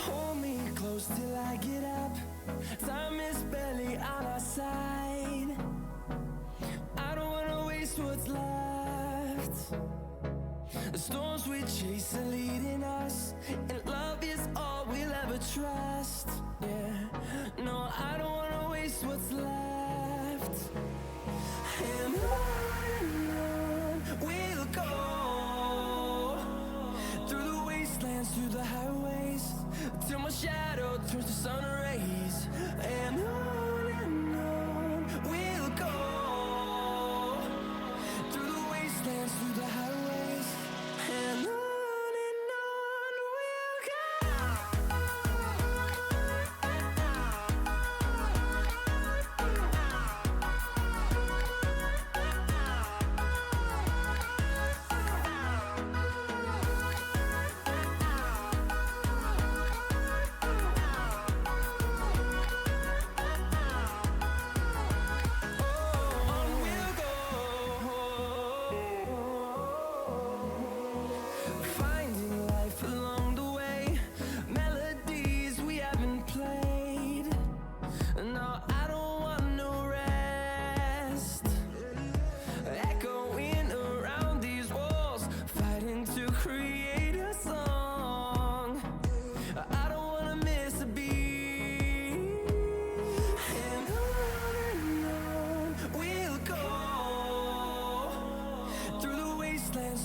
Hold me close till I get up. Time is barely on our side. I don't wanna waste what's left. The storms we chase are leading us, and love is all we'll ever trust. Yeah, no, I don't wanna waste what's left. And on we'll go, through the wastelands, through the highways, till my shadow turns to sun rays. And on we'll go, through the wastelands, through the highways, and on we'll go.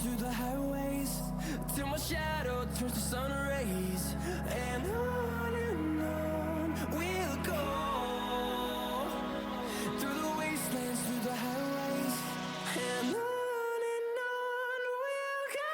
Through the highways, till my shadow turns to sun rays. And on we'll go, through the wastelands, through the highways, and on we'll go.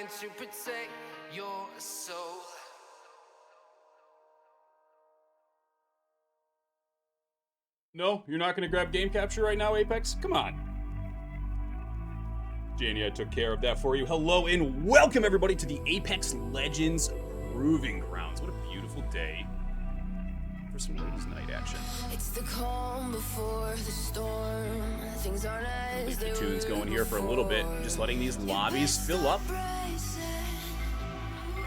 trying to protect your soul. No, you're not going to grab game capture right now, Apex? Come on. Janie, I took care of that for you. Hello and welcome everybody to the Apex Legends Proving Grounds. What a beautiful day for some ladies' night action. It's the calm before the storm. Things aren't as Leave the tunes going here for a little bit, just letting these lobbies fill up. And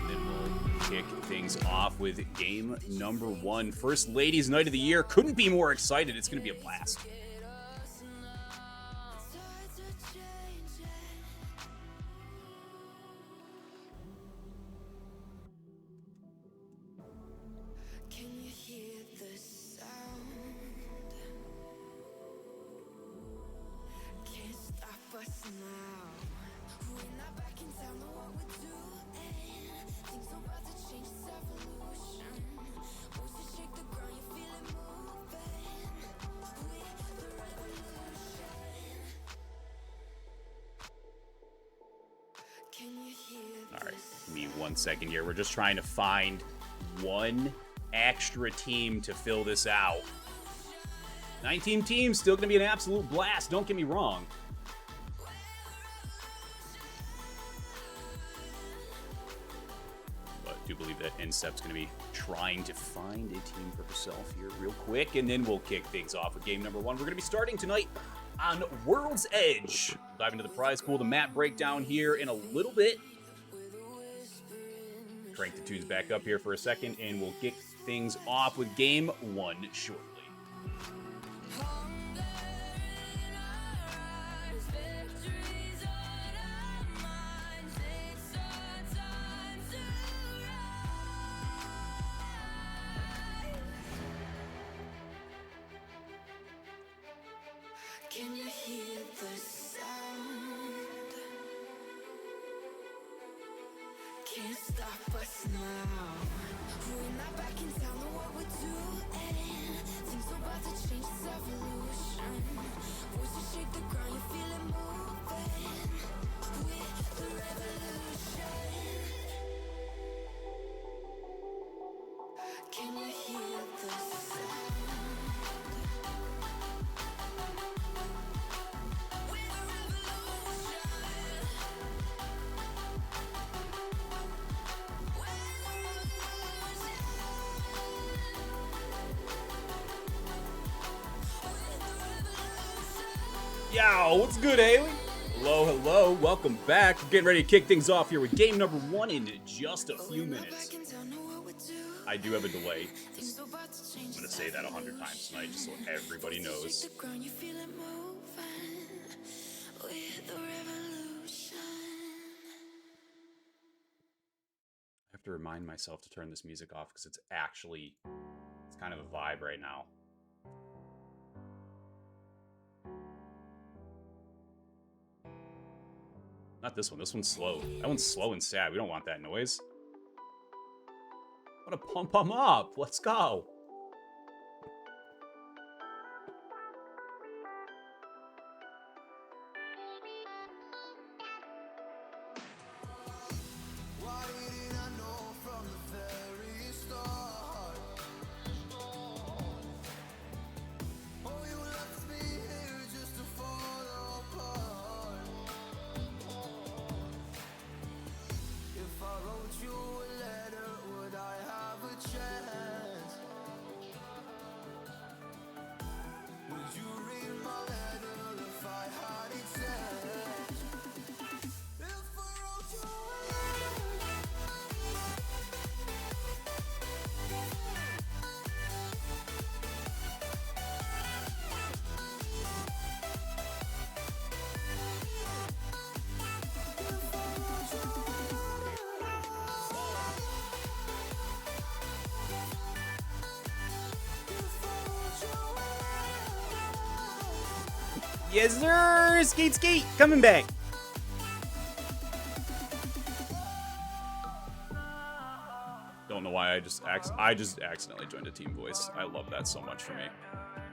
then we'll kick things off with game number 1. First ladies' night of the year. Couldn't be more excited. It's going to be a blast. Alright, give me 1 second here. We're just trying to find one extra team to fill this out. 19 teams, still going to be an absolute blast, don't get me wrong. But I do believe that Incept's going to be trying to find a team for herself here real quick, and then we'll kick things off with game number 1. We're going to be starting tonight on World's Edge. Dive into the prize pool, the map breakdown here in a little bit. Crank the tunes back up here for a second, and we'll kick things off with game 1 shortly. Can you hear the sound? Can't stop us now. We're not back in town, know what we're doing. Things are about to change, it's evolution. Voices shake the ground, you feel it moving. We're the revolution. Can you hear the sound? Yo, what's good, Haley? Hello, hello, welcome back. We're getting ready to kick things off here with game number 1 in just a few minutes. I do have a delay. I'm going to say that 100 times tonight just so everybody knows. I have to remind myself to turn this music off because it's kind of a vibe right now. Not this one. This one's slow. That one's slow and sad. We don't want that noise. I want to pump them up. Let's go. Yes, sir! Skeet, skeet! Coming back! Don't know why I just accidentally joined a team voice. I love that so much for me.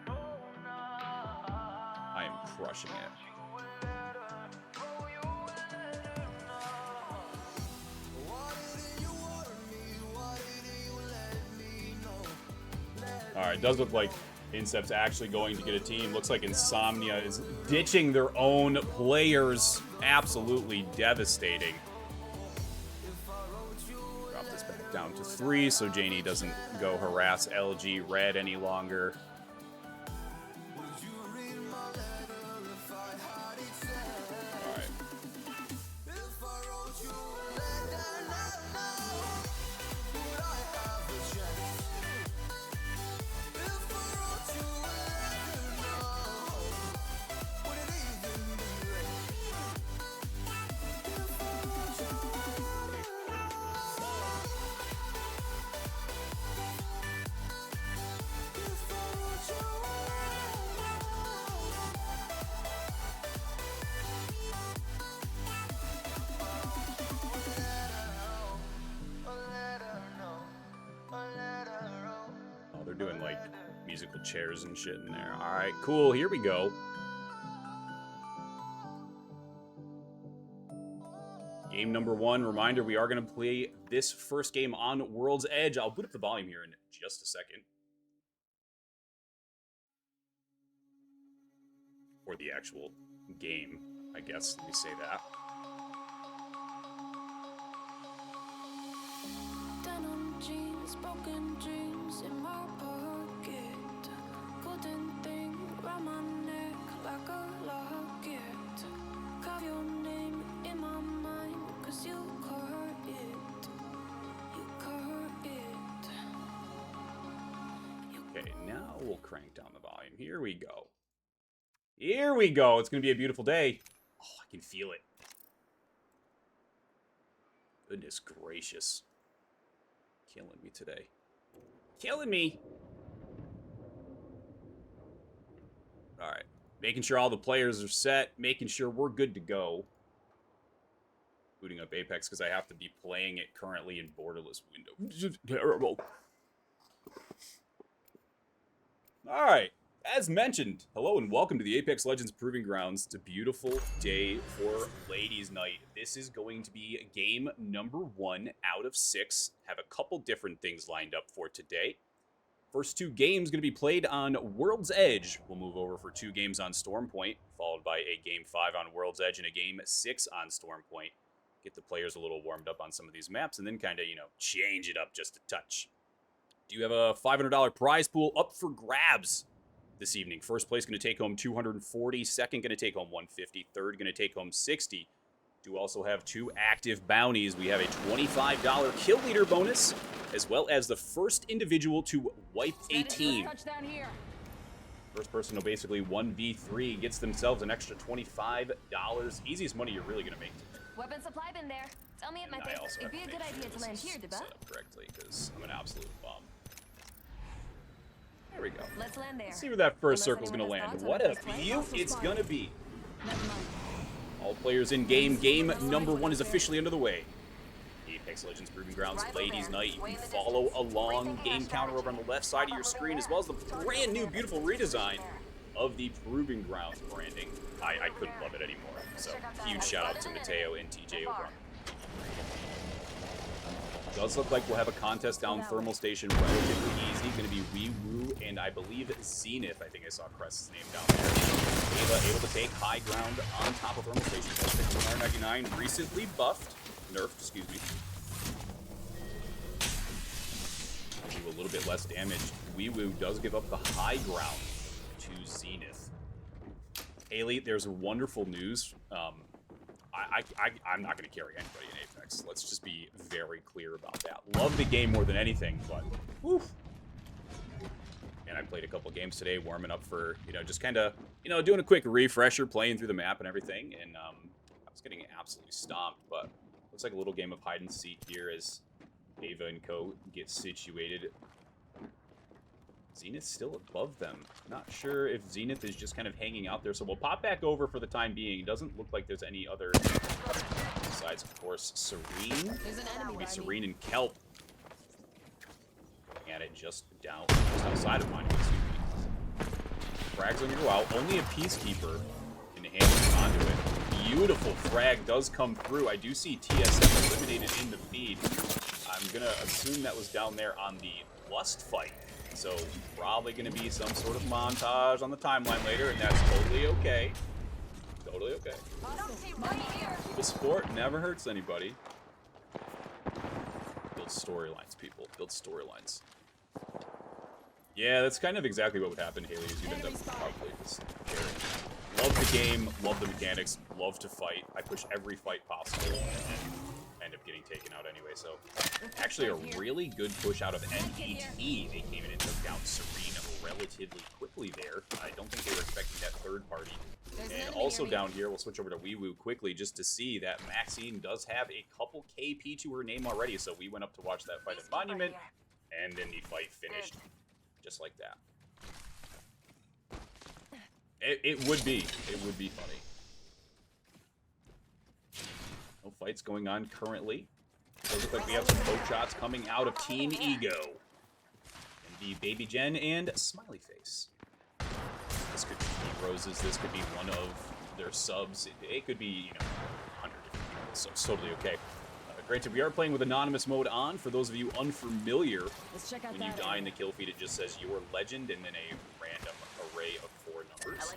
I am crushing it. Alright, does look like Incept's actually going to get a team. Looks like Insomnia is ditching their own players. Absolutely devastating. Drop this back down to 3 so Janie doesn't go harass LG Red any longer. Doing like musical chairs and shit in there. All right, cool. Here we go. Game number 1. Reminder, we are going to play this first game on World's Edge. I'll boot up the volume here in just a second. Or the actual game, I guess. Let me say that. Denim jeans, broken dreams in my pocket. Golden thing round my neck like a locket. Carve your name in my mind, cause you caught it. You caught it. Okay, now we'll crank down the volume. Here we go. Here we go. It's going to be a beautiful day. Oh, I can feel it. Goodness gracious. Killing me today. Killing me. Alright. Making sure all the players are set. Making sure we're good to go. Booting up Apex because I have to be playing it currently in borderless window. Terrible. Alright. As mentioned, hello and welcome to the Apex Legends Proving Grounds. It's a beautiful day for Ladies' Night. This is going to be game number 1 out of 6. Have a couple different things lined up for today. First 2 games going to be played on World's Edge. We'll move over for 2 games on Stormpoint, followed by a game 5 on World's Edge and a game 6 on Stormpoint. Get the players a little warmed up on some of these maps and then kind of, change it up just a touch. Do you have a $500 prize pool up for grabs this evening? First place going to take home $240, second going to take home $150, third going to take home $60. Do also have 2 active bounties. We have a $25 kill leader bonus, as well as the first individual to wipe a team. First person to basically 1v3 gets themselves an extra $25. Easiest money you're really going to make today. Weapon supply bin there. Tell me it might it'd be a good idea to land here, Deba. Set up correctly, because I'm an absolute bum. There we go. Let's land there. Let's see where that first circle's going to land. What a view it's going to be. All players in game. Game number 1 is officially under the way. Apex Legends Proving Grounds Ladies' Night. You can follow along game counter over on the left side of your screen, as well as the brand new beautiful redesign of the Proving Grounds branding. I couldn't love it anymore. So huge shout out to Mateo and TJ over on. Does look like we'll have a contest down Thermal Station, relatively easy. Going to be WeeWoo and I believe Zenith. I think I saw Crest's name down there. Ava able to take high ground on top of Thermal Station. R99 recently buffed, nerfed, excuse me. Do a little bit less damage. WeeWoo does give up the high ground to Zenith. Haley, there's wonderful news. I'm not going to carry anybody in Apex. Let's just be very clear about that. Love the game more than anything, but woof. And I played a couple games today, warming up for, just kind of, doing a quick refresher, playing through the map and everything. And I was getting absolutely stomped, but looks like a little game of hide and seek here as Ava and Co get situated. Zenith's still above them. Not sure if Zenith is just kind of hanging out there, so we'll pop back over for the time being. It doesn't look like there's any other, besides, of course, Serene. Maybe Serene and Kelp. Looking at it just outside of mine. Frag's gonna go out. Only a Peacekeeper can handle the conduit. Beautiful frag does come through. I do see TSM eliminated in the feed. I'm gonna assume that was down there on the Lust fight. So probably going to be some sort of montage on the timeline later, and that's totally okay. Totally okay. The sport never hurts anybody. Build storylines, people. Build storylines. Yeah, that's kind of exactly what would happen, Haley, is you'd end up probably just caring. Love the game, love the mechanics, love to fight. I push every fight possible and end up getting taken out anyway, so. Actually a really good push out of NET. They came in and took down Serene relatively quickly there. I don't think they were expecting that third party. And also down here, we'll switch over to Weewoo quickly just to see that Maxine does have a couple KP to her name already, so we went up to watch that fight at Monument, and then the fight finished just like that. It would be funny. No fights going on currently. Does look like we have some poke shots coming out of Team Ego. And the Baby Jen and Smiley Face. This could be Roses. This could be one of their subs. It could be, you know, 100 different people. So it's totally okay. Granted, we are playing with anonymous mode on. For those of you unfamiliar, when you die in the kill feed, it just says your legend and then a random array of 4 numbers.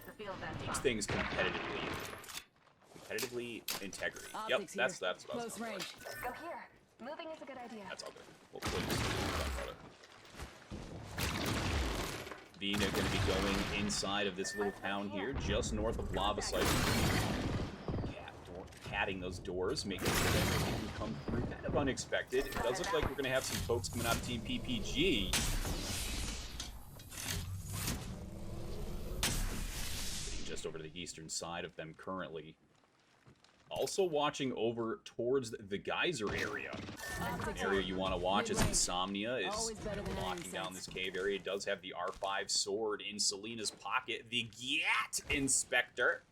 These things competitively integrity. Yep, that's what I was going for. Go here. Moving is a good idea. That's all good. We'll talk about it. Vina going to be going inside of this little town here, just north of Lava Siphon. Catting those doors, making sure that they can come through kind of unexpected. It does look like we're going to have some folks coming out of Team PPG. Just over to the eastern side of them currently. Also watching over towards the geyser area. An area you want to watch as Insomnia is locking down this cave area. It does have the R5 sword in Selena's pocket. The Gyat Inspector.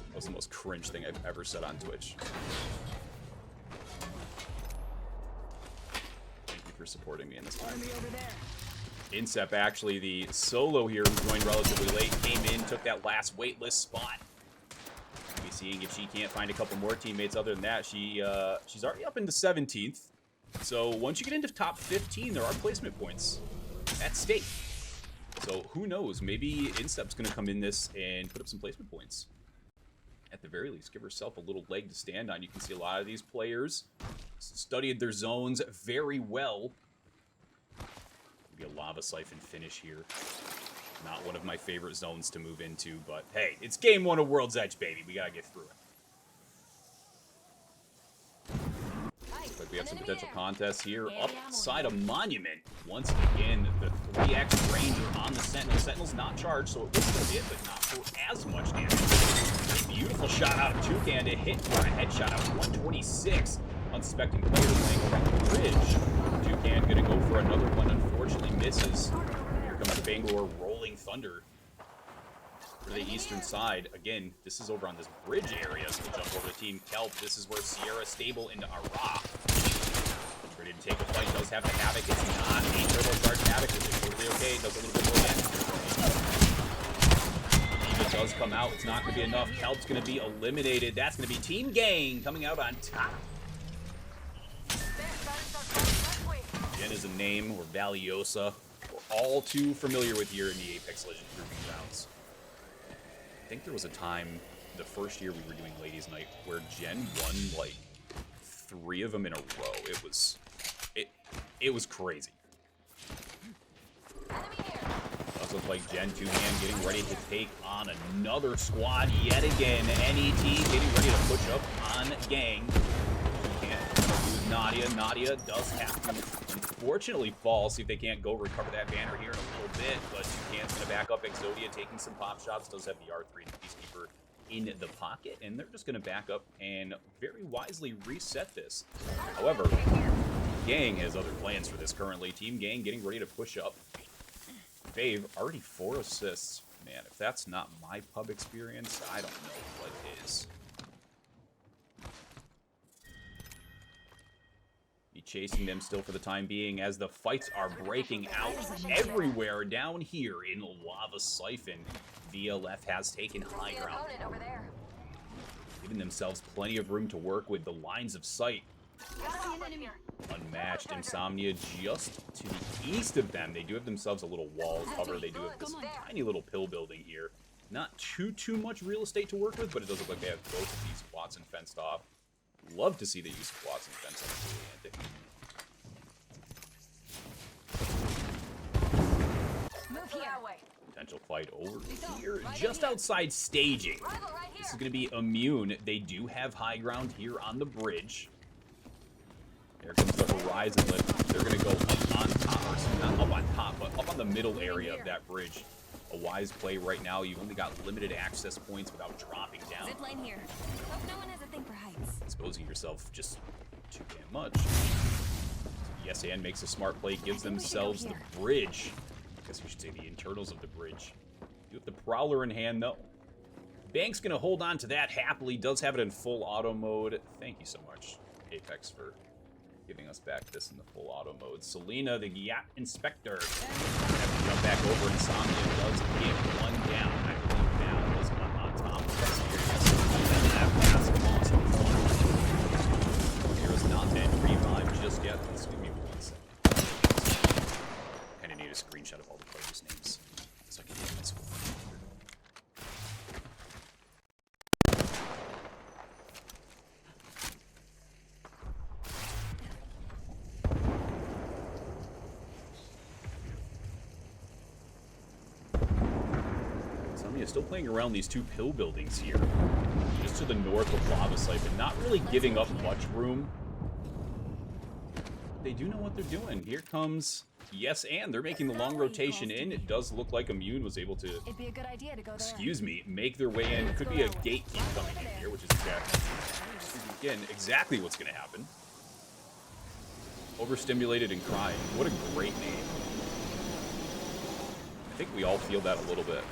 That was the most cringe thing I've ever said on Twitch. Thank you for supporting me in this time. Incep, actually, the solo here who joined relatively late, came in, took that last waitlist spot. We'll be seeing if she can't find a couple more teammates. Other than that, she's already up into 17th. So once you get into top 15, there are placement points at stake. So who knows? Maybe Incep's going to come in this and put up some placement points. At the very least, give herself a little leg to stand on. You can see a lot of these players studied their zones very well. Maybe a Lava Siphon finish here. Not one of my favorite zones to move into, but hey, it's game 1 of World's Edge, baby. We gotta get through it. Looks like we have some potential contests here upside a Monument. Once again, the 3x Ranger on the Sentinel. Sentinel's not charged, so it will still be it, but not for as much damage. Beautiful shot out of Toucan to hit for a headshot out of 126. Unsuspecting player playing around the bridge. Toucan gonna go for another one, unfortunately misses. Here comes the Bangalore Rolling Thunder for the eastern side. Again, this is over on this bridge area, so we'll jump over to Team Kelp. This is where Sierra Stable into Ara. Ready to take a fight, does have the Havoc. It's not a turbocharged Havoc, which is totally okay. It does a little bit more damage. It does come out. It's not going to be enough. Kelp's going to be eliminated. That's going to be Team Gang coming out on top. Again, is a name, or Valiosa, we're all too familiar with here in the Apex Legends grouping rounds. I think there was a time, the first year we were doing Ladies Night, where Jen won like 3 of them in a row. It was crazy. Does look like Gen 2-Man getting ready to take on another squad yet again. NET getting ready to push up on Gang. Can't lose Nadia. Nadia does have to unfortunately fall. See if they can't go recover that banner here in a little bit. But Toucan's going to back up Exodia, taking some pop shots. Does have the R3 Peacekeeper in the pocket. And they're just going to back up and very wisely reset this. However, Gang has other plans for this currently. Team Gang getting ready to push up. Fave, already 4 assists. Man, if that's not my pub experience, I don't know what is. Be chasing them still for the time being as the fights are breaking out everywhere down here in Lava Siphon. VLF has taken high ground, giving themselves plenty of room to work with. The lines of sight Unmatched. Insomnia just to the east of them. They do have themselves a little wall cover. They do have this tiny little pill building here. Not too much real estate to work with, but it does look like they have both of these Watson fenced off. Love to see the use of Watson fence on Move here. Potential fight over here, just outside staging. This is going to be Immune. They do have high ground here on the bridge. There comes the Horizon Lift. They're going to go up on top, or not up on top, but up on the middle area of that bridge. A wise play right now. You've only got limited access points without dropping down. Zip line here. Hope no one has a thing for heights. Exposing yourself just too damn much. Yes, and makes a smart play. Gives themselves the bridge. I guess we should say the internals of the bridge. You have the Prowler in hand, though. Banks going to hold on to that happily. Does have it in full auto mode. Thank you so much, Apex, for giving us back this in the full auto mode. Selena, the Yacht Inspector. Have to jump back over. Insomnia does get one down. I believe now is on top of this here. That pass awesome. Here is not that revive just yet. Let's give me 1 second. Kind of need a screenshot of all the players' names so I can get my score. Still playing around these two pill buildings here, just to the north of Lava Siphon, not really giving up much room. They do know what they're doing. Here comes Yes, and they're making the long rotation in. It does look like Immune was able to, It'd be a good idea to go there. excuse me, make their way in. Could be a gatekeep coming in here, which is exactly what's going to happen. Overstimulated and crying. What a great name. I think we all feel that a little bit.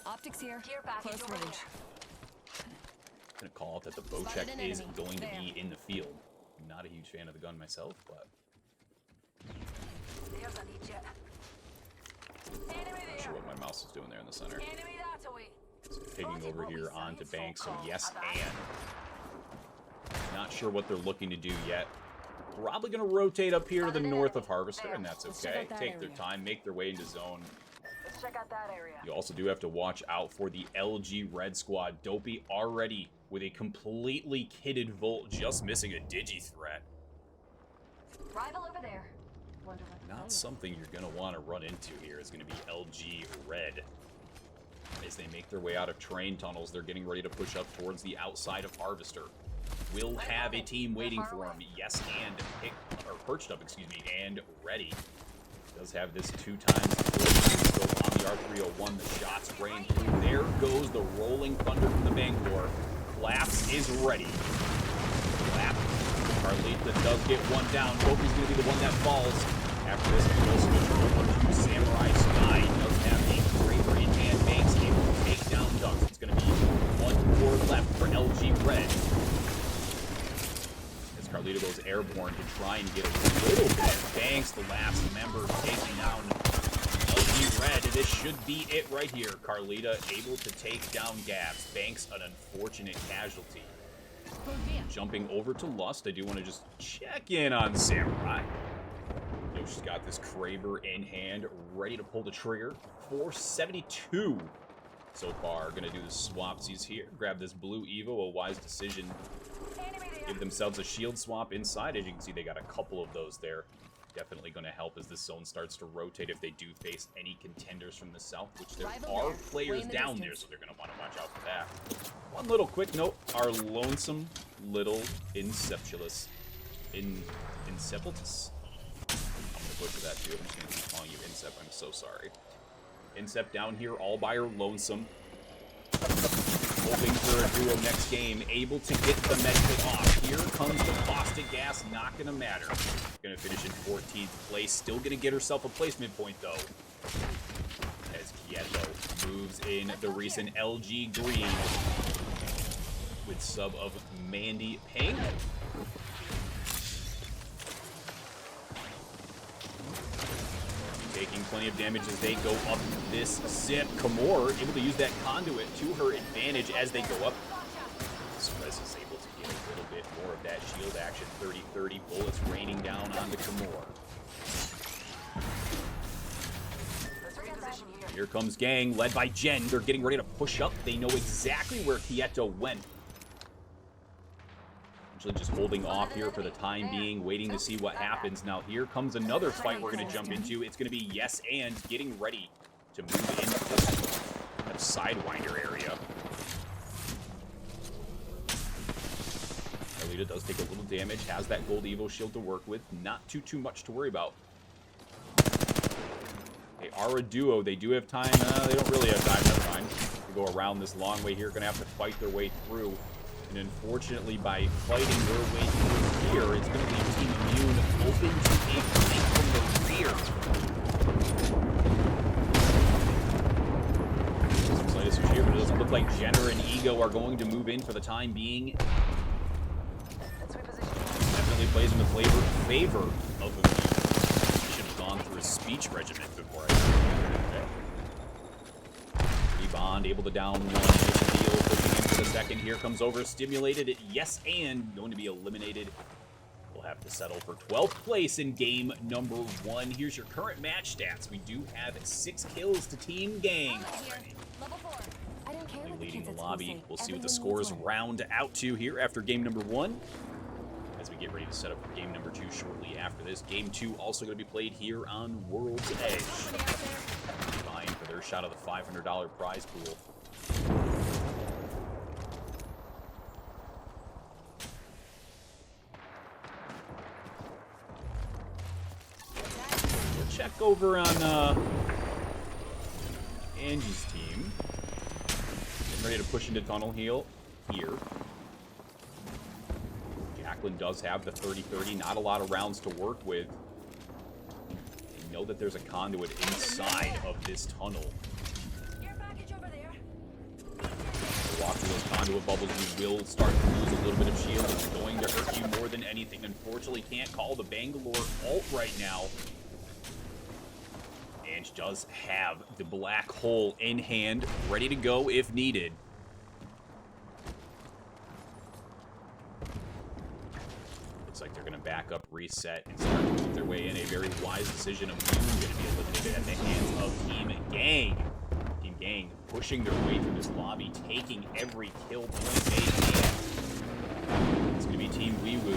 Optics here. Close range. I'm gonna call out that the Bocek is going to be in the field. I'm not a huge fan of the gun myself, but not sure what my mouse is doing there in the center. So taking over here onto Banks, so yes, and not sure what they're looking to do yet. Probably gonna rotate up here to the north of Harvester, and that's okay. Take their time, make their way into zone. Check out that area. You also do have to watch out for the LG Red Squad. Dopey already with a completely kitted Volt, just missing a Digi threat. Rival over there. Not something you're going to want to run into here. Is going to be LG Red. As they make their way out of train tunnels, they're getting ready to push up towards the outside of Harvester. Will have a team waiting for him. Yes, and perched up, excuse me, and ready. Does have this 2 times still on the R301. The shots rain through. There goes the rolling thunder from the Bangalore. Collapse is ready. Clap. Carlita does get one down. Dopey's going to be the one that falls. After this, we'll switch over to Samurai Sky. Does have a Kraber in hand. Banks able to take down Ducks. It's going to be 1 more left for LG Red. Carlita goes airborne to try and get a little bit. Banks, the last member, taking down LG Red. This should be it right here. Carlita able to take down Gabs. Banks, an unfortunate casualty. Jumping over to Lust, I do want to just check in on Samurai. Yoshi's got this Kraber in hand, ready to pull the trigger. 472 so far. Going to do the swapsies here. Grab this blue Evo, a wise decision. Give themselves a shield swap inside. As you can see, they got a couple of those there. Definitely going to help as this zone starts to rotate if they do face any contenders from the south, which there are players down there, so they're going to want to watch out for that. One little quick note, our lonesome little Inceptulus. Incepultus? I'm going to butcher that too. I'm just going to keep calling you Incep. I'm so sorry. Incep down here all by her lonesome. Hoping for a duo next game, able to get the medkit off. Here comes the caustic gas, not gonna matter. Gonna finish in 14th place, still gonna get herself a placement point though. As Kieto moves in the recent LG Green with sub of Mandy Pink. Taking plenty of damage as they go up this zip. Kamor able to use that conduit to her advantage as they go up. Suarez is able to get a little bit more of that shield action. 30-30 bullets raining down onto Kimura. Here comes Gang, led by Jen. They're getting ready to push up. They know exactly where Quieto went. Actually just holding off here for the time being, waiting to see what happens. Now here comes another fight we're going to jump into. It's going to be Yes and getting ready to move into this kind of Sidewinder area. Alita does take a little damage, has that gold Evo shield to work with. Not too much to worry about. They are a duo. They do have time. They don't really have time, never mind, to go around this long way here. Going to have to fight their way through. And unfortunately, by fighting their way through here, it's going to leave Team Immune open to a flank from the rear. Some slight issues here, but it doesn't look like Jenner and Ego are going to move in for the time being. Definitely plays in the favor of Immune. Should have gone through a speech regimen before I okay. Bond able to down one, deal, pushing into the second. Here comes overstimulated. Yes, and going to be eliminated. We'll have to settle for 12th place in game number 1. Here's your current match stats. We do have 6 kills to Team Gang. Leading the lobby. We'll see what the scores round out to here after game number 1. As we get ready to set up for game number 2 shortly after this. Game 2 also going to be played here on World's Edge. Vying for their shot of the $500 prize pool. We'll check over on Angie's team. Getting ready to push into Tunnel Heel here. Jacqueline does have the 30-30, not a lot of rounds to work with. You know that there's a conduit inside of this tunnel. Walk through those conduit bubbles, you will start to lose a little bit of shield. It's going to hurt you more than anything. Unfortunately, can't call the Bangalore ult right now. Ange does have the black hole in hand, ready to go if needed. Like they're going to back up, reset, and start to move their way in. A very wise decision of Moon going to be eliminated at the hands of Team Gang. Team Gang pushing their way through this lobby, taking every kill point they can. It's going to be Team Weewoo.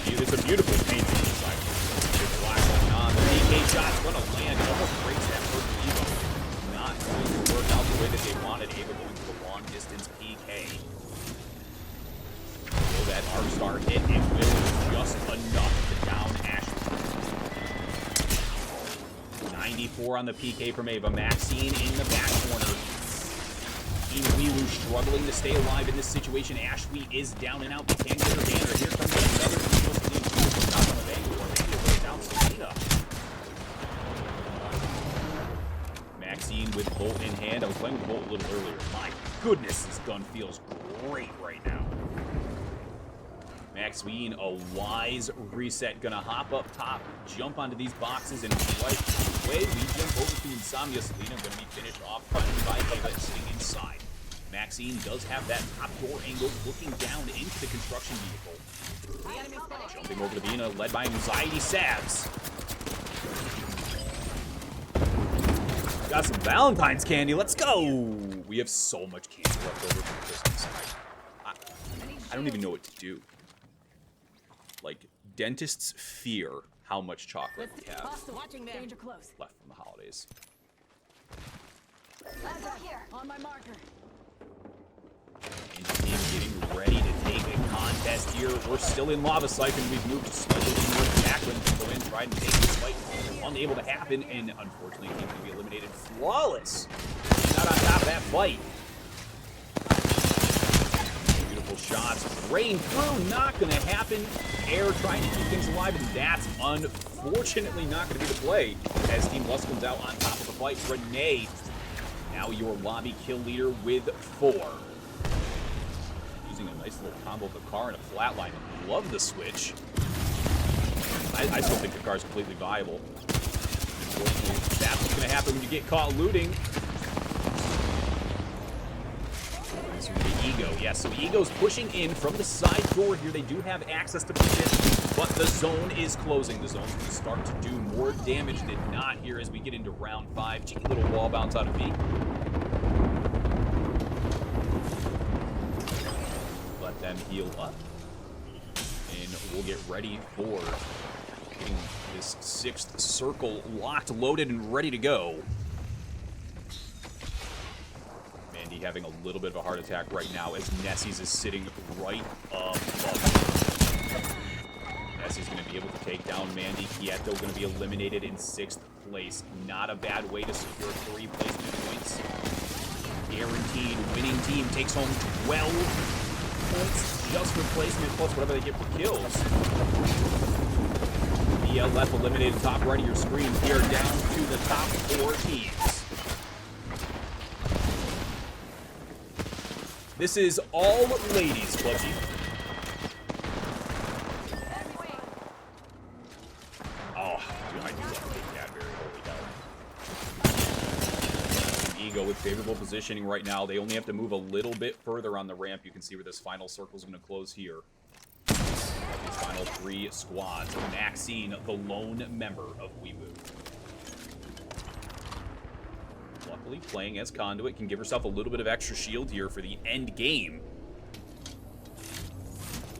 It's a beautiful paint from the side. Big black going on. The DK shot's going to land. It almost breaks that first Evo. Not going to work out the way that they wanted. Ava going to the long distce PK. That arc star hit, it will just enough to down Ashley. 94 on the PK from Ava. Maxine in the back corner. Team Weewoo struggling to stay alive in this situation. Ashley is down and out. They can't get her banner. Here comes another shot on the Bangalore. Bangalore down Selena. Maxine with Bolt in hand. I was playing with Bolt a little earlier. My goodness, this gun feels great right now. Maxine, a wise reset, gonna hop up top, jump onto these boxes, and right away we jump over to Insomnia. Selena gonna be finished off front by Ava sitting inside. Maxine does have that top door angle, looking down into the construction vehicle. Jumping over to Vina, led by Anxiety Sabs. Got some Valentine's candy, let's go! We have so much candy left over from Christmas. I don't even know what to do. Like, dentists fear how much chocolate we have left from the holidays. On my marker. And team getting ready to take a contest here. We're still in Lava Siphon. We've moved slightly towards Jacqueline to go in, try and take this fight. Unable to happen, and unfortunately, team's going to be eliminated. Flawless. Not on top of that fight. Shots rain through, not going to happen. Air trying to keep things alive, and that's unfortunately not going to be the play as Team Lust comes out on top of the fight. Renee, now your lobby kill leader with 4. Using a nice little combo of the car and a flatline. Love the switch. I still think the car is completely viable. Unfortunately, that's what's going to happen when you get caught looting. So we get Ego. Yes, so Ego's pushing in from the side door here. They do have access to position, but the zone is closing. The zone's going to start to do more damage than not here as we get into round 5. Cheeky little wall bounce out of V. Let them heal up. And we'll get ready for getting this 6th circle locked, loaded, and ready to go. Mandy having a little bit of a heart attack right now as Nessie's is sitting right above him. Nessie's going to be able to take down Mandy. Quieto going to be eliminated in 6th place. Not a bad way to secure 3 placement points. Guaranteed winning team takes home 12 points just for placement, plus whatever they get for kills. BLF eliminated top right of your screen. We are down to the top 4 teams. This is all ladies, Clutchy. Oh, dude, I do love Big Cadbury. Holy cow. Ego with favorable positioning right now. They only have to move a little bit further on the ramp. You can see where this final circle is going to close here. These final 3 squads. Maxine, the lone member of Weewoo. Luckily, playing as Conduit can give herself a little bit of extra shield here for the end game.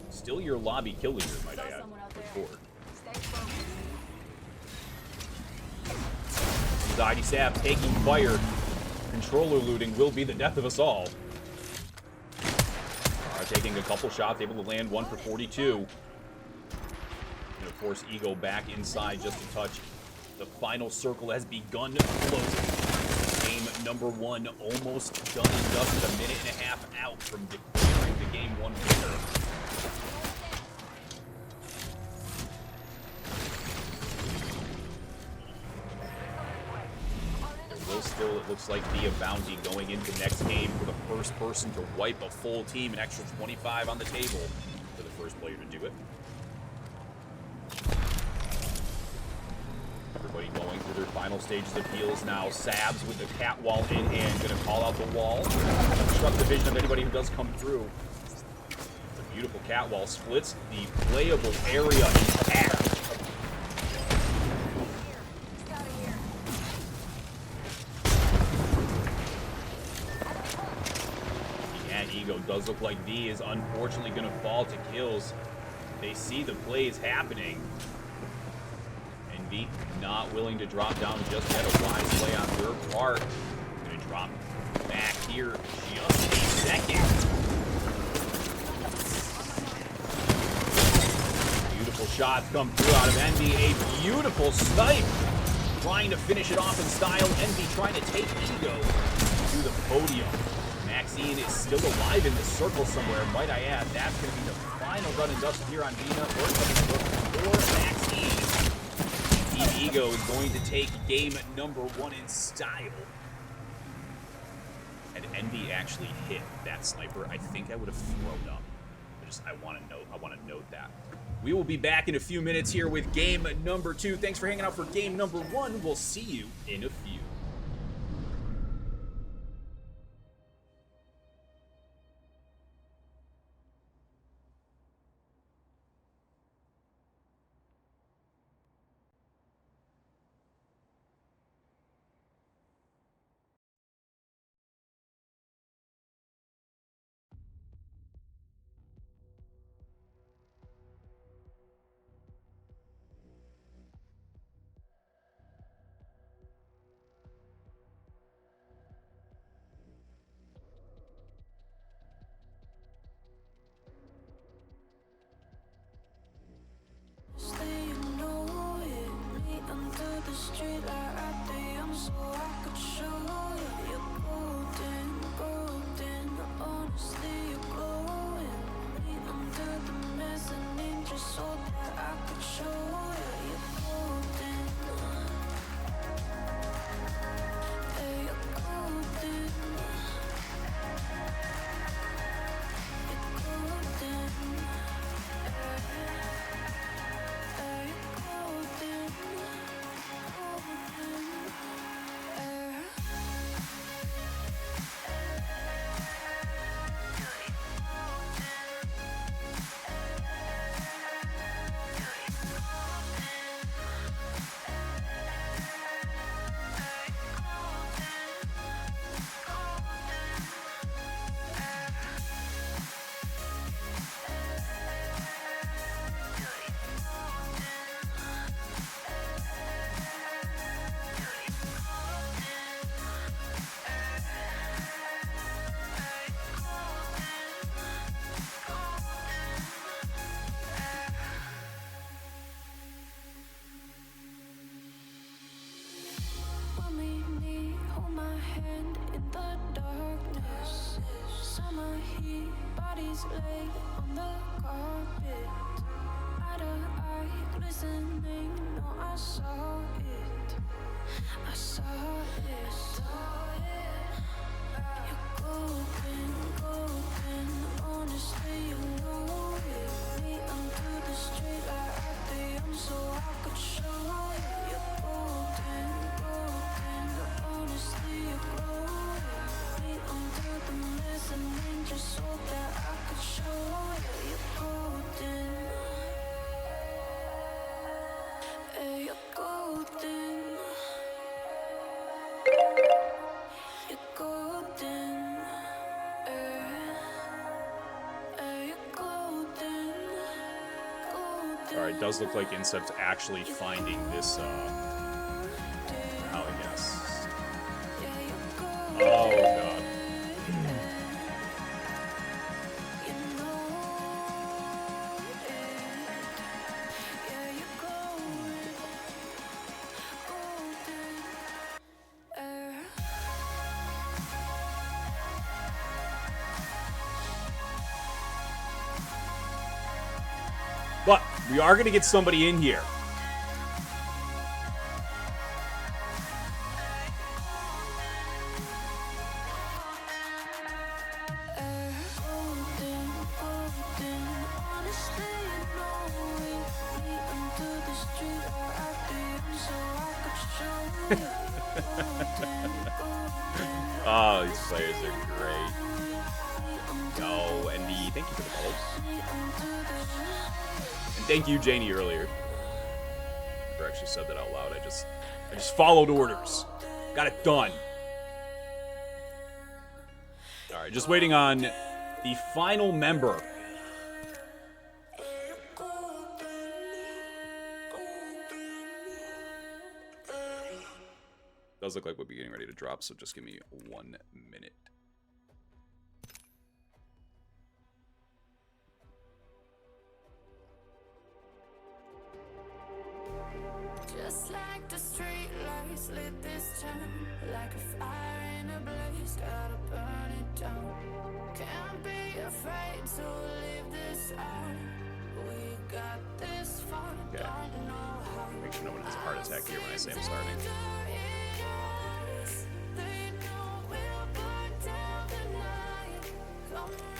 Still your lobby kill leader, might I add. Anxiety Sap taking fire. Controller looting will be the death of us all. Taking a couple shots, able to land 1 for 42. And of course, Ego back inside just a touch. The final circle has begun closing. Game number 1 almost done and dusted. A minute and a half out from declaring the game 1 winner. There will still, it looks like, be a bounty going into next game for the first person to wipe a full team. An extra 25 on the table for the first player to do it. Everybody going through their final stages of heals now. Sabs with the cat wall in hand, gonna call out the wall. Obstruct the vision of anybody who does come through. It's a beautiful cat wall. Splits the playable area in half. And Ego does look like V is unfortunately gonna fall to kills. They see the plays happening. Not willing to drop down just yet. A wise play on their part. Going to drop back here just a second. Beautiful shots come through out of Envy. A beautiful snipe. Trying to finish it off in style. Envy trying to take Ego to the podium. Maxine is still alive in the circle somewhere. Might I add, that's going to be the final run and dust here on Vina. We're coming to look for Maxine. Team Ego is going to take game number 1 in style. Had Envy actually hit that sniper, I think I would have thrown up. I want to note that. We will be back in a few minutes here with game number 2. Thanks for hanging out for game number 1. We'll see you in a few. hand in the darkness. Summer heat, bodies lay on the carpet. Eye to eye, glistening, no, I saw it. I saw it. You're golden, golden, honestly you know it. Me under the street light at the end so I could show it. You're golden, golden, honestly you glow it. Me under the mezzanine just so that I could show it. You're golden. Hey, you're golden. You're golden. You're golden. Golden. Alright, does look like Incept's actually finding this, how I guess. Oh, God. But we are going to get somebody in here. Oh, these players are great. Yo, ND, thank you for the follows. And thank you, Janie, earlier. Never actually said that out loud. I just followed orders. Got it done. All right, just waiting on the final member. Does look like we'll be getting ready to drop, so just give me 1 minute. Just like the street lights lit this town, like a fire in a blaze, gotta burn it down. Can't be afraid to leave this out. We got this far, Okay. don't know how. Make sure no one has a heart attack here when I say I'm starting.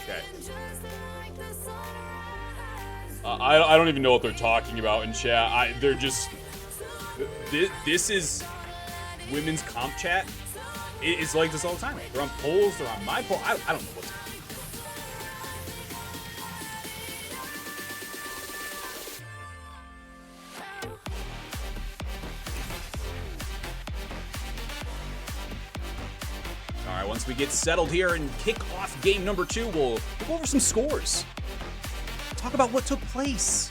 Okay. I don't even know what they're talking about in chat. They're just... This is women's comp chat. It's like this all the time. They're on polls, they're on my poll. I don't know what's going on. Alright, once we get settled here and kick off game number 2, we'll go over some scores. Talk about what took place.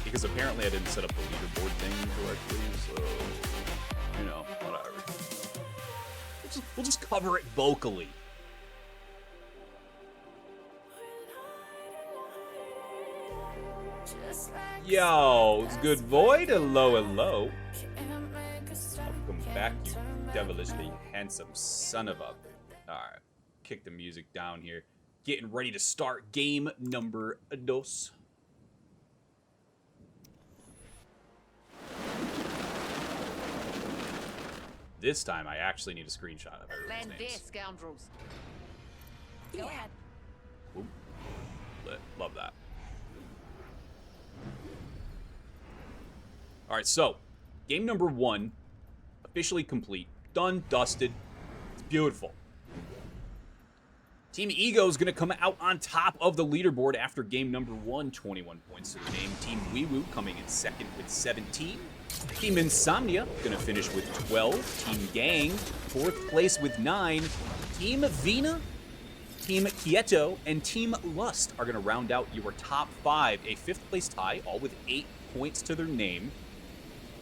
Because apparently I didn't set up the leaderboard thing correctly, so, you know, whatever. We'll just cover it vocally. Yo, it's good Void. Hello, hello. Welcome back, you devilishly handsome son of a... Alright, kick the music down here. Getting ready to start game number 2. This time, I actually need a screenshot of everyone's Land there, names. scoundrels. Go ahead. Ooh. Lit. Love that. All right, so game number 1 officially complete. Done, dusted. It's beautiful. Team Ego is going to come out on top of the leaderboard after game number 1, 21 points to the name. Team Weewoo coming in second with 17. Team Insomnia going to finish with 12. Team Gang, 4th place with 9. Team Vina, Team Quieto, and Team Lust are going to round out your top 5. A 5th place tie, all with 8 points to their name.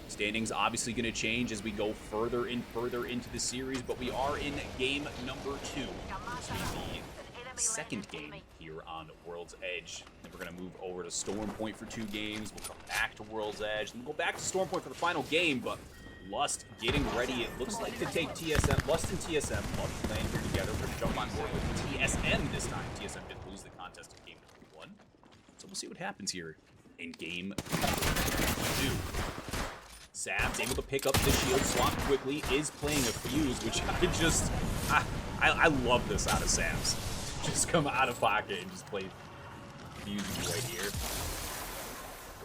Standings obviously going to change as we go further and further into the series, but we are in game number 2. This will be second game here on World's Edge. Then we're going to move over to Storm Point for 2 games. We'll come back to World's Edge. Then we'll go back to Storm Point for the final game, but Lust getting ready, it looks like, to take TSM. Lust and TSM love playing here together. We're going to jump on board with TSM this time. TSM did lose the contest in game 1. So we'll see what happens here in game 2. Sabs able to pick up the shield swap quickly, is playing a fuse, which I love this out of Sabs. Just come out of pocket and just play fuse right here.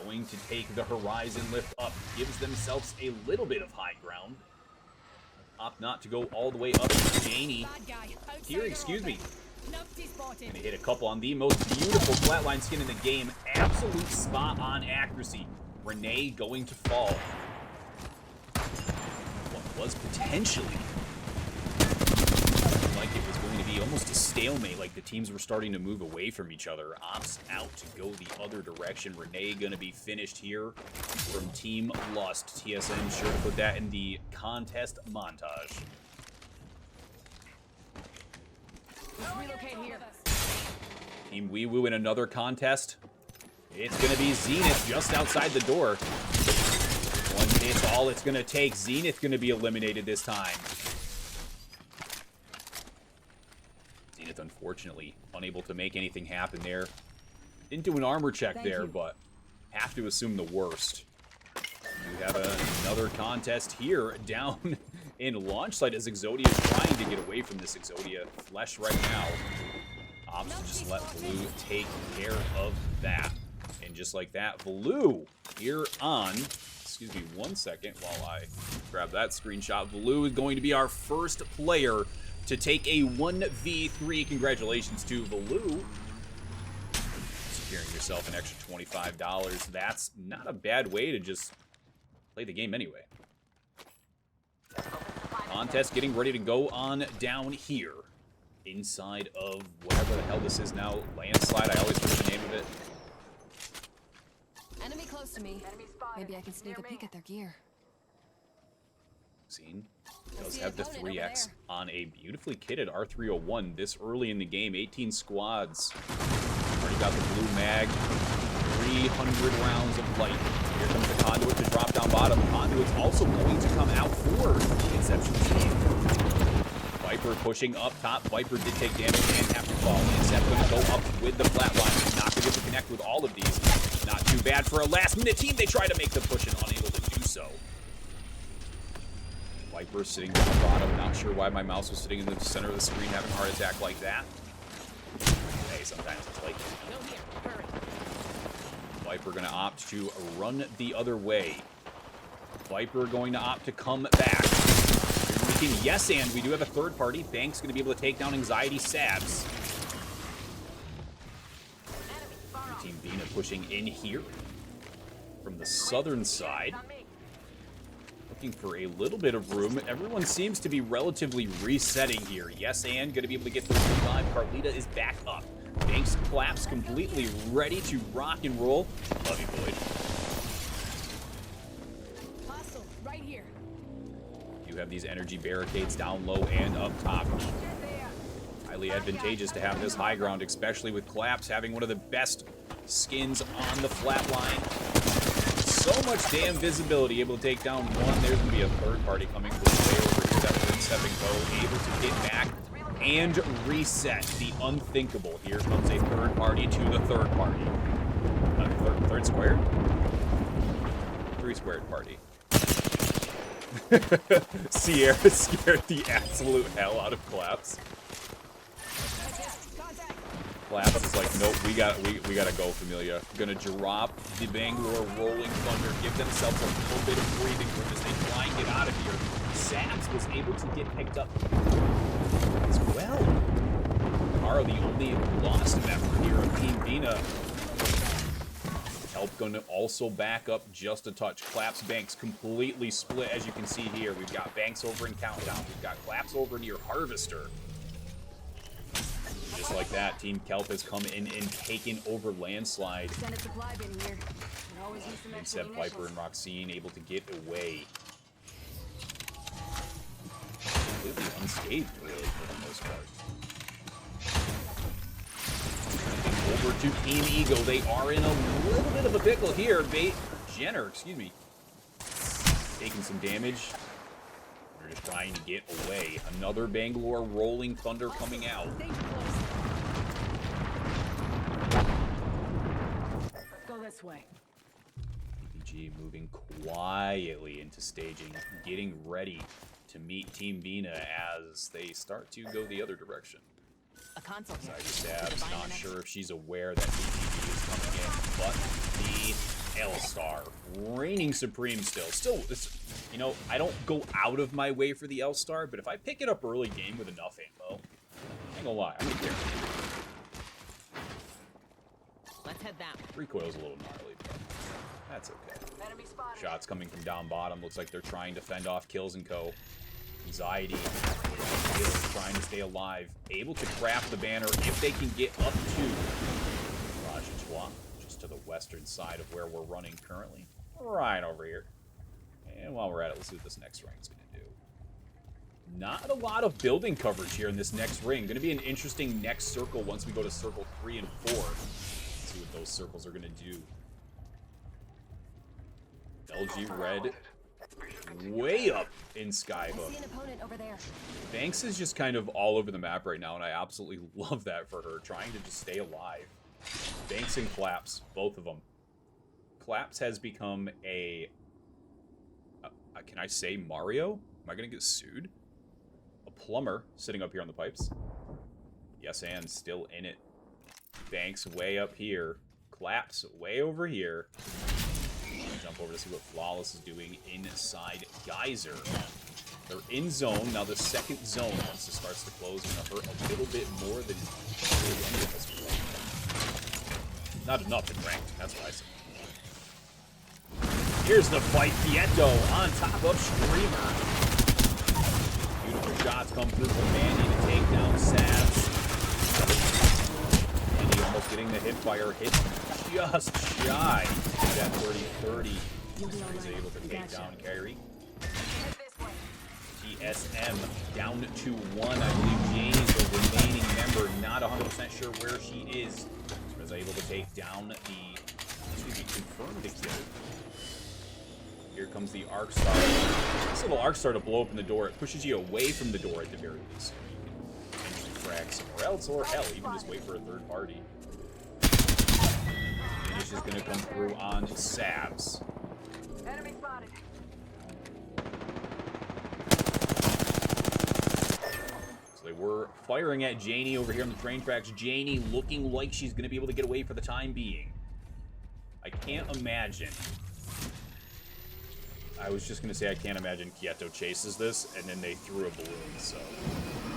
Going to take the Horizon lift up, gives themselves a little bit of high ground. Opt not to go all the way up to Janie. Here, excuse me. Gonna hit a couple on the most beautiful flatline skin in the game. Absolute spot on accuracy. Renee going to fall. What was potentially like it was going to be almost a stalemate, like the teams were starting to move away from each other. Opts out to go the other direction. Renee gonna be finished here from Team Lust. TSM sure to put that in the contest montage. Relocate here. Team Wee Woo in another contest. It's gonna be Zenith just outside the door. One hit's all it's gonna take. Zenith gonna be eliminated this time. Zenith, unfortunately, unable to make anything happen there. Didn't do an armor check there, but have to assume the worst. We have another contest here down in launch site as Exodia is trying to get away from this Exodia flesh right now. Opts to just let Blue take care of that. And just like that, Blue here on, excuse me 1 second while I grab that screenshot. Blue is going to be our first player to take a 1v3. Congratulations to Blue. Securing yourself an extra $25. That's not a bad way to just play the game anyway. Contest getting ready to go on down here. Inside of whatever the hell this is now. Landslide, I always forget the name of it. Enemy close to me. Maybe I can sneak a peek at their gear. Seen. Does have the 3X on a beautifully kitted R301 this early in the game. 18 squads. Already got the blue mag. 300 rounds of light. Here comes the Conduit to drop down bottom. Conduit's also going to come out for the Inception team. Viper pushing up top. Viper did take damage and have to fall. Incept going to go up with the flatline. Not going to be able to connect with all of these. Not too bad for a last-minute team. They try to make the push and unable to do so. Viper sitting down the bottom. Not sure why my mouse was sitting in the center of the screen having a heart attack like that. Hey, sometimes it's like Viper going to opt to run the other way. Viper going to opt to come back. Yes, and we do have a third party. Banks going to be able to take down Anxiety Sabs. Team Vina pushing in here from the southern side. Looking for a little bit of room. Everyone seems to be relatively resetting here. Yes, and going to be able to get the revive. Carlita is back up. Banks collapse completely ready to rock and roll. Love you, Boyd. Hostile, right here. You have these energy barricades down low and up top. Highly advantageous to have this high ground, especially with Collapse having one of the best skins on the flat line. So much damn visibility, able to take down one. There's going to be a third party coming from way over here. That would step and go, able to get back and reset the unthinkable. Here comes a third party to the third party. Third squared? 3 squared party. Sierra scared the absolute hell out of Collapse. Collapse is like, nope, we gotta go, Familia. Gonna drop the Bangalore Rolling Thunder, give themselves a little bit of breathing room as they try and get out of here. Sabs was able to get picked up as well. Are the only lost member here of Team Vina. Help gonna also back up just a touch. Collapse Banks completely split, as you can see here. We've got Banks over in Countdown. We've got Collapse over near Harvester. Just like that, Team Kelp has come in and taken over Landslide. Except Viper and Roxine able to get away. Completely unscathed, really, for the most part. over to Team Eagle. They are in a little bit of a pickle here. Jenner, excuse me, taking some damage. They're just trying to get away. Another Bangalore Rolling Thunder coming out. Go this way. PPG moving quietly into staging, getting ready to meet Team Vina as they start to go the other direction. A console here. Stabs, not sure if she's aware that PPG is coming in, but the L-Star reigning supreme still. It's, you know, I don't go out of my way for the L-Star, but if I pick it up early game with enough ammo, I ain't gonna lie, I'm gonna carry it. Let's head that way. Recoil's a little gnarly, but that's okay. Enemy spotted. Shots coming from down bottom. Looks like they're trying to fend off Kills and Co. Anxiety. Kills trying to stay alive. Able to craft the banner if they can get up to Rajachwa, just to the western side of where we're running currently. Right over here. And while we're at it, let's see what this next ring is going to do. Not a lot of building coverage here in this next ring. Going to be an interesting next circle once we go to circle 3 and 4. Let's see what those circles are going to do. LG Red way up in Skyhook. See an opponent over there. Banks is just kind of all over the map right now, and I absolutely love that for her, trying to just stay alive. Banks and Claps, both of them. Claps has become a... can I say Mario? Am I going to get sued? A plumber sitting up here on the pipes. Yes, and still in it. Banks way up here. Claps way over here. Jump over to see what Flawless is doing inside Geyser. They're in zone. Now the second zone, once it starts to close, is going to hurt a little bit more than any of us would like. Not enough in ranked, that's what I said. Here's the fight. Quieto on top of Streamer. Beautiful shots come through from Mandy to take down Sabs. Mandy almost getting the hip fire. Hit just shy of that 30-30. He's able to take down Kyrie. TSM down to 1. I believe Janie's the remaining member. Not 100% sure where she is. She was able to take down the... Excuse me, confirm the kill. Here comes the Arc Star. This little Arc Star to blow open the door. It pushes you away from the door at the very least. Potentially frag somewhere else, or hell, even just wait for a third party. Finish is going to come through on Sabs. Enemy spotted. So they were firing at Janie over here on the train tracks. Janie looking like she's going to be able to get away for the time being. I can't imagine. I was just going to say I can't imagine Quieto chases this, and then they threw a balloon, so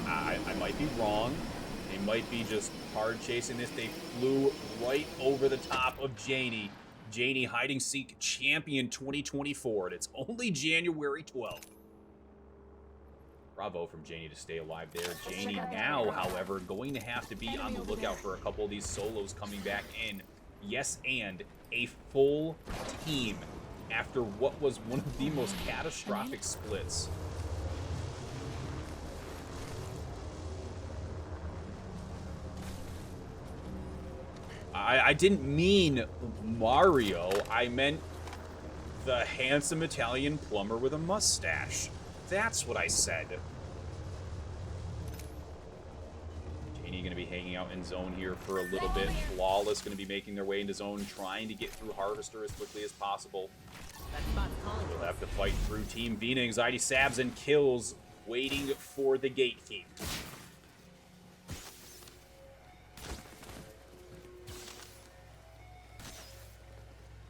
I might be wrong. They might be just hard chasing this. They flew right over the top of Janie. Janie Hide and Seek Champion 2024, and it's only January 12th. Bravo from Janie to stay alive there. Janie now, however, going to have to be on the lookout for a couple of these solos coming back in. Yes, and a full team after what was one of the most catastrophic splits. I didn't mean Mario. I meant the handsome Italian plumber with a mustache. That's what I said. Janie going to be hanging out in zone here for a little bit. Flawless going to be making their way into zone, trying to get through Harvester as quickly as possible. We'll have to fight through Team Vina. Anxiety, Sabs, and Kills, waiting for the gatekeep.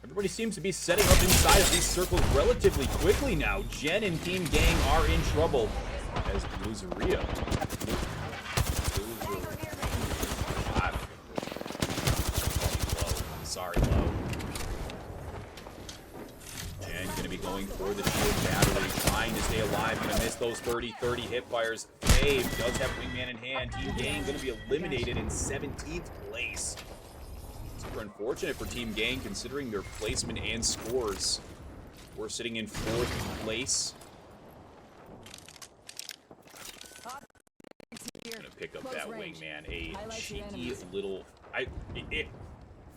Everybody seems to be setting up inside of these circles relatively quickly now. Jen and Team Gang are in trouble as Bluezeria. Sorry, low. Jen going to be going for the shield battery, trying to stay alive. Going to miss those 30-30 hip fires. Fave does have Wingman in hand. Team Gang going to be eliminated in 17th place. Super unfortunate for Team Gang considering their placement and scores. We're sitting in 4th place. Gonna pick up that Wingman. A cheeky little... I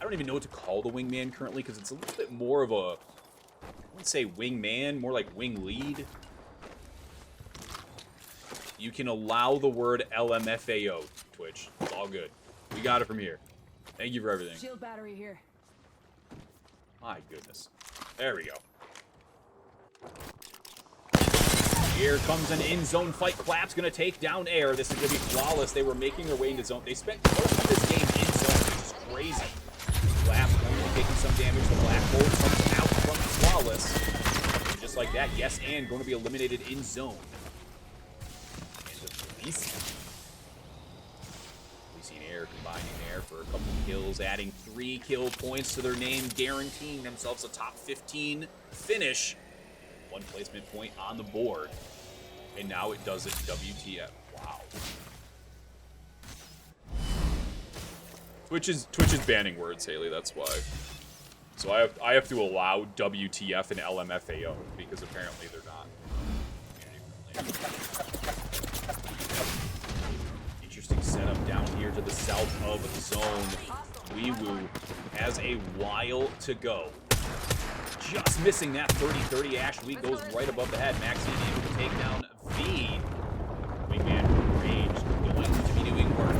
don't even know what to call the wingman currently because it's a little bit more of a, I wouldn't say wingman, more like wing lead. You can allow the word LMFAO, Twitch. It's all good. We got it from here. Thank you for everything. Shield battery here. My goodness. There we go. Here comes an in-zone fight. Clap's going to take down Air. This is going to be flawless. They were making their way into zone. They spent most of this game in zone, which is crazy. Clap going to be taking some damage. The Black Hole comes out from flawless. And just like that, yes, and going to be eliminated in zone. And the police and Air combining there for a couple of kills, adding 3 kill points to their name, guaranteeing themselves a top 15 finish. 1 placement point on the board. And now it does it WTF. Wow. Twitch is banning words, Haley, that's why. So I have to allow WTF and LMFAO because apparently they're not. Interesting setup down here to the south of the zone. Weewoo has a while to go. Just missing that 30-30. Ashwee goes right above the head. Maxine able to take down V. Wingman range going to be doing work.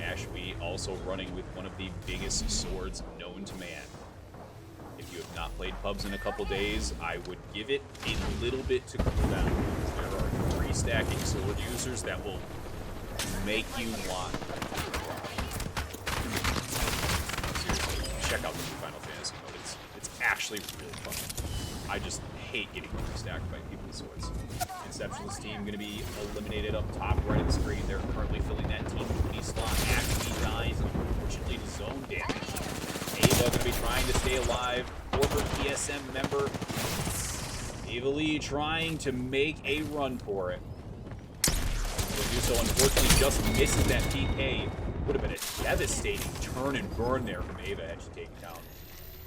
Ashwee also running with one of the biggest swords known to man. If you have not played pubs in a couple days, I would give it a little bit to cool down. There are 3 stacking sword users that will make you want. Check out the new Final Fantasy mode. It's actually really fun. I just hate getting stacked by people with swords. Inceptionalist team going to be eliminated up top right of the screen. They're currently filling that team 20 slot. Actually dies, unfortunately, to zone damage. Ava going to be trying to stay alive. Former PSM member. Ava Lee trying to make a run for it. Will do so, unfortunately, just misses that PK. Would have been a devastating turn and burn there from Ava had she taken down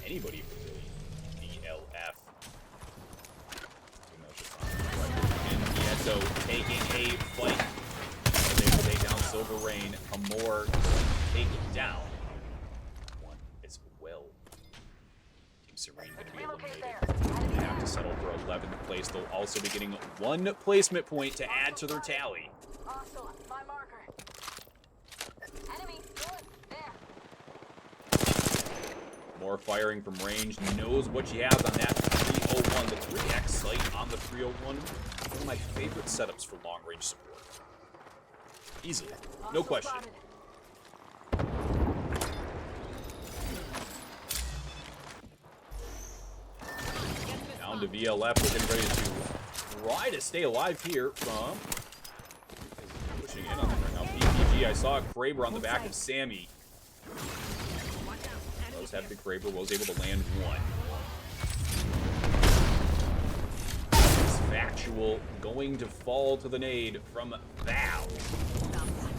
anybody really. DLF. And Nieto taking a fight. They will take down Silver Rain. Amor taken down. One as well. Team Serene going to be eliminated. They have to settle for 11th place. They'll also be getting 1 placement point to add to their tally. Hostile, my marker. Enemy, good, there. More firing from range. Knows what she has on that 301. The 3X sight on the 301. One of my favorite setups for long range support. Easily. No question. Down to VLF. We're getting ready to try to stay alive here from... Pushing in on them right now. PPG, I saw a Kraber on the back of Sammy. Does have the Kraber, was able to land 1. Factual going to fall to the nade from Val.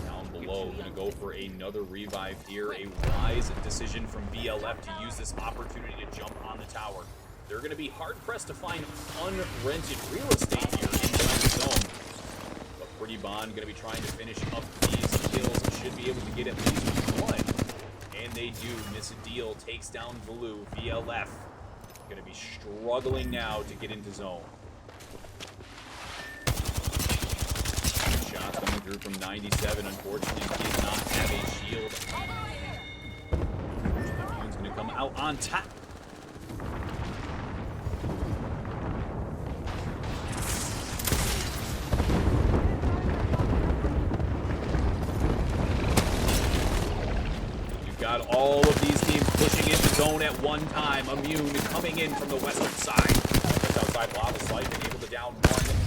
Down below, going to go for another revive here. A wise decision from VLF to use this opportunity to jump on the tower. They're going to be hard-pressed to find unrented real estate here inside the zone. But Pretty Bond going to be trying to finish up these kills. Should be able to get at least 1. And they do. Miss a deal. Takes down Valoo. VLF going to be struggling now to get into zone. Shot coming through from 97. Unfortunately, did not have a shield. Unfortunately, going to come out on top. Got all of these teams pushing into zone at one time. Immune coming in from the western side. Just outside Lava Slice and able to down 1.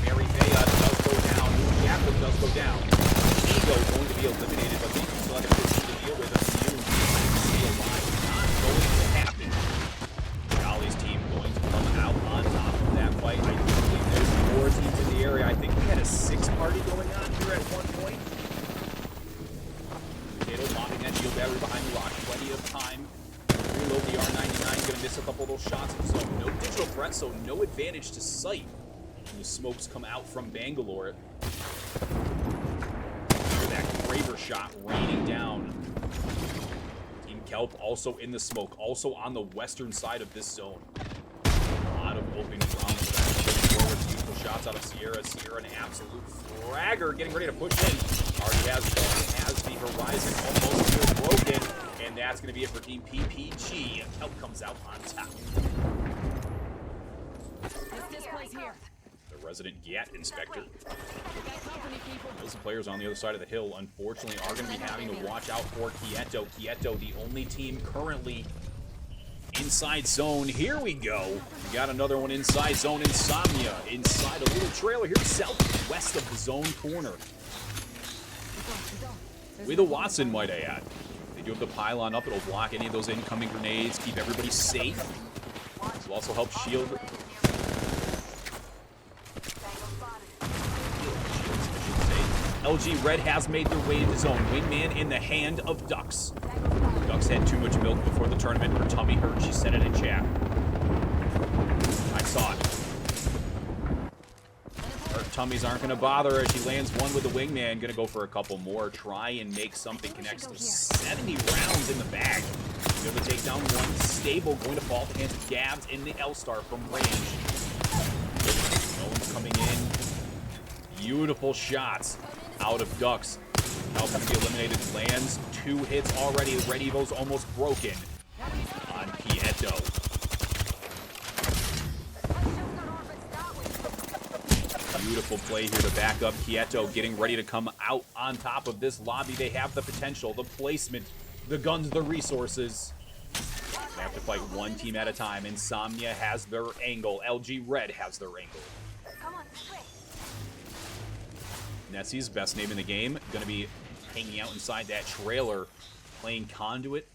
Mary Thea does go down. Yakko does go down. Ego going to be eliminated, but they still have a good to deal with. Immune still alive. Not going to happen. Jolly's team going to come out on top of that fight. I do believe there's 4 teams in the area. I think we had a 6-party going on here at one point. Locking that shield battery behind the rock. Plenty of time. Reload the R99. Gonna miss a couple of those shots in zone. No digital threat, so no advantage to sight. And the smokes come out from Bangalore. That Chamber shot raining down. Team Kelp also in the smoke, also on the western side of this zone. A lot of open ground for that. Forward, beautiful shots out of Sierra. Sierra, an absolute fragger, getting ready to push in. Already has one, has the horizon almost broken, and that's going to be it for Team PPG. Kelp comes out on top. This display's here. The resident GAT inspector. Company people. Those players on the other side of the hill, unfortunately, are going to be having to watch out for Quieto. Quieto, the only team currently inside zone. Here we go. We got another one inside zone. Insomnia inside a little trailer here southwest of the zone corner. With a Watson, might I add. They do have the pylon up. It'll block any of those incoming grenades, keep everybody safe. This will also help shield. LG Red has made their way into zone. Wingman in the hand of Ducks. Ducks had too much milk before the tournament. Her tummy hurt. She said it in chat. I saw it. Her tummies aren't going to bother her as she lands one with the Wingman. Going to go for a couple more. Try and make something connect. So 70 rounds in the bag. Be able to take down one. Stable going to fall at the hands of Gabs in the L-Star from range. No one's coming in. Beautiful shots out of Ducks. Kelp going to be eliminated. Lands 2 hits already. Red Evo's almost broken on Quieto. Beautiful play here to back up Quieto, getting ready to come out on top of this lobby. They have the potential, the placement, the guns, the resources. They have to fight one team at a time. Insomnia has their angle. LG Red has their angle. Nessie's best name in the game, going to be hanging out inside that trailer, playing conduit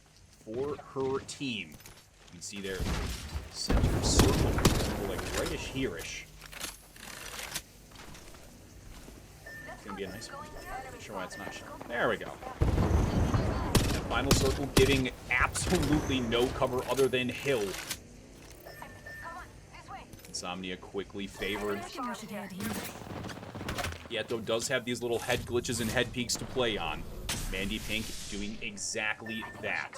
for her team. You can see their center circle, like rightish here-ish. It's going to be a nice one. Not sure why it's not showing. There we go. That final circle giving absolutely no cover other than hill. Insomnia quickly favored. Quieto does have these little head glitches and head peeks to play on. Mandy Pink doing exactly that.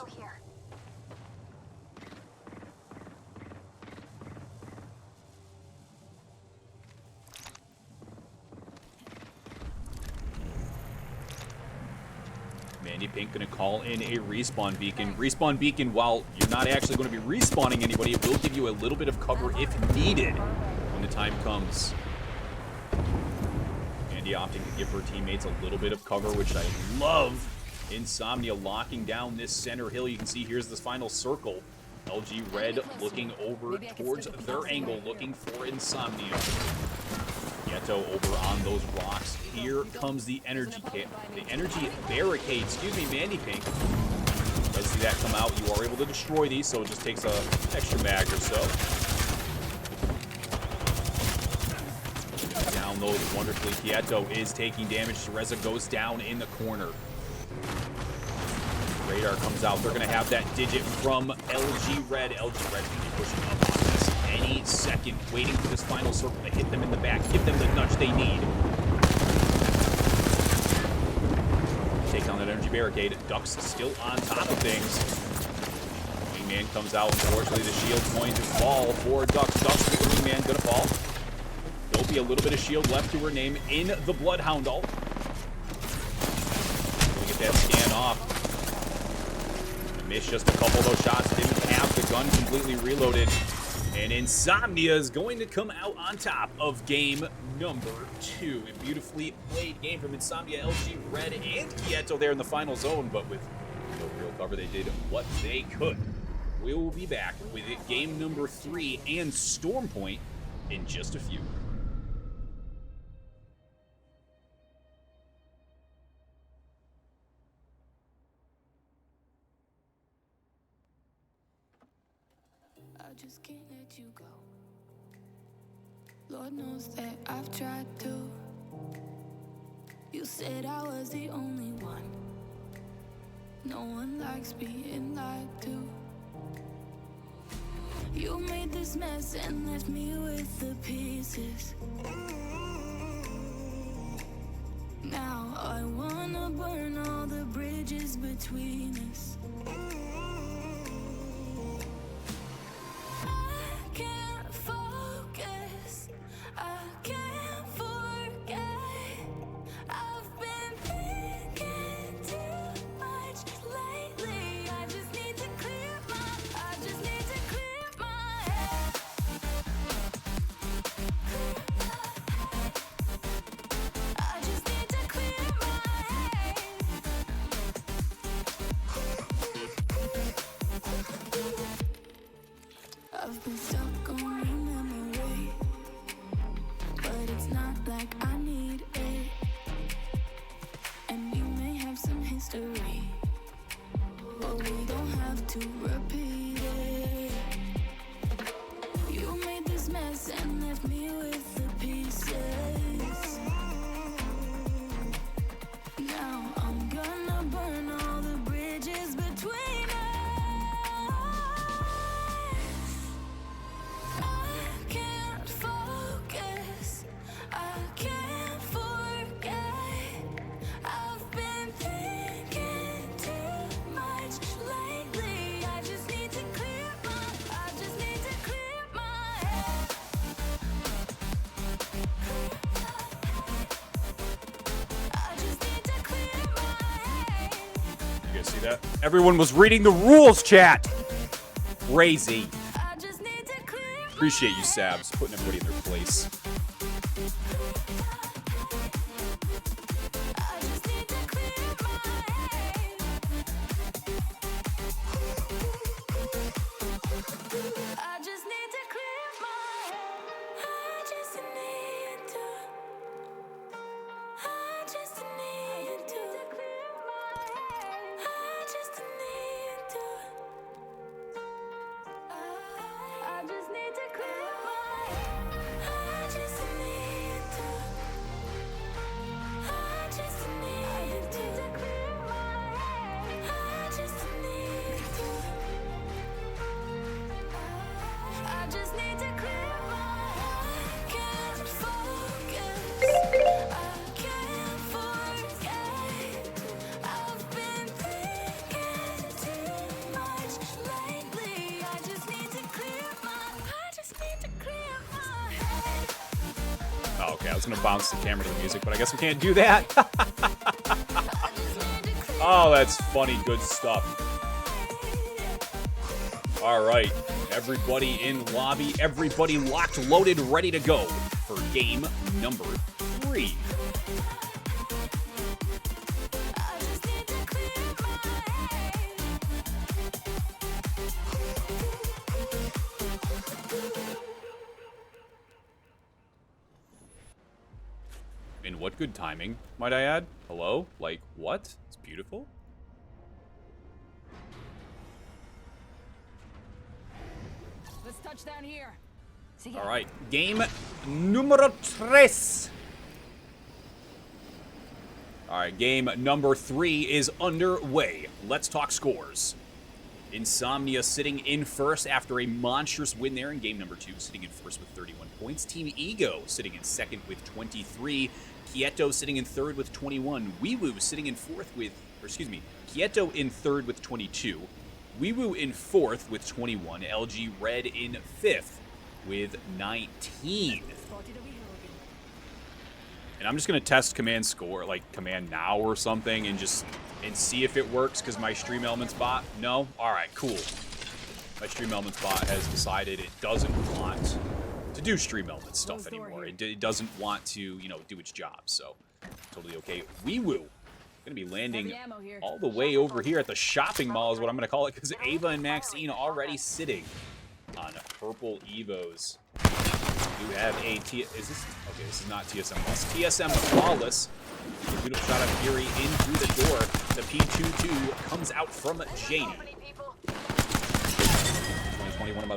Mandy Pink going to call in a respawn beacon. Respawn beacon, while you're not actually going to be respawning anybody, it will give you a little bit of cover if needed when the time comes. Opting to give her teammates a little bit of cover, which I love. Insomnia locking down this center hill. You can see here's this final circle. LG Red looking over towards their angle, looking for Insomnia. Quieto over on those rocks. Here comes the energy barricade. Excuse me, Mandy Pink. Let's see that come out. You are able to destroy these, so it just takes a extra mag or so. Those wonderfully. Quieto is taking damage. Reza goes down in the corner. Radar comes out. They're going to have that digit from LG Red. LG Red going to be pushing up on this any second, waiting for this final circle to hit them in the back, give them the nudge they need. Take down that energy barricade. Ducks still on top of things. Wingman comes out. Unfortunately, the shield's going to fall for Ducks. Ducks with the Wingman going to fall. There'll be a little bit of shield left to her name in the Bloodhound ult. Gonna get that scan off. Missed just a couple of those shots. Didn't have the gun completely reloaded. And Insomnia is going to come out on top of game number 2. A beautifully played game from Insomnia, LG Red, and Quieto there in the final zone. But with no real cover, they did what they could. We will be back with game number 3 and Storm Point in just a few. I just can't let you go. Lord knows that I've tried to. You said I was the only one. No one likes being lied to. You made this mess and left me with the pieces. Now I wanna burn all the bridges between us. I can't focus, I can't forget. I've been thinking too much lately. I just need to clear my head. I just need to clear my head. I've been stuck on your memory, but it's not like I need it. And you may have some history, but we don't have to repeat it. You made this mess and left me with the pieces. Now I'm gonna burn all the bridges between us. I can't focus, I can't forget. I've been thinking too much lately. I just need to clear my head. I just need to clear my head. You guys see that? Everyone was reading the rules, chat. Crazy. I just need to clear my Appreciate you, Sabs, putting everybody in their place. I just need to clear my head. I just need to clear my head. I just need to. I just need to clear my head. I just need to. I just need to clear my head. I just need to. I just need to clear my head. I just need to. I just need to clear my head. I can't focus. I can't forget. I've been thinking too much lately. I just need to clear my head. Oh, okay, I was gonna bounce the camera to the music, but I guess we can't do that. Oh, that's funny, good stuff. All right, everybody in lobby, everybody locked, loaded, ready to go for game number 3. I just need to clear my head. In what good timing, might I add? Hello? Like, what? It's beautiful. Let's touch down here. All right, game numero 3. All right, game number 3 is underway. Let's talk scores. Insomnia sitting in first after a monstrous win there in game number 2, sitting in first with 31 points. Team Ego sitting in second with 23. Quieto sitting in third with 21. Weewoo sitting in fourth with, Quieto in third with 22. Weewoo in fourth with 21. LG Red in fifth with 19. And I'm just gonna test command score, like command now or something, and see if it works, because my Stream Elements bot, no? Alright, cool. My Stream Elements bot has decided it doesn't want to do Stream Elements stuff anymore. It doesn't want to, do its job, so totally okay. Weewoo gonna be landing all the way over here at the shopping mall is what I'm gonna call it, because Ava and Maxine already sitting on purple Evos. You have a this is not TSM Plus. TSM Flawless. A beautiful shot of Fury in through the door. The P22 comes out from Janie. 2020, one of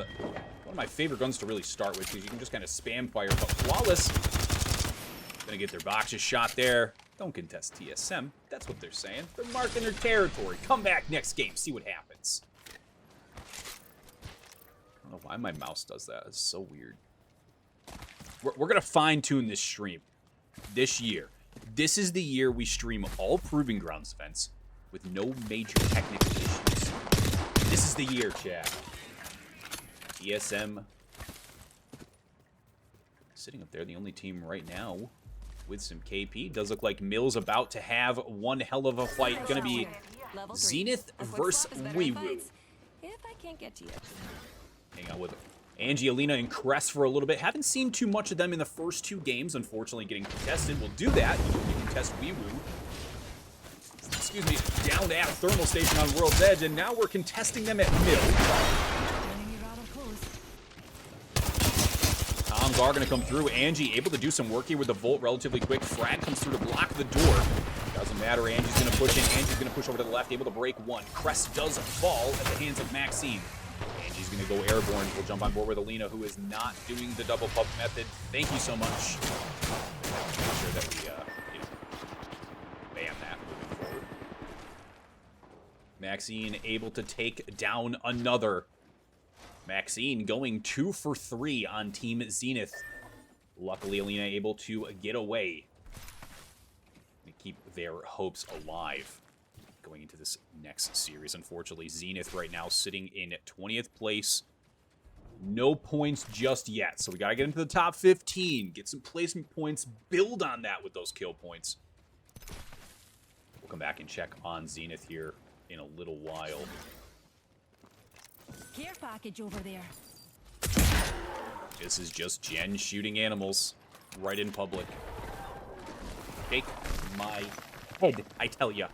my favorite guns to really start with, because you can just kind of spam fire. But Flawless gonna get their boxes shot there. Don't contest TSM. That's what they're saying. They're marking their territory. Come back next game. See what happens. I don't know why my mouse does that. It's so weird. We're going to fine-tune this stream this year. This is the year we stream all Proving Grounds events with no major technical issues. This is the year, chat. ESM sitting up there, the only team right now with some KP. Does look like Mill's about to have one hell of a fight. Gonna be Zenith versus Weewoo. If I can't get to you. Hang out with Angie, Alina, and Crest for a little bit. Haven't seen too much of them in the first 2 games, unfortunately getting contested. We'll do that. You can test Weewoo. Excuse me, down at Thermal Station on World's Edge, and now we're contesting them at Mill. Toms are going to come through. Angie able to do some work here with the Volt relatively quick. Frag comes through to block the door. Doesn't matter. Angie's going to push in. Angie's going to push over to the left, able to break one. Crest does fall at the hands of Maxine. Angie's going to go airborne. We'll jump on board with Alina, who is not doing the double pump method. Thank you so much. Make sure that we, ban that moving forward. Maxine able to take down another. Maxine going 2 for 3 on Team Zenith. Luckily, Alina able to get away and keep their hopes alive going into this next series. Unfortunately, Zenith right now sitting in 20th place. No points just yet, so we got to get into the top 15, get some placement points, build on that with those kill points. We'll come back and check on Zenith here in a little while. Care package over there. This is just Jen shooting animals right in public. Shake my head, I tell ya.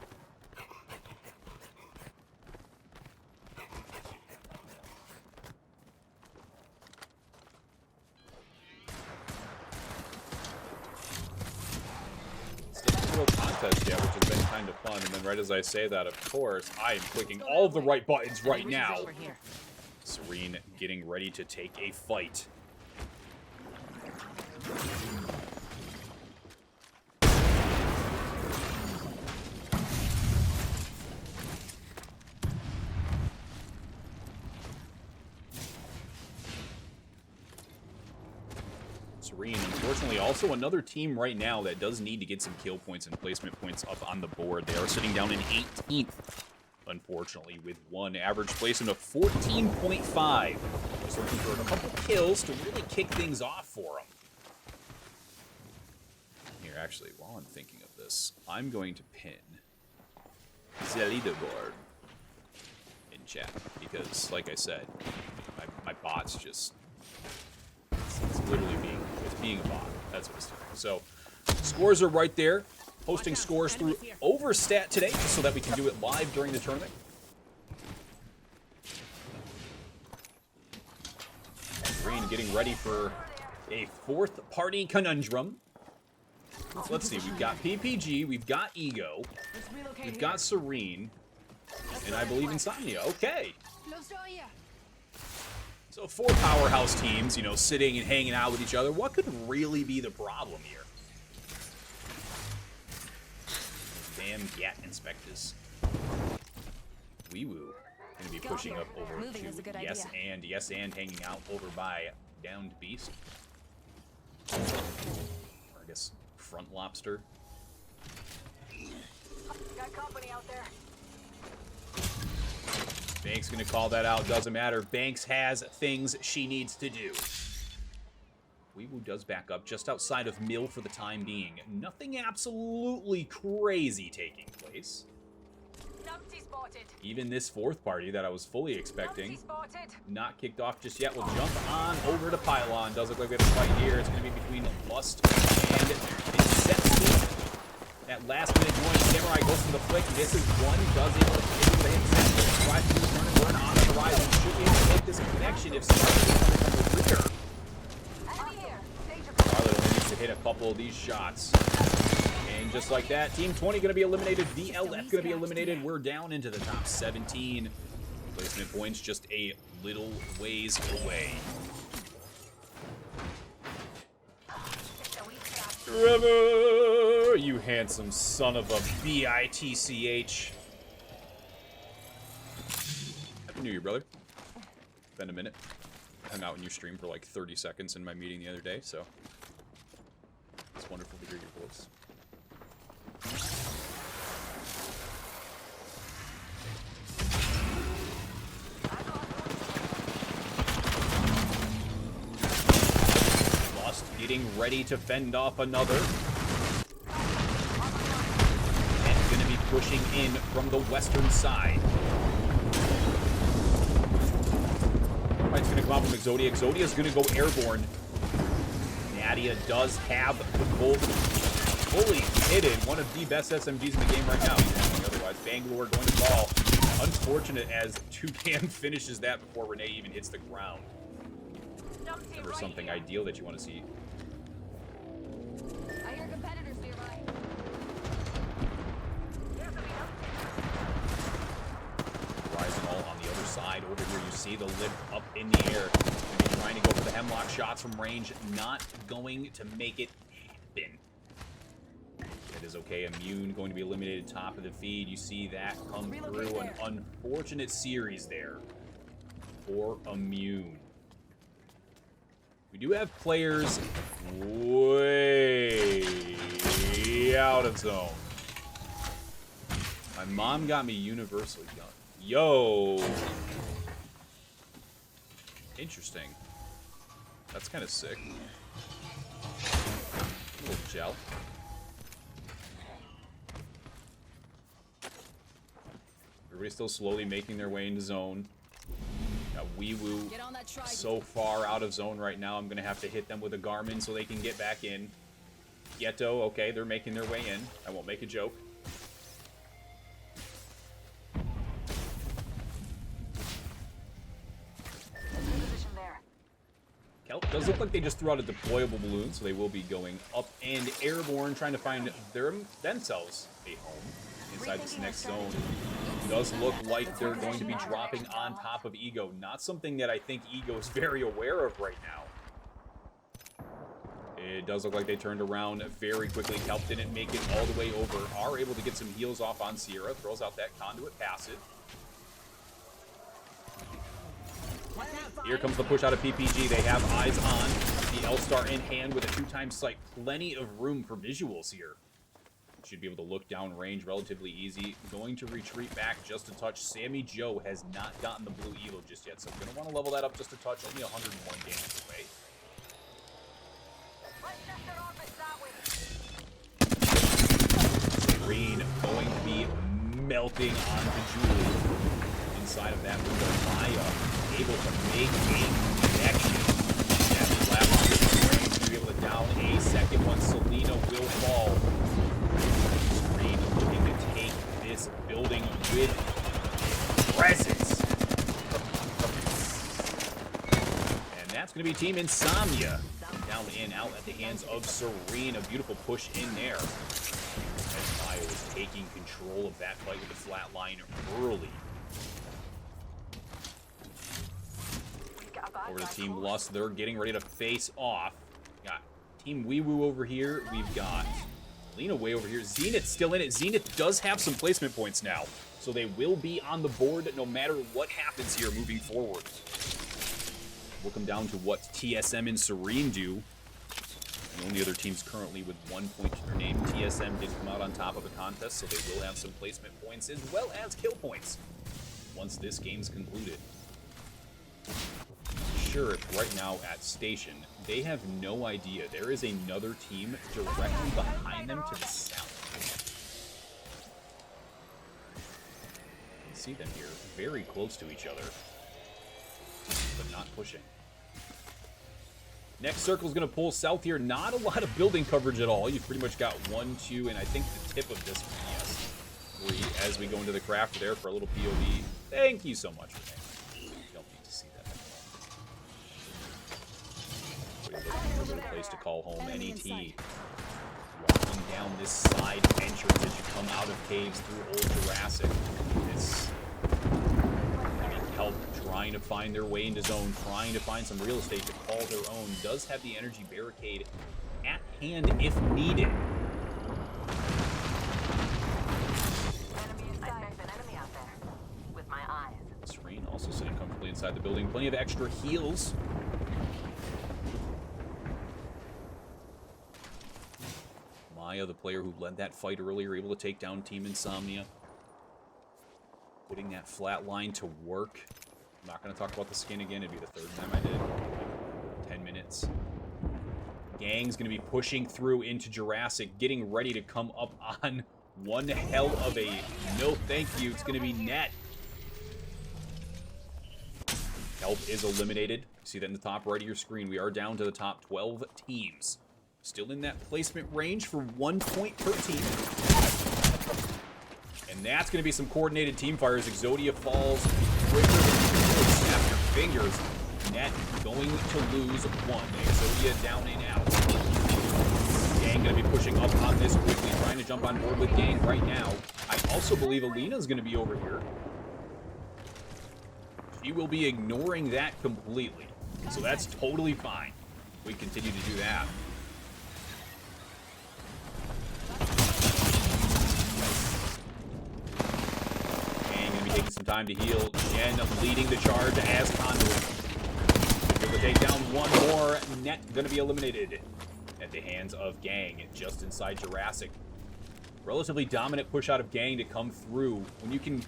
Contest, yeah, which has been kind of fun. And then right as I say that, of course, I am clicking all of the right buttons right now. Serene getting ready to take a fight. Serene, unfortunately, also another team right now that does need to get some kill points and placement points up on the board. They are sitting down in 18th, unfortunately, with one average placement of 14.5. Just looking for a couple kills to really kick things off for them. Here, actually, while I'm thinking of this, I'm going to pin the leaderboard in chat because, like I said, my bot's just... It's literally being a bot. That's what it's doing. So, scores are right there. Posting scores through Overstat today, so that we can do it live during the tournament. Green getting ready for a 4th party conundrum. Let's see. We've got PPG, we've got Ego, we've got Serene, and I believe Insomnia. Okay. So 4 powerhouse teams, you know, sitting and hanging out with each other. What could really be the problem here? Damn Gat Inspectors. Weewoo gonna be pushing up over to Yes and hanging out over by Downed Beast. Or I guess Front Lobster. Got company out there. Banks gonna call that out, doesn't matter. Banks has things she needs to do. Weewoo does back up just outside of Mill for the time being. Nothing absolutely crazy taking place. Even this 4th party that I was fully expecting, not kicked off just yet. We'll jump on over to Pylon. Does look like we have a fight here. It's gonna be between Lust and Inception. That last minute join, Samurai goes for the flick. This is one, does able to hit the hit. Tries to turn and burn on the horizon. Should be able to make this connection if somebody comes from the rear. Charlotte only needs to hit a couple of these shots. And just like that, Team 20 going to be eliminated. VLF going to be eliminated. We're down into the top 17. Placement points just a little ways away. Trevor, you handsome son of a bitch. Happy New Year, brother. Been a minute. I'm out in your stream for like 30 seconds in my meeting the other day, so it's wonderful to hear your voice. getting ready to fend off another. And going to be pushing in from the western side. Fight's going to come out from Exodia. Exodia's going to go airborne. Nadia does have the Bolt fully hidden. One of the best SMGs in the game right now. Otherwise, Bangalore going to fall. Unfortunate as Toucan finishes that before Renee even hits the ground. Never something ideal that you want to see. I hear competitors nearby. Horizon all on the other side. Over here, you see the lip up in the air. Gonna be trying to go for the hemlock shots from range. Not going to make it happen. It is okay. Immune going to be eliminated top of the feed. You see that come through. An unfortunate series there for Immune. We do have players way out of zone. My mom got me Universal Gun. Yo. Interesting. That's kind of sick. A little gel. Everybody's still slowly making their way into zone. Got Weewoo so far out of zone right now. I'm going to have to hit them with a Garmin so they can get back in. Ghetto, okay, they're making their way in. I won't make a joke. Kelp does look like they just threw out a deployable balloon, so they will be going up and airborne, trying to find themselves a home inside this next zone. Does look like they're going to be dropping on top of Ego. Not something that I think Ego is very aware of right now. It does look like they turned around very quickly. Kelp didn't make it all the way over. Are able to get some heals off on Sierra. Throws out that conduit passive. Here comes the push out of PPG. They have eyes on the L-Star in hand with a 2x sight. Plenty of room for visuals here. Should be able to look down range relatively easy. Going to retreat back just a touch. Sammy Joe has not gotten the blue Evo just yet, so I'm going to want to level that up just a touch. Only 101 damage away. Serene going to be melting onto Julie. Inside of that window, Maya able to make a connection. That flat on range to be able to down a second one. Selena will fall. Serene looking to take this building with presence. And that's going to be Team Insomnia. Down and out at the hands of Serene. A beautiful push in there. As Maya was taking control of that fight with the flat line early. Over to Team Lust, they're getting ready to face off. Got Team Weewoo over here. We've got Lena way over here. Zenith still in it. Zenith does have some placement points now, so they will be on the board no matter what happens here moving forward. We'll come down to what TSM and Serene do. The only other teams currently with 1 point to their name. TSM did come out on top of the contest, so they will have some placement points as well as kill points once this game's concluded. Sheriff right now at station, they have no idea there is another team directly behind them to the south. You can see them here, very close to each other, but not pushing. Next circle is going to pull south here. Not a lot of building coverage at all. You've pretty much got 1, 2, and I think the tip of this one, yes, 3, as we go into the craft there for a little POV. Thank you so much, Renee. Another place to call home. NET walking down this side entrance as you come out of caves through Old Jurassic. This Kelp trying to find their way into zone, trying to find some real estate to call their own. Does have the energy barricade at hand if needed. Enemy out there with my eyes. Serene also sitting comfortably inside the building. Plenty of extra heals. Maya, the player who led that fight earlier, able to take down Team Insomnia. Putting that flat line to work. I'm not going to talk about the skin again. It'd be the third time I did. 10 minutes. Gang's going to be pushing through into Jurassic, getting ready to come up on one hell of a no thank you. It's going to be Net. Kelp is eliminated. You see that in the top right of your screen. We are down to the top 12 teams. Still in that placement range for 1 point per team. And that's going to be some coordinated team fires. Exodia falls quicker than you snap your fingers. Net going to lose one. Exodia down and out. Gang going to be pushing up on this quickly, trying to jump on board with Gang right now. I also believe Alina's going to be over here. She will be ignoring that completely. So that's totally fine. We continue to do that. Taking some time to heal. Jen leading the charge as Conduit. Able to take down one more. Net going to be eliminated at the hands of Gang just inside Jurassic. Relatively dominant push out of Gang to come through. When you can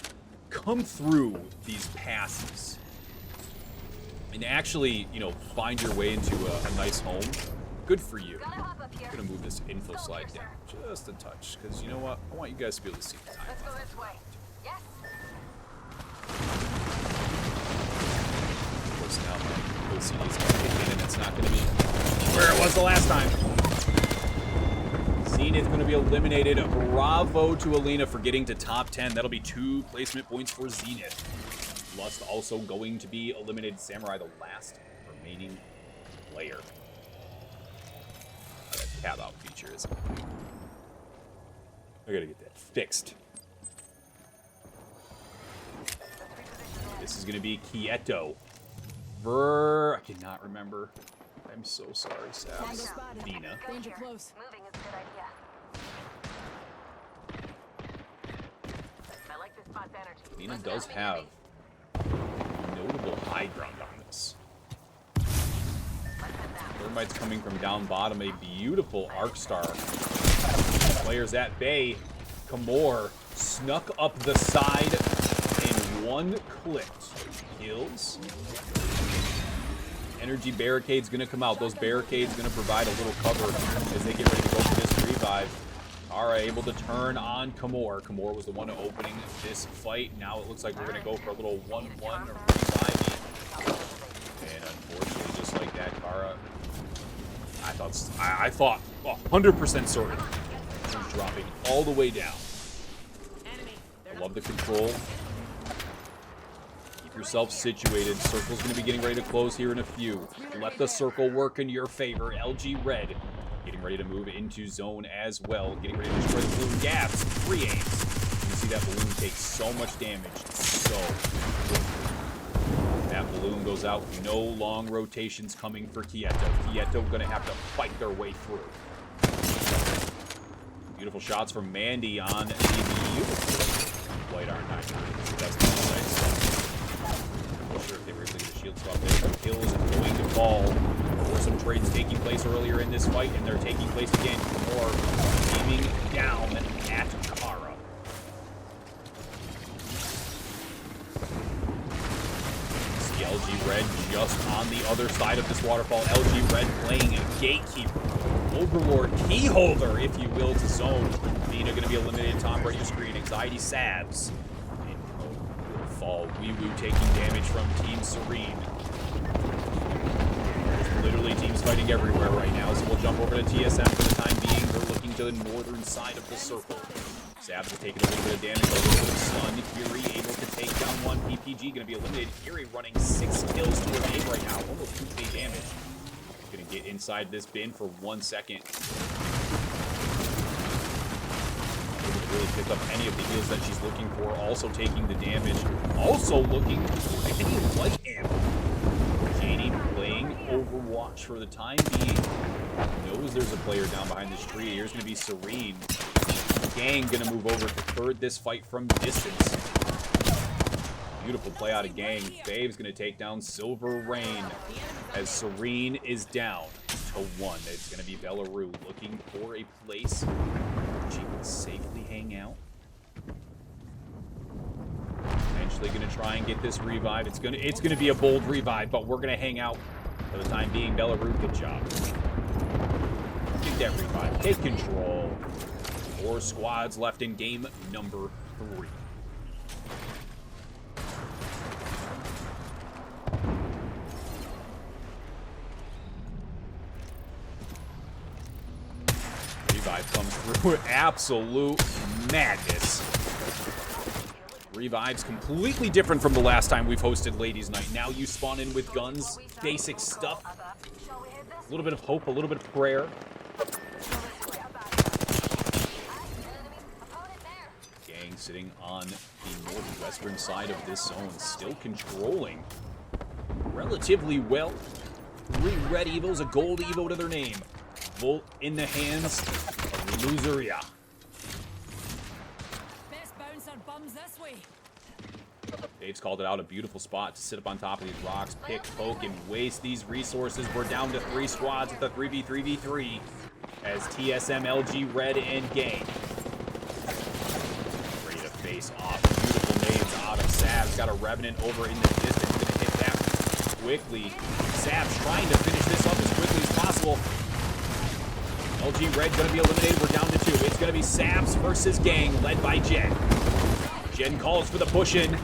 come through these passes and actually, you know, find your way into a nice home, good for you. I'm going to move this info slide down just a touch because you know what? I want you guys to be able to see the time. Let's go this way. Yes. Of course, now my OCD is going to kick in, and it's not going to be where it was the last time. Zenith going to be eliminated. Bravo to Alina for getting to top 10. That'll be 2 placement points for Zenith. Lust also going to be eliminated. Samurai, the last remaining player. That tab out feature is. I gotta get that fixed. This is going to be Quieto. I cannot remember. I'm so sorry, Sabs. Dina. Danger close. Moving is a good idea. I like this spot's energy. Dina does have notable high ground on this. Thermite's coming from down bottom. A beautiful Arc Star. Players at bay. Kamor snuck up the side in one click. Kills. Energy barricade's gonna come out. Those barricades gonna provide a little cover as they get ready to go for this revive. Kara able to turn on Kamor. Kamor was the one opening this fight. Now it looks like we're gonna go for a little 1-1 revive. And unfortunately, just like that, Kara, I thought 100% certain she was dropping all the way down. I love the control. Yourself situated. Circle's going to be getting ready to close here in a few. Let the circle work in your favor. LG Red getting ready to move into zone as well. Getting ready to destroy the balloon. Gaps. 3 aims. You can see that balloon takes so much damage. So that balloon goes out. No long rotations coming for Quieto. Quieto going to have to fight their way through. Beautiful shots from Mandy on the beautiful White R99. That's nice. Not sure if they were able to get a shield swap there. Kill is going to fall. There were some trades taking place earlier in this fight, and they're taking place again. More aiming down at Kara. See LG Red just on the other side of this waterfall. LG Red playing a gatekeeper. Overlord keyholder, if you will, to zone. Nina going to be eliminated top right of your screen. Anxiety Sabs. Fall. Wee Woo taking damage from Team Serene. There's literally teams fighting everywhere right now, so we'll jump over to TSM for the time being. They're looking to the northern side of the circle. Sabs are taking a little bit of damage, a little bit of stun. Kiri able to take down one. PPG going to be eliminated. Kiri running 6 kills to her name right now. Almost 2k damage. Going to get inside this bin for 1 second. Really pick up any of the heals that she's looking for. Also taking the damage. Also looking for any light ammo. Janie playing Overwatch for the time being. Knows there's a player down behind this tree. Here's going to be Serene. Gang going to move over to third this fight from distance. Beautiful play out of Gang. Babe's going to take down Silver Rain as Serene is down to 1. It's going to be Bellaroo looking for a place she can safely hang out. Eventually going to try and get this revive. It's going to be a bold revive, but we're going to hang out for the time being. Bellaroo, good job. take that revive. Take control. 4 squads left in game number 3. Revive comes through. Absolute madness. Revive's completely different from the last time we've hosted Ladies Night. Now you spawn in with guns, basic stuff. A little bit of hope, a little bit of prayer. Gang sitting on the northwestern side of this zone, still controlling relatively well. 3 red evos, a gold evo to their name. Volt in the hands of Loseria. Dave's called it out, a beautiful spot to sit up on top of these rocks, pick, poke, and waste these resources. We're down to 3 squads with a 3v3v3 as TSM, LG, Red, and Gang ready to face off. Beautiful nades out of Savs. Got a Revenant over in the distance. Gonna hit that quickly. Savs trying to finish this up as quickly as possible. LG Red gonna be eliminated. We're down to 2. It's gonna be Savs versus Gang, led by Jen. Jen calls for the push-in.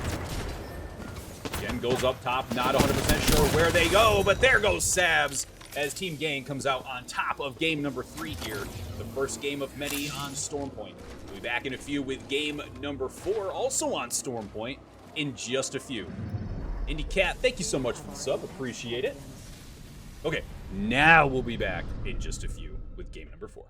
Jen goes up top, not 100% sure where they go, but there goes Savs as Team Gang comes out on top of game number 3 here. The first game of many on Stormpoint. We'll be back in a few with game number 4, also on Stormpoint, in just a few. Indy Cat, thank you so much for the sub. Appreciate it. Okay, now we'll be back in just a few with game number 4.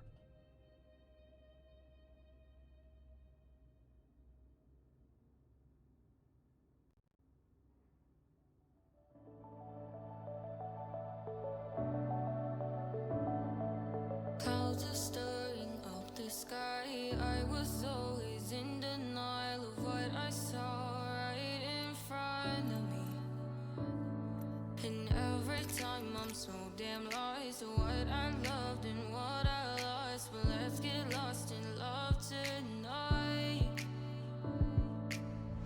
Clouds are stirring up the sky. I was always in denial of what I saw right in front of me. And every time I'm so damn lost to what I loved and what I lost. But let's get lost in love tonight.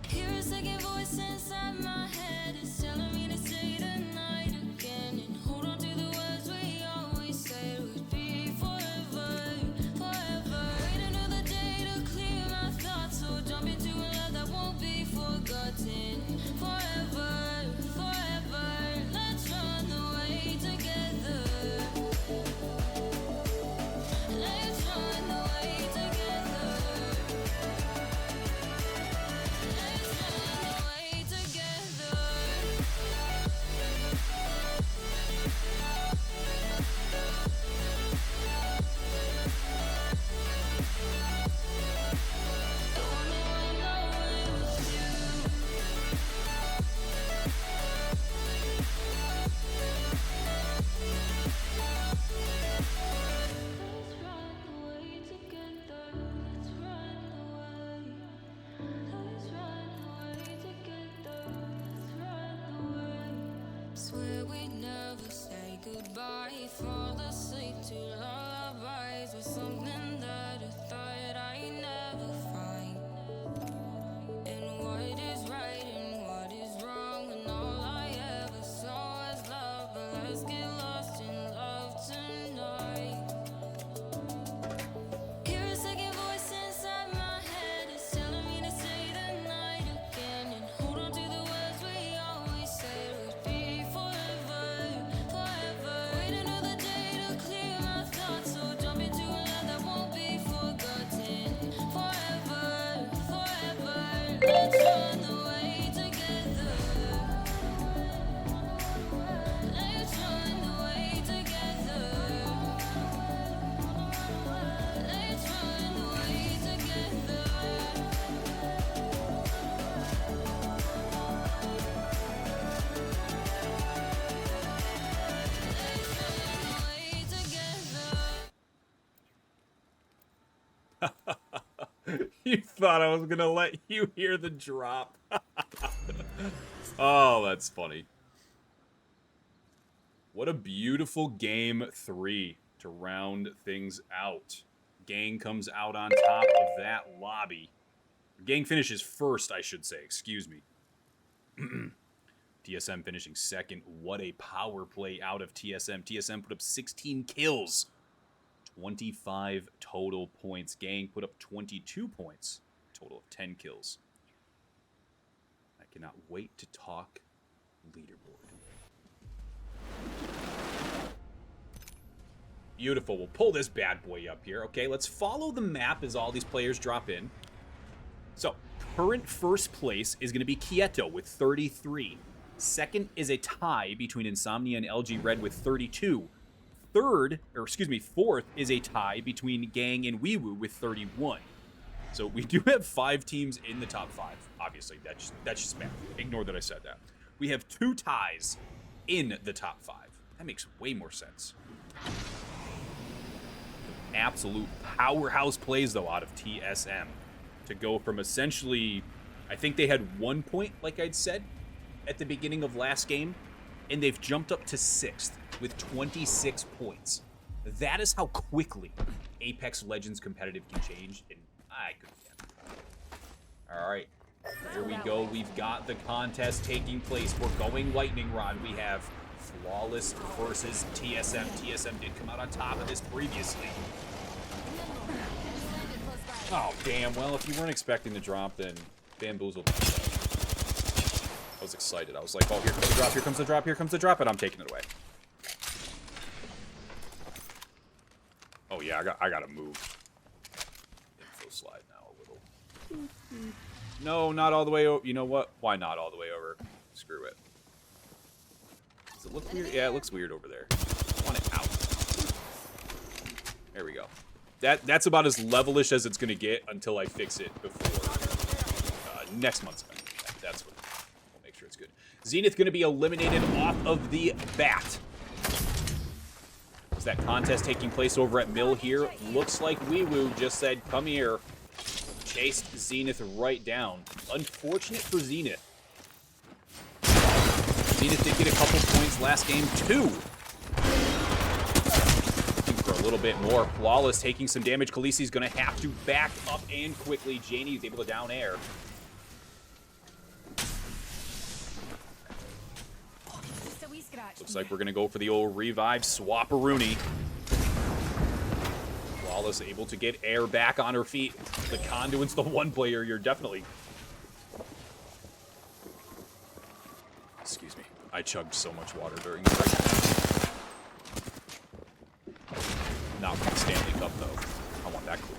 Hear a second voice inside my head. It's telling me to say tonight again. And hold on to the words we always said would be forever, forever. Wait another day to clear my thoughts. So jump into a love that won't be forgotten. Forever, forever. Let's run away together. Let's run away together. Let's run away together. Don't know away with you. Let's run away together. Let's run away. Let's run away together. Let's run away. Swear we'd never say goodbye. Fall asleep to lullabies with something that I thought I'd never find. And what is right and what is wrong, and all I ever saw was love. But let's get lost in love tonight. Hear a second voice inside my head. It's telling me to say the night again. And hold on to the words we always said would be forever, forever. Wait another day to clear my thoughts. So jump into a love that won't be forgotten. Forever, forever. Let's run away together. Let's run away together. Let's run away together. Let's run away together. You thought I was gonna let you hear the drop. Oh, that's funny. What a beautiful game 3 to round things out. Gang comes out on top of that lobby. Gang finishes first, I should say. Excuse me. TSM finishing second. What a power play out of TSM. TSM put up 16 kills. 25 total points. Gang put up 22 points. Total of 10 kills. I cannot wait to talk leaderboard. Beautiful. We'll pull this bad boy up here. Okay, let's follow the map as all these players drop in. So, current first place is going to be Quieto with 33. Second is a tie between Insomnia and LG Red with 32. Fourth is a tie between Gang and Weewoo with 31. So we do have 5 teams in the top 5. Obviously, that's just math. Ignore that I said that. We have 2 ties in the top 5. That makes way more sense. Absolute powerhouse plays, though, out of TSM. To go from essentially, I think they had 1 point, like I'd said, at the beginning of last game, and they've jumped up to 6th with 26 points. That is how quickly Apex Legends competitive can change, and I couldn't get. All right, here we go. We've got the contest taking place. We're going lightning rod. We have Flawless versus TSM. TSM did come out on top of this previously. Oh, damn. Well, if you weren't expecting the drop, then bamboozled myself. I was excited. I was like, oh, here comes the drop, here comes the drop, here comes the drop, and I'm taking it away. Oh, yeah, I gotta move. Info slide now a little. No, not all the way over. You know what? Why not all the way over? Screw it. Does it look weird? Yeah, it looks weird over there. I want it out. There we go. That's about as levelish as it's going to get until I fix it before next month's event. That's what we'll make sure it's good. Zenith going to be eliminated off of the bat. Is that contest taking place over at Mill here? Looks like Weewoo just said, come here. Chased Zenith right down. Unfortunate for Zenith. Zenith did get a couple points last game, too. For a little bit more. Flawless taking some damage. Khaleesi's going to have to back up and quickly. Janie is able to down air. Looks like we're going to go for the old revive swap-a-rooney. Flawless able to get air back on her feet. The Conduit's the one player you're definitely... Excuse me. I chugged so much water during the break. Not from the Stanley Cup, though. I want that cool.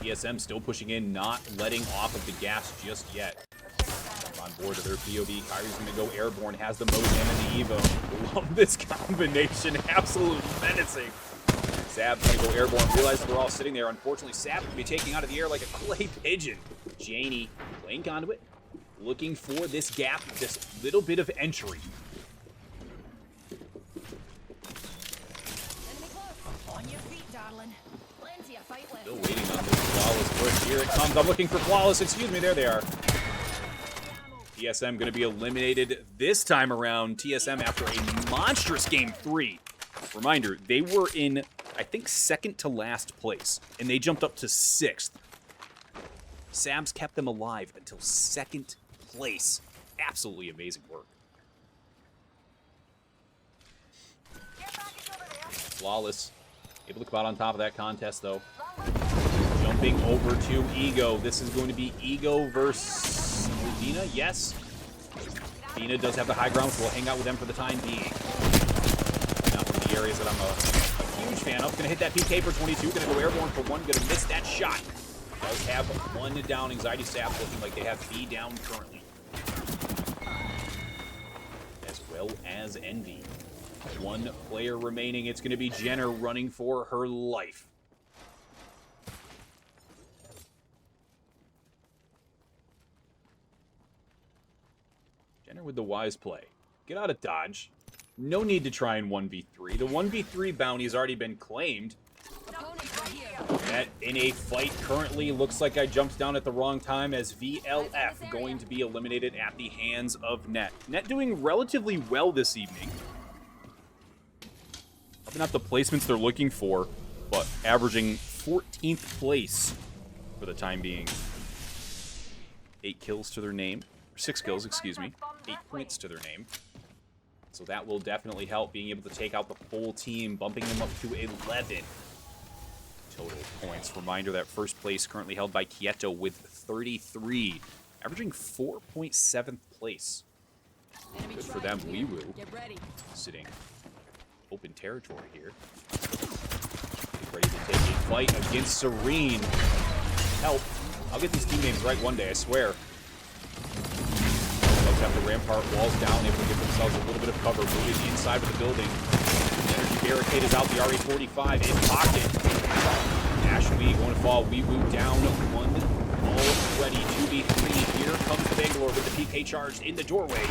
TSM still pushing in, not letting off of the gas just yet. On board of their POV. Kyrie's going to go airborne, has the Mojang and the Evo. Love this combination. Absolute menacing. Sab's going to go airborne. Realizes we're all sitting there. Unfortunately, Sab will be taking out of the air like a clay pigeon. Janie playing Conduit, looking for this gap, this little bit of entry. Still waiting on this Flawless push. Here it comes. I'm looking for Flawless. Excuse me. There they are. TSM going to be eliminated this time around. TSM after a monstrous game 3. Reminder, they were in, I think, second to last place, and they jumped up to 6th. Sabs kept them alive until 2nd place. Absolutely amazing work. Flawless. Able to come out on top of that contest, though. Jumping over to Ego. This is going to be Ego versus Dina. Yes. Dina does have the high ground, so we'll hang out with them for the time being. Not one of the areas that I'm a huge fan of. Going to hit that PK for 22. Going to go airborne for 1. Going to miss that shot. Does have 1 down. Anxiety Sap looking like they have B down currently. As well as Envy. 1 player remaining. It's going to be Jenner running for her life. Jenner with the wise play. Get out of dodge. No need to try and 1v3. The 1v3 bounty has already been claimed. That in a fight currently looks like I jumped down at the wrong time as VLF going to be eliminated at the hands of Net. Net doing relatively well this evening. Probably not the placements they're looking for, but averaging 14th place for the time being. 8 kills to their name. 6 kills, excuse me. 8 points to their name. So that will definitely help, being able to take out the full team, bumping them up to 11 total points. Reminder that first place currently held by Quieto with 33, averaging 4.7th place. Good for them. Weewoo sitting open territory here. Get ready to take a fight against Serene. Help. I'll get these team names right one day, I swear. Does have the rampart walls down, able to give themselves a little bit of cover, moving inside of the building. The energy barricade is out, the RE-45 in pocket. Ashwee going to fall. Weewoo down one already. 2v3. Here comes the Bangalore with the PK charge in the doorway.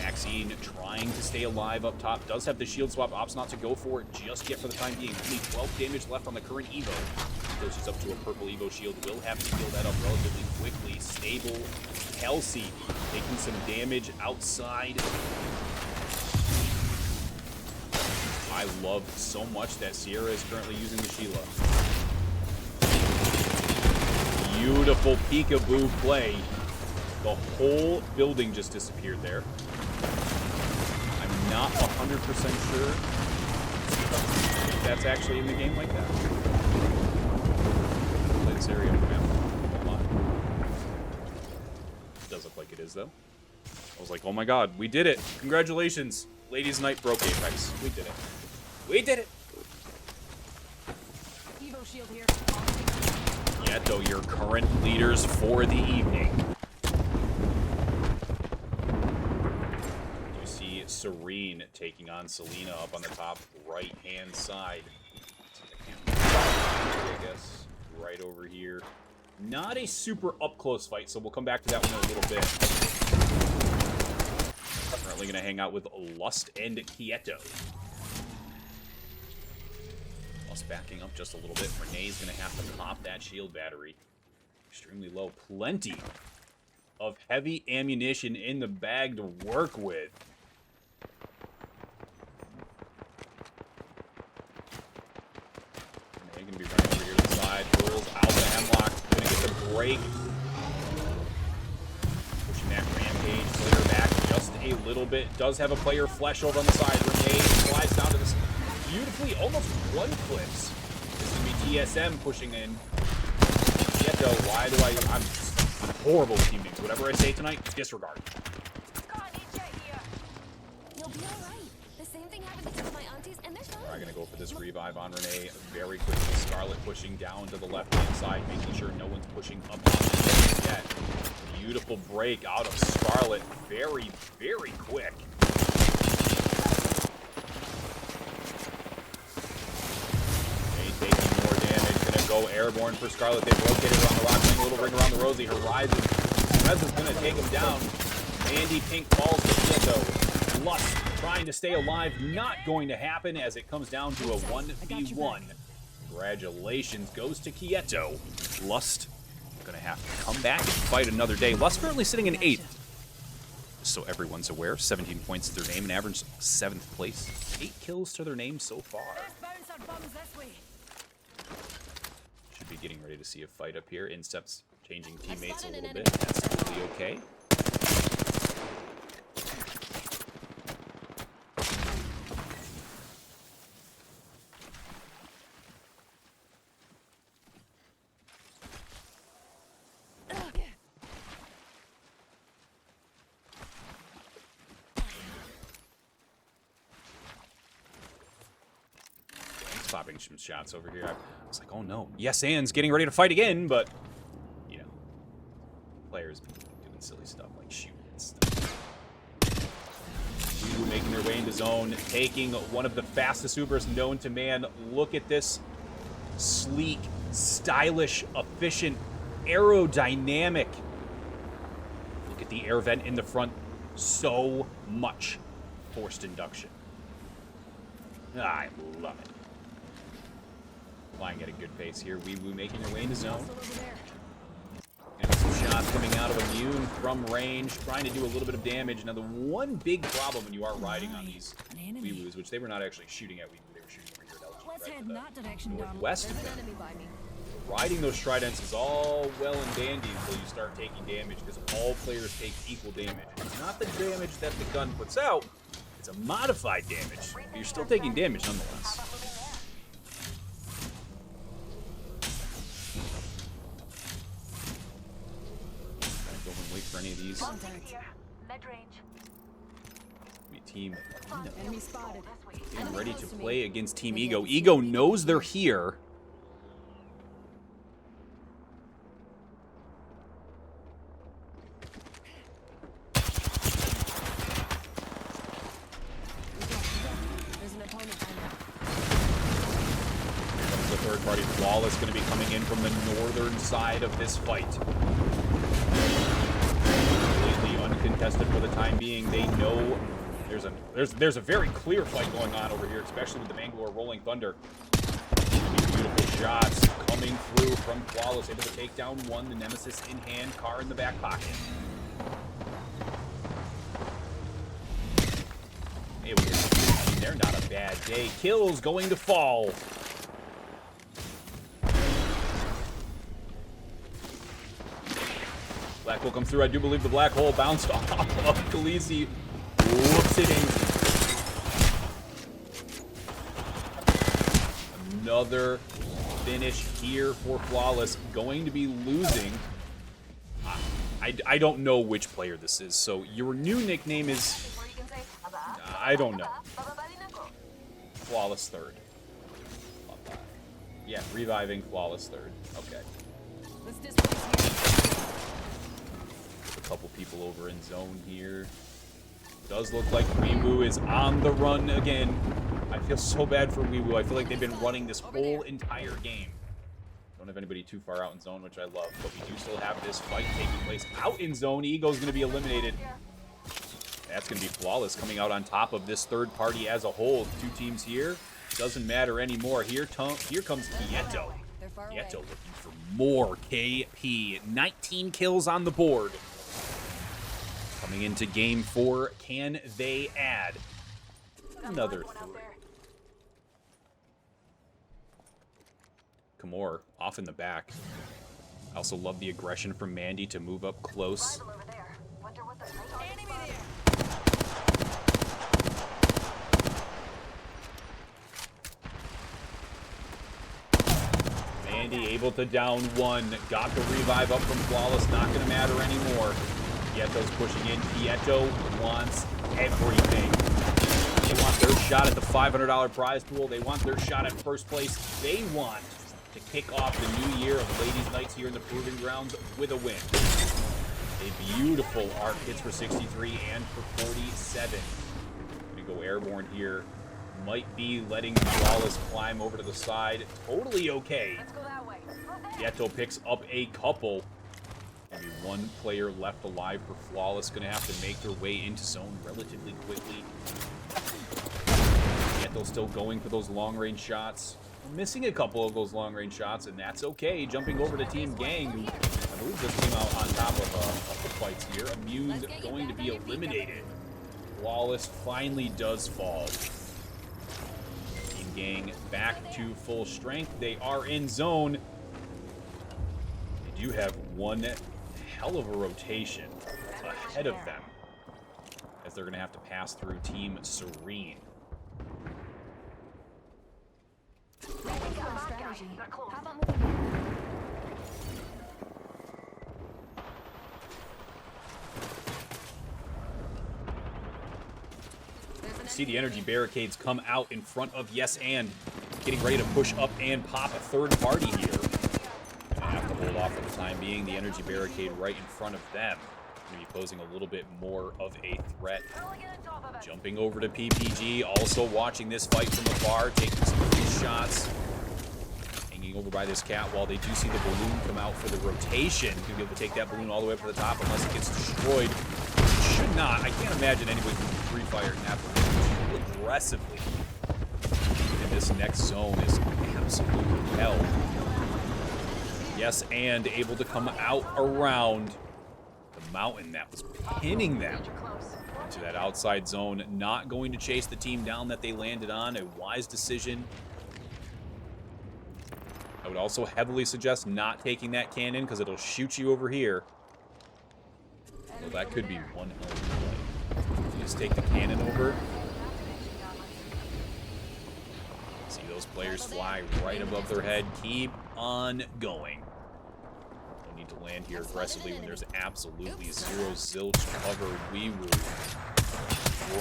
Maxine trying to stay alive up top. Does have the shield swap. Opts not to go for it just yet for the time being. Only 12 damage left on the current Evo. Goes just up to a purple Evo shield. Will have to heal that up relatively quickly. Stable. Kelsey taking some damage outside. I love so much that Sierra is currently using the Sheila. Beautiful peekaboo play. The whole building just disappeared there. I'm not 100% sure if that's actually in the game like that. Play this area on the map. Hold on. Does look like it is, though. I was like, oh my god, we did it. Congratulations. Ladies Night broke Apex. We did it. We did it. Evo shield here. Quieto, your current leaders for the evening. You see Serene taking on Selena up on the top right-hand side. I guess right over here. Not a super up-close fight, so we'll come back to that one in a little bit. Currently going to hang out with Lust and Quieto. Lust backing up just a little bit. Renee's going to have to pop that shield battery. Extremely low. Plenty of heavy ammunition in the bag to work with. Renee going to be running over here to the side. Pulls out the Hemlock. Going to get the break. Pushing that Rampage. Clear back just a little bit. Does have a player flesh over on the side. Renee slides down to this beautifully, almost one clips. This is going to be TSM pushing in. Quieto, why do I'm horrible with team names. Whatever I say tonight, disregard. You'll be alright. The same thing happened to my aunties, and they're fine. We're going to go for this revive on Renee very quickly. Scarlet pushing down to the left-hand side, making sure no one's pushing up on the yet. Beautiful break out of Scarlet. Very, very quick. Taking more damage. Gonna go airborne for Scarlet. They've rotated around the rock, playing a little ring around the Rosie. Horizon. Rez is gonna take him down. Andy Pink falls to Quieto. Lust trying to stay alive. Not going to happen as it comes down to a 1v1. Congratulations goes to Quieto. Lust gonna have to come back and fight another day. Lust currently sitting in 8th. So everyone's aware, 17 points to their name, an average 7th place. 8 kills to their name so far. Should be getting ready to see a fight up here. Incept's changing teammates a little bit. That's totally okay. Popping some shots over here. I was like, oh no. Yes, Ann's getting ready to fight again, but, you know, players doing silly stuff like shooting and stuff. Weewoo making their way into zone, taking one of the fastest Ubers known to man. Look at this sleek, stylish, efficient, aerodynamic. Look at the air vent in the front. So much forced induction. I love it. Flying at a good pace here. Weewoo making their way into zone. And some shots coming out of immune from range, trying to do a little bit of damage. Now, the one big problem when you are riding on these Weewoos, which they were not actually shooting at Weewoo, they were shooting over here at LG, Let's right head to the that direction, northwest of them. Riding those tridents is all well and dandy until you start taking damage, because all players take equal damage. It's not the damage that the gun puts out, it's a modified damage. But you're still taking damage nonetheless. Gotta go and wait for any of these. Med range. Team Enemy spotted. getting ready to play against Team Ego. Ego knows they're here. There's an opponent by now. Here comes the third party. Flawless going to be coming in from the northern side of this fight. Completely uncontested for the time being. They know there's a very clear fight going on over here, especially with the Bangalore Rolling Thunder. Beautiful shots coming through from Flawless, able to take down one. The Nemesis in hand, car in the back pocket. Able to get 15 there, not a bad day. Kills going to fall. Black will come through. I do believe the black hole bounced off of Khaleesi. Whoops it in. Another finish here for Flawless. Going to be losing. I don't know which player this is, so your new nickname is... I don't know. Flawless third. Yeah, reviving Flawless third. Okay. Let's displace here. A couple people over in zone here. Does look like Weewoo is on the run again. I feel so bad for Weewoo. I feel like they've been running this whole entire game. Don't have anybody too far out in zone, which I love, but we do still have this fight taking place out in zone. Ego's going to be eliminated. That's going to be Flawless coming out on top of this third party as a whole. Two teams here. Doesn't matter anymore. Here comes Kieto. They're far away. Kieto looking for more KP. 19 kills on the board. Coming into game 4, can they add another 3? Kamor off in the back. I also love the aggression from Mandy to move up close. Mandy able to down one. Got the revive up from Flawless. Not going to matter anymore. Kieto's pushing in. Kieto wants everything. They want their shot at the $500 prize pool. They want their shot at first place. They want to kick off the new year of Ladies Nights here in the Proving Grounds with a win. A beautiful arc hits for 63 and for 47. Gonna go airborne here. Might be letting Flawless climb over to the side. Totally okay. Let's go that way. Kieto picks up a couple. Maybe one player left alive for Flawless. Going to have to make their way into zone relatively quickly. Kieto still going for those long-range shots. Missing a couple of those long-range shots, and that's okay. Jumping over to Team Gang, who I believe just came out on top of the fights here. Amuse going to be eliminated. Flawless finally does fall. Team Gang back to full strength. They are in zone. They do have one hell of a rotation ahead of them, as they're going to have to pass through Team Serene. Strategy. How about moving? See the energy barricades come out in front of Yes and getting ready to push up and pop a third party here. Gonna have to hold off for the time being. The energy barricade right in front of them. Gonna be posing a little bit more of a threat. Jumping over to PPG, also watching this fight from afar, taking some of these shots. Hanging over by this cat while they do see the balloon come out for the rotation. Gonna be able to take that balloon all the way up to the top unless it gets destroyed. Should not. I can't imagine anybody can free fire in that balloon aggressively. And this next zone is absolute hell. Yes, and able to come out around the mountain that was pinning them to that outside zone. Not going to chase the team down that they landed on. A wise decision. would also heavily suggest not taking that cannon because it'll shoot you over here. Well, that could be one hell of a play. You just take the cannon over. See those players fly right above their head. Keep on going. Don't need to land here aggressively when there's absolutely zero zilch covered. We were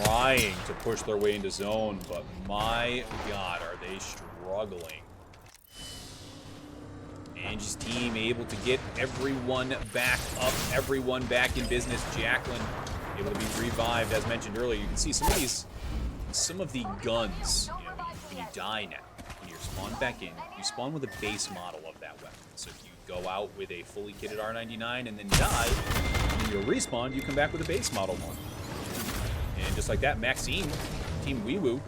trying to push their way into zone, but my God, are they struggling. Angie's team able to get everyone back up, everyone back in business. Jacqueline able to be revived, as mentioned earlier. You can see some of the guns, you know, when you die now, when you're spawned back in, you spawn with a base model of that weapon. So if you go out with a fully kitted R99 and then die, when you respawn, you come back with a base model one. And just like that, Maxine, Team Weewoo,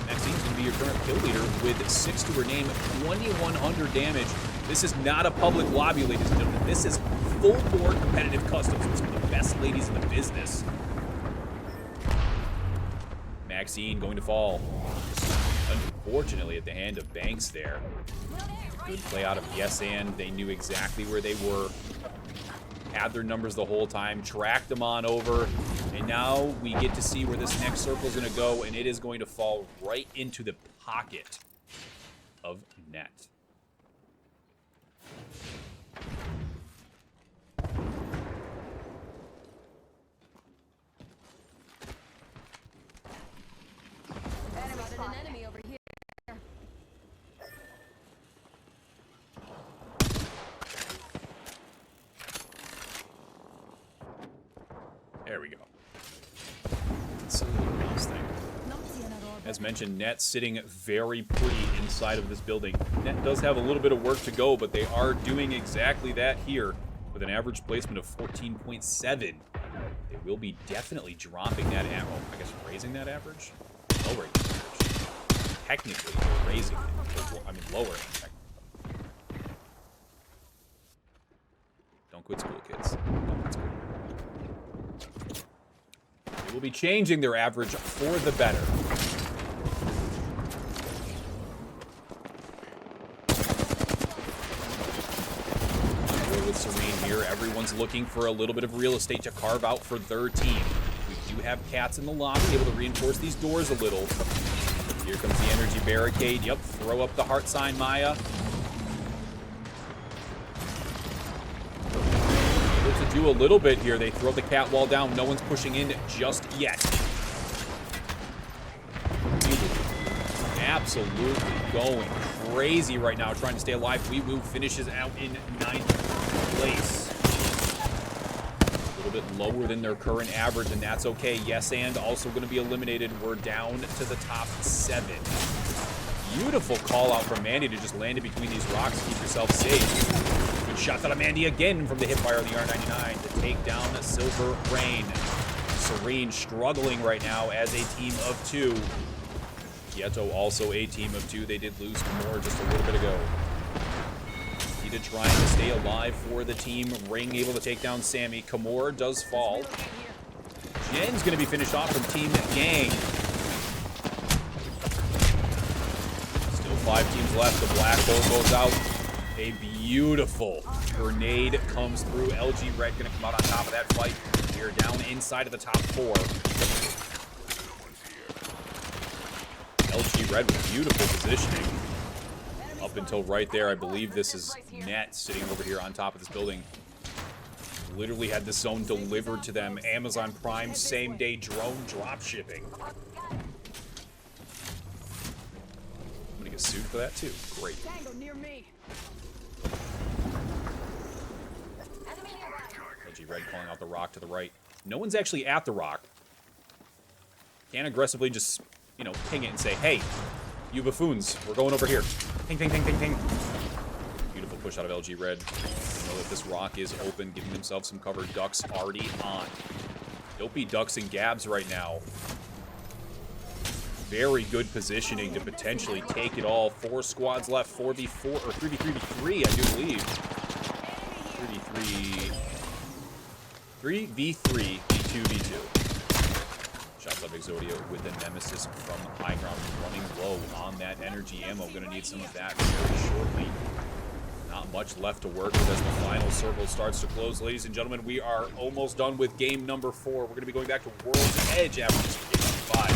Maxine's going to be your current kill leader with 6 to her name, 2,100 damage. This is not a public lobby, ladies and gentlemen. This is full-board competitive customs with some of the best ladies in the business. Maxine going to fall. Unfortunately, at the hand of Banks there. Good play out of Yes and. They knew exactly where they were. Had their numbers the whole time, tracked them on over, and now we get to see where this next circle is going to go, and it is going to fall right into the pocket of Net. An enemy over here. There we go. It's a little mouse thing. As mentioned, Net sitting very pretty inside of this building. Net does have a little bit of work to go, but they are doing exactly that here with an average placement of 14.7. They will be definitely dropping that average. I guess raising that average? Lowering the average. Technically, they're raising it. I mean, lowering it technically. Don't quit school, kids. Don't quit school. They will be changing their average for the better. We're with Serene here. Everyone's looking for a little bit of real estate to carve out for their team. We do have cats in the lobby, able to reinforce these doors a little. Here comes the energy barricade. Yep, throw up the heart sign, Maya. Able to do a little bit here. They throw the cat wall down. No one's pushing in just yet. Absolutely going crazy right now, trying to stay alive. Weewoo finishes out in 9th place. A little bit lower than their current average, and that's okay. Yes and also going to be eliminated. We're down to the top 7. Beautiful call out from Mandy to just land it between these rocks to keep yourself safe. Good shots out of Mandy again from the hipfire of the R99 to take down Silver Rain. Serene struggling right now as a team of 2. Kieto also a team of 2. They did lose more just a little bit ago. Kita trying to stay alive for the team. Ring able to take down Sammy. Kamor does fall. Jen's going to be finished off from Team Gang. Still 5 teams left. The black hole goes out. A beautiful grenade comes through. LG Red going to come out on top of that fight. We are down inside of the top 4. LG Red with beautiful positioning. Up until right there, I believe this is Net sitting over here on top of this building. Literally had this zone delivered to them. Amazon Prime same-day drone drop shipping. I'm gonna get sued for that too. Great. LG Red calling out the rock to the right. No one's actually at the rock. Can't aggressively just, you know, ping it and say, hey, you buffoons, we're going over here. Ping, ping, ping, ping, ping. Beautiful push out of LG Red. You know that this rock is open, giving themselves some cover. Ducks already on. Dopey Ducks and Gabs right now. Very good positioning to potentially take it all. 4 squads left, 4v4, or 3v3v3, I do believe. 3v3, v2v2. Shots Looks like Exodia with the Nemesis from high ground, running low on that energy ammo. Gonna need some of that very shortly. Not much left to work with as the final circle starts to close. Ladies and gentlemen, we are almost done with game number 4. We're going to be going back to World's Edge after this for game number 5.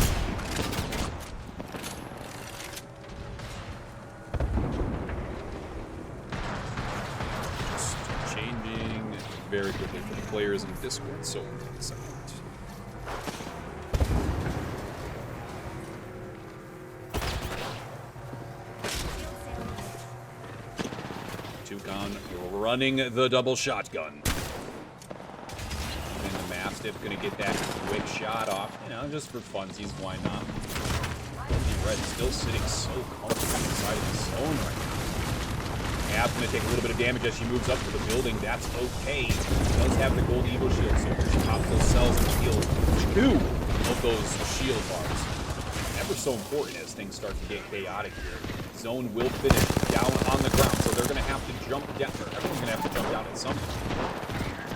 Just changing very quickly for the players in Discord, so we'll take a second. Toucan running the double shotgun. And the Mastiff gonna get that quick shot off. You know, just for funsies, why not? Red still sitting so comfortably inside of the zone right now. Ab's gonna take a little bit of damage as she moves up to the building. That's okay. She does have the gold Evo shield, so she pops those cells and heal 2 of those shield bars. Ever so important as things start to get chaotic here. Zone will finish down on the ground, so they're going to have to jump down. Everyone's going to have to jump down at some point.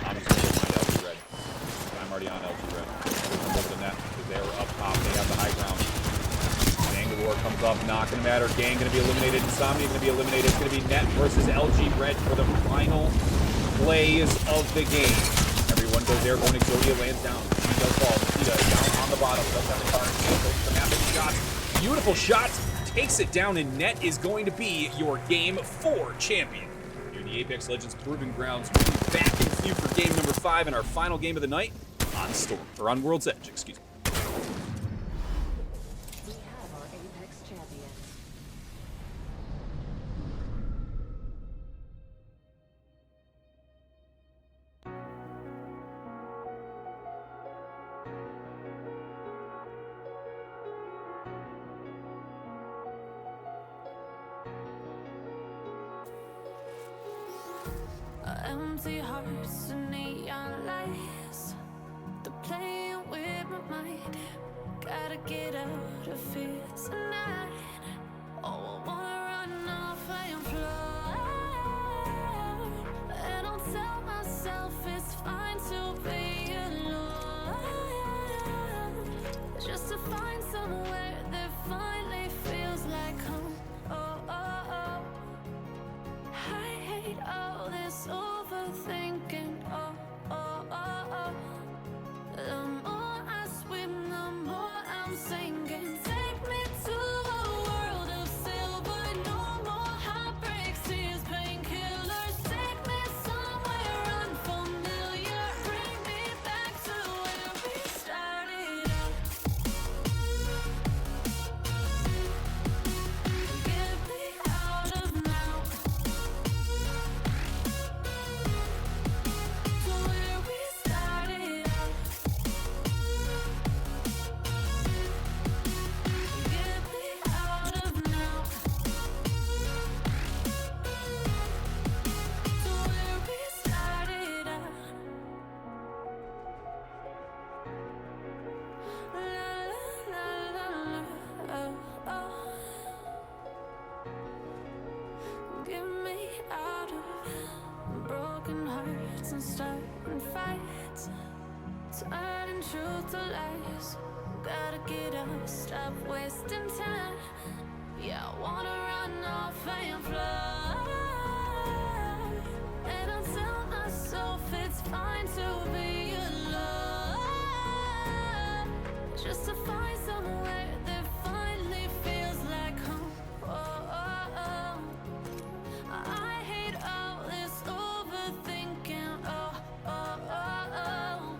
I'm just going to find LG Red. I'm already on LG Red. More than that, because they were up top. They have the high ground. Bangalore comes up, not going to matter. Gang going to be eliminated. Insomnia going to be eliminated. It's going to be Net versus LG Red for the final plays of the game. Everyone goes there. Going Exodia lands down. She does fall. Nikita down on the bottom. Does have the car. The massive shots. Beautiful shots. Takes it down, and Net is going to be your Game 4 champion. Here in the Apex Legends Proving Grounds, we'll be back in a few for game number 5 and our final game of the night on Storm, or on World's Edge, excuse me. We have our Apex champion. Empty hearts and neon lights. They're playing with my mind. Gotta get out of here tonight. Oh, I wanna run off and fly. And I'll tell myself it's fine to be alone. Just to find somewhere that finally feels like home. Oh, oh, oh. I hate all this overthinking. Oh, oh, oh, oh. The more I swim, the more I'm sinking. Take me to a world of silver. No more heartbreaks, tears, painkillers. Take me somewhere unfamiliar. Bring me back to where we started out. Get me out of now. To where we started out. Get me out of now. To where we started out. La la la la la. Oh, oh. Get me out of broken hearts and starting fights, turning truth to lies. Gotta get up, stop wasting time. Yeah, I wanna run off and fly. And I'll tell myself it's fine to be alone. Just to find somewhere that finally feels like home. Oh, oh, oh. I hate all this overthinking. Oh, oh, oh, oh.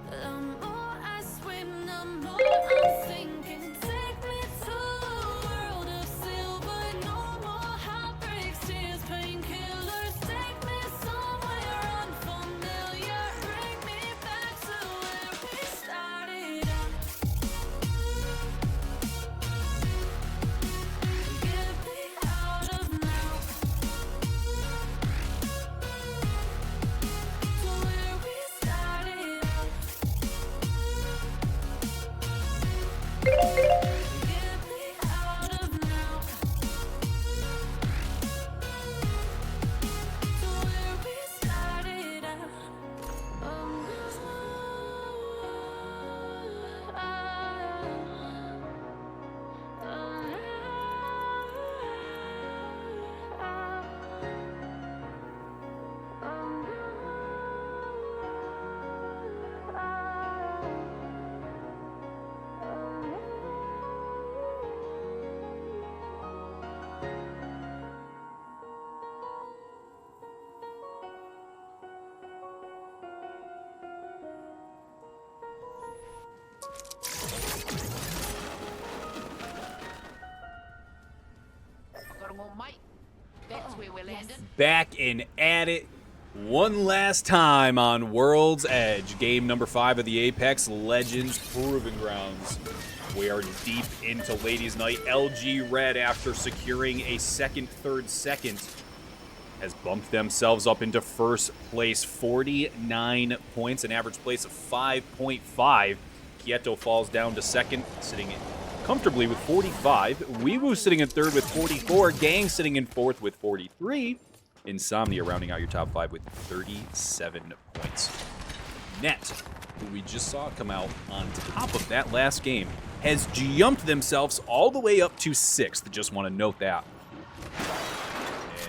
The more I swim, the more I'm sinking. Take me to a world of silver. No more heartbreaks, tears, pain. back and at it one last time on World's Edge. Game number 5 of the Apex Legends Proving Grounds. We are deep into Ladies' Night. LG Red, after securing a third second, has bumped themselves up into first place. 49 points, an average place of 5.5. Quieto falls down to second, sitting comfortably with 45. Weewoo sitting in third with 44. Gang sitting in fourth with 43. Insomnia rounding out your top 5 with 37 points. Net, who we just saw come out on top of that last game, has jumped themselves all the way up to 6th. Just want to note that.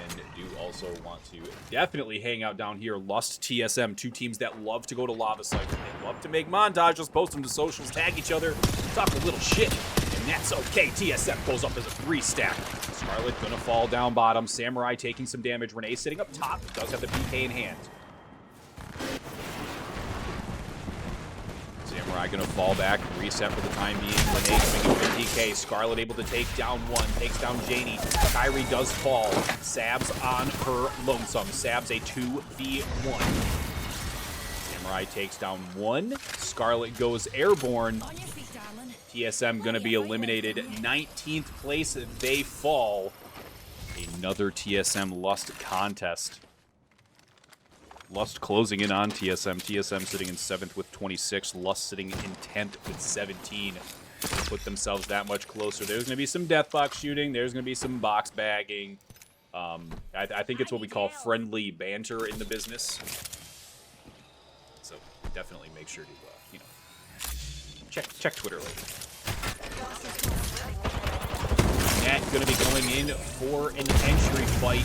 And do also want to definitely hang out down here. Lust, TSM, two teams that love to go to lava sites. They love to make montages, post them to socials, tag each other, talk a little shit. And that's okay. TSM goes up as a 3-stack. Scarlet gonna fall down bottom. Samurai taking some damage. Renee sitting up top. Does have the PK in hand. Samurai gonna fall back. Reset for the time being. Renee coming in with PK. Scarlet able to take down one. Takes down Janie. Kyrie does fall. Sabs on her lonesome. Sabs a 2v1. Samurai takes down one. Scarlet goes airborne. TSM going to be eliminated. 19th place, they fall. Another TSM Lust contest. Lust closing in on TSM. TSM sitting in 7th with 26. Lust sitting in 10th with 17. They put themselves that much closer. There's going to be some deathbox shooting. There's going to be some box bagging. I think it's what we call friendly banter in the business. So definitely make sure to, check Twitter later. Nat going to be going in for an entry fight.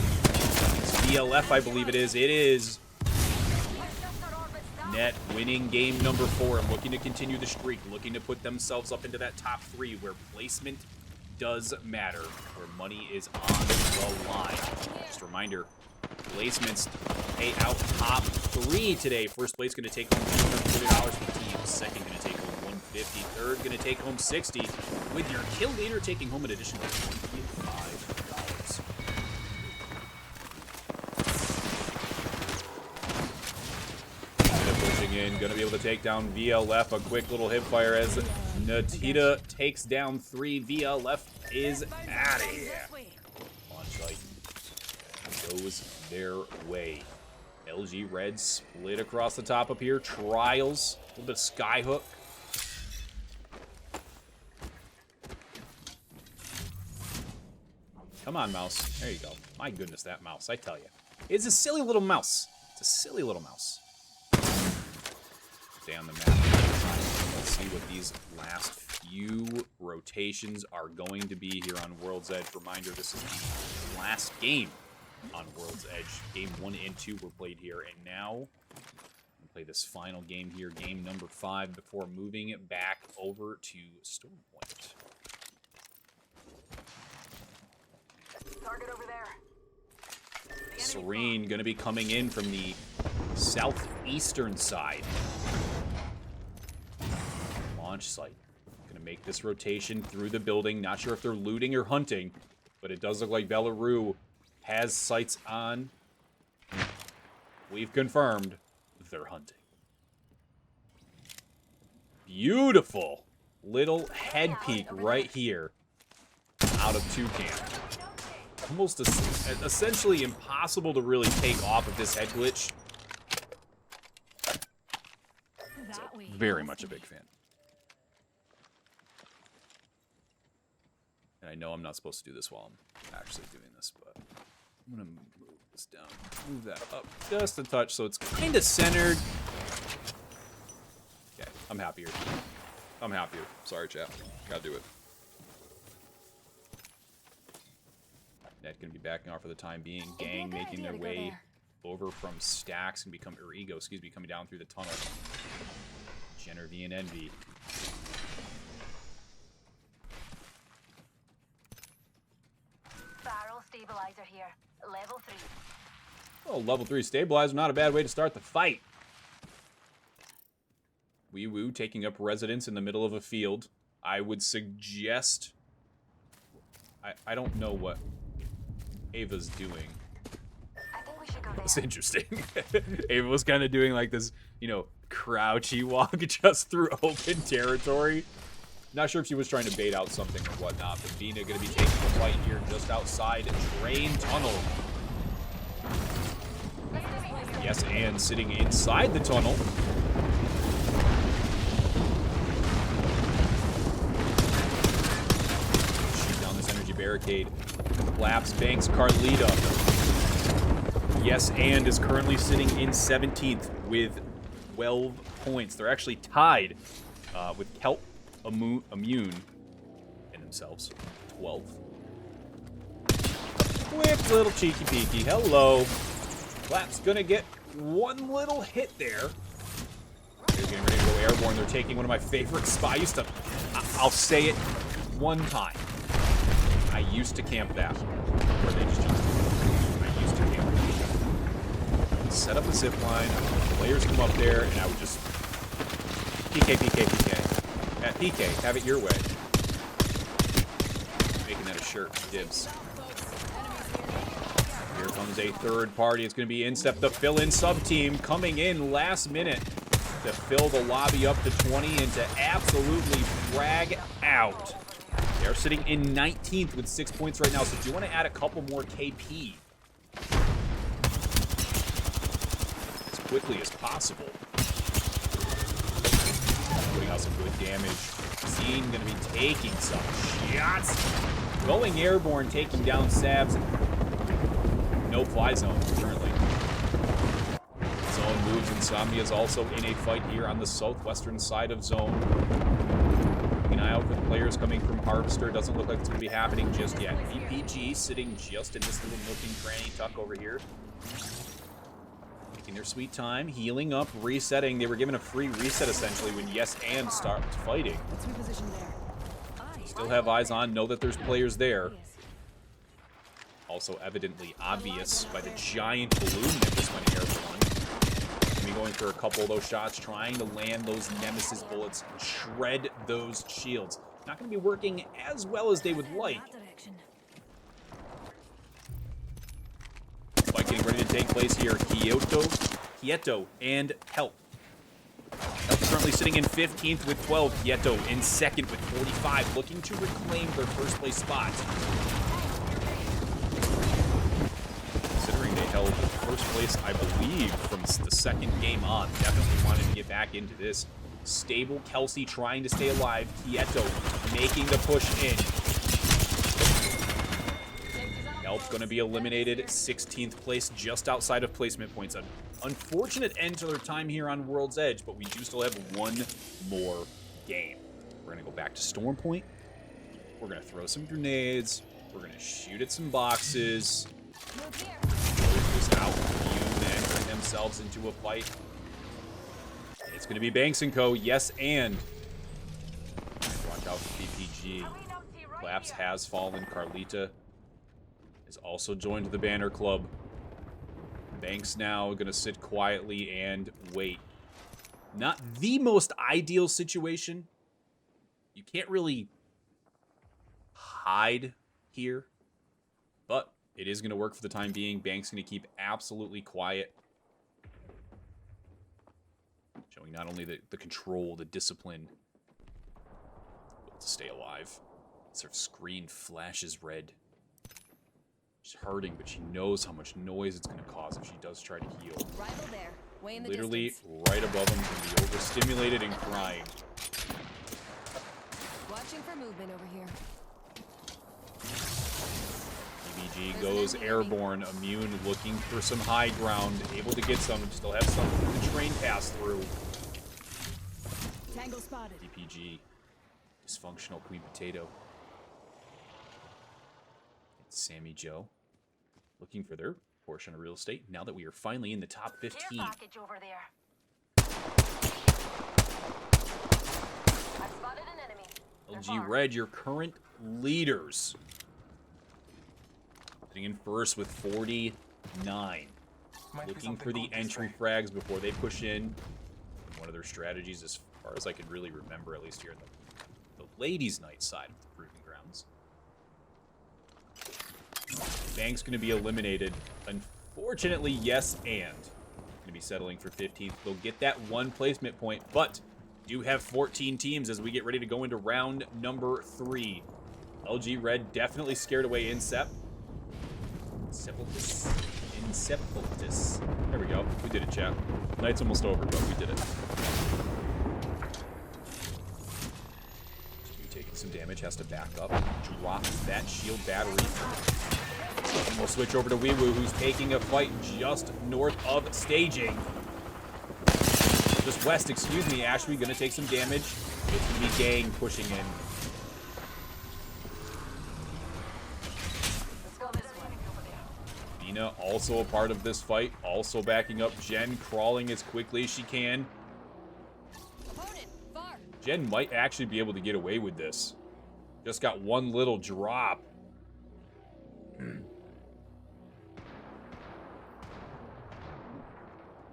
It's VLF, I believe it is. It is. Net winning game number 4 and looking to continue the streak, looking to put themselves up into that top 3 where placement does matter, where money is on the line. Just a reminder, placements pay out top 3 today. First place going to take home $240 for the team. Second going to take home $150. Third going to take home $60. With your kill leader taking home an additional $25. Pushing in, going to be able to take down VLF. A quick little hip fire as Natita takes down 3. VLF is out of here. Launch light goes their way. LG Red split across the top up here. Trials, a little bit of Skyhook. Come on, mouse. There you go. My goodness, that mouse, I tell you. It's a silly little mouse. It's a silly little mouse. Stay on the map. Let's see what these last few rotations are going to be here on World's Edge. Reminder, this is the last game on World's Edge. Game 1 and 2 were played here, and now we'll play this final game here, game number 5, before moving it back over to Stormpoint. Target over there. Serene going to be coming in from the southeastern side. Launch site. Going to make this rotation through the building. Not sure if they're looting or hunting, but it does look like Belarus has sights on. We've confirmed they're hunting. Beautiful little head peek right here out of Toucan. Almost essentially impossible to really take off of this head glitch. So, very much a big fan. And I know I'm not supposed to do this while I'm actually doing this, but I'm going to move this down, move that up just a touch so it's kind of centered. Okay, I'm happier. I'm happier. Sorry, chat. Gotta do it. Net gonna be backing off for the time being. Gang making their way over from Stacks and Ego, excuse me, coming down through the tunnel. Jenner-V and Envy. Barrel stabilizer here. Level 3. Oh, level 3 stabilizer, not a bad way to start the fight. Weewoo taking up residence in the middle of a field. I would suggest... I don't know what Ava's doing. was interesting. Ava was kind of doing like this, you know, crouchy walk just through open territory. Not sure if she was trying to bait out something or whatnot, but Vina going to be taking a flight here just outside Drain Tunnel. Yes, and sitting inside the tunnel. Shoot down this energy barricade. Collapse, Banks, Carlita. Yes, and is currently sitting in 17th with 12 points. They're actually tied with Kelp, Immune, and themselves. 12. Quick little cheeky peeky. Hello. Clap's gonna get one little hit there. They're getting ready to go airborne. They're taking one of my favorite spots. I'll say it one time. I used to camp that. Or they just jumped. I used to camp that. Set up a zip line. Players come up there, and I would just PK. At PK, have it your way. Making that a shirt. Dibs. Here comes a third party. It's going to be Instep, the fill-in sub-team, coming in last minute to fill the lobby up to 20 and to absolutely frag out. They're sitting in 19th with 6 points right now, so if you want to add a couple more KP as quickly as possible, putting out some good damage. Zine going to be taking some shots. Going airborne, taking down Sabs. No fly zone currently. Zone moves. Insomnia is also in a fight here on the southwestern side of zone. Keeping an eye out for the players coming from Harvester. Doesn't look like it's going to be happening just yet. VPG sitting just in this little nookie cranny tuck over here. Taking their sweet time, healing up, resetting. They were given a free reset essentially when Yes and started fighting. Let's reposition there. Still have eyes on, know that there's players there. Also evidently obvious by the giant balloon that just went airborne. Gonna be going for a couple of those shots, trying to land those Nemesis bullets, shred those shields. Not going to be working as well as they would like. Fight getting ready to take place here. Quieto and Help. Help currently sitting in 15th with 12. Quieto in second with 45, looking to reclaim their first place spot. Considering they held first place, I believe, from the second game on. Definitely wanted to get back into this. Stable Kelsey trying to stay alive. Quieto making the push in. Help going to be eliminated. 16th place, just outside of placement points. An unfortunate end to their time here on World's Edge, but we do still have one more game. We're going to go back to Storm Point. We're going to throw some grenades. We're going to shoot at some boxes. Close this out. Immune entering themselves into a fight. It's going to be Banks & Co. Yes, and watch out for PPG. Collapse has fallen. Carlita is also joined the Banner Club. Banks now going to sit quietly and wait. Not the most ideal situation. You can't really hide here, but it is going to work for the time being. Banks going to keep absolutely quiet. Showing not only the control, the discipline, but to stay alive. Her screen flashes red. She's hurting, but she knows how much noise it's going to cause if she does try to heal. Rival there. Way in the Literally distance. right above him, can be overstimulated and crying. Watching for movement over here. PBG goes airborne. Immune looking for some high ground. Able to get some. Still have some for the train pass through. Tango spotted. PPG. Dysfunctional Queen Potato. It's Sammy Joe. Looking for their portion of real estate now that we are finally in the top 15. Care package over there. I've spotted an enemy. They're LG far. Red, your current leaders. Sitting in first with 49. Looking for the entry frags before they push in. One of their strategies, as far as I can really remember, at least here in the ladies' night side of the Proving Grounds. Bank's going to be eliminated. Unfortunately, yes, and going to be settling for 15th. They'll get that one placement point, but do have 14 teams as we get ready to go into round number 3. LG Red definitely scared away Incep. Incepultus. There we go. We did it, chat. Night's almost over, but we did it. Taking some damage, has to back up. Drop that shield battery. And we'll switch over to Weewoo, who's taking a fight just north of staging. Just west, excuse me. Ashby gonna take some damage. It's gonna be Gang pushing in. Nina also a part of this fight, also backing up. Jen crawling as quickly as she can. Jen might actually be able to get away with this. Just got one little drop.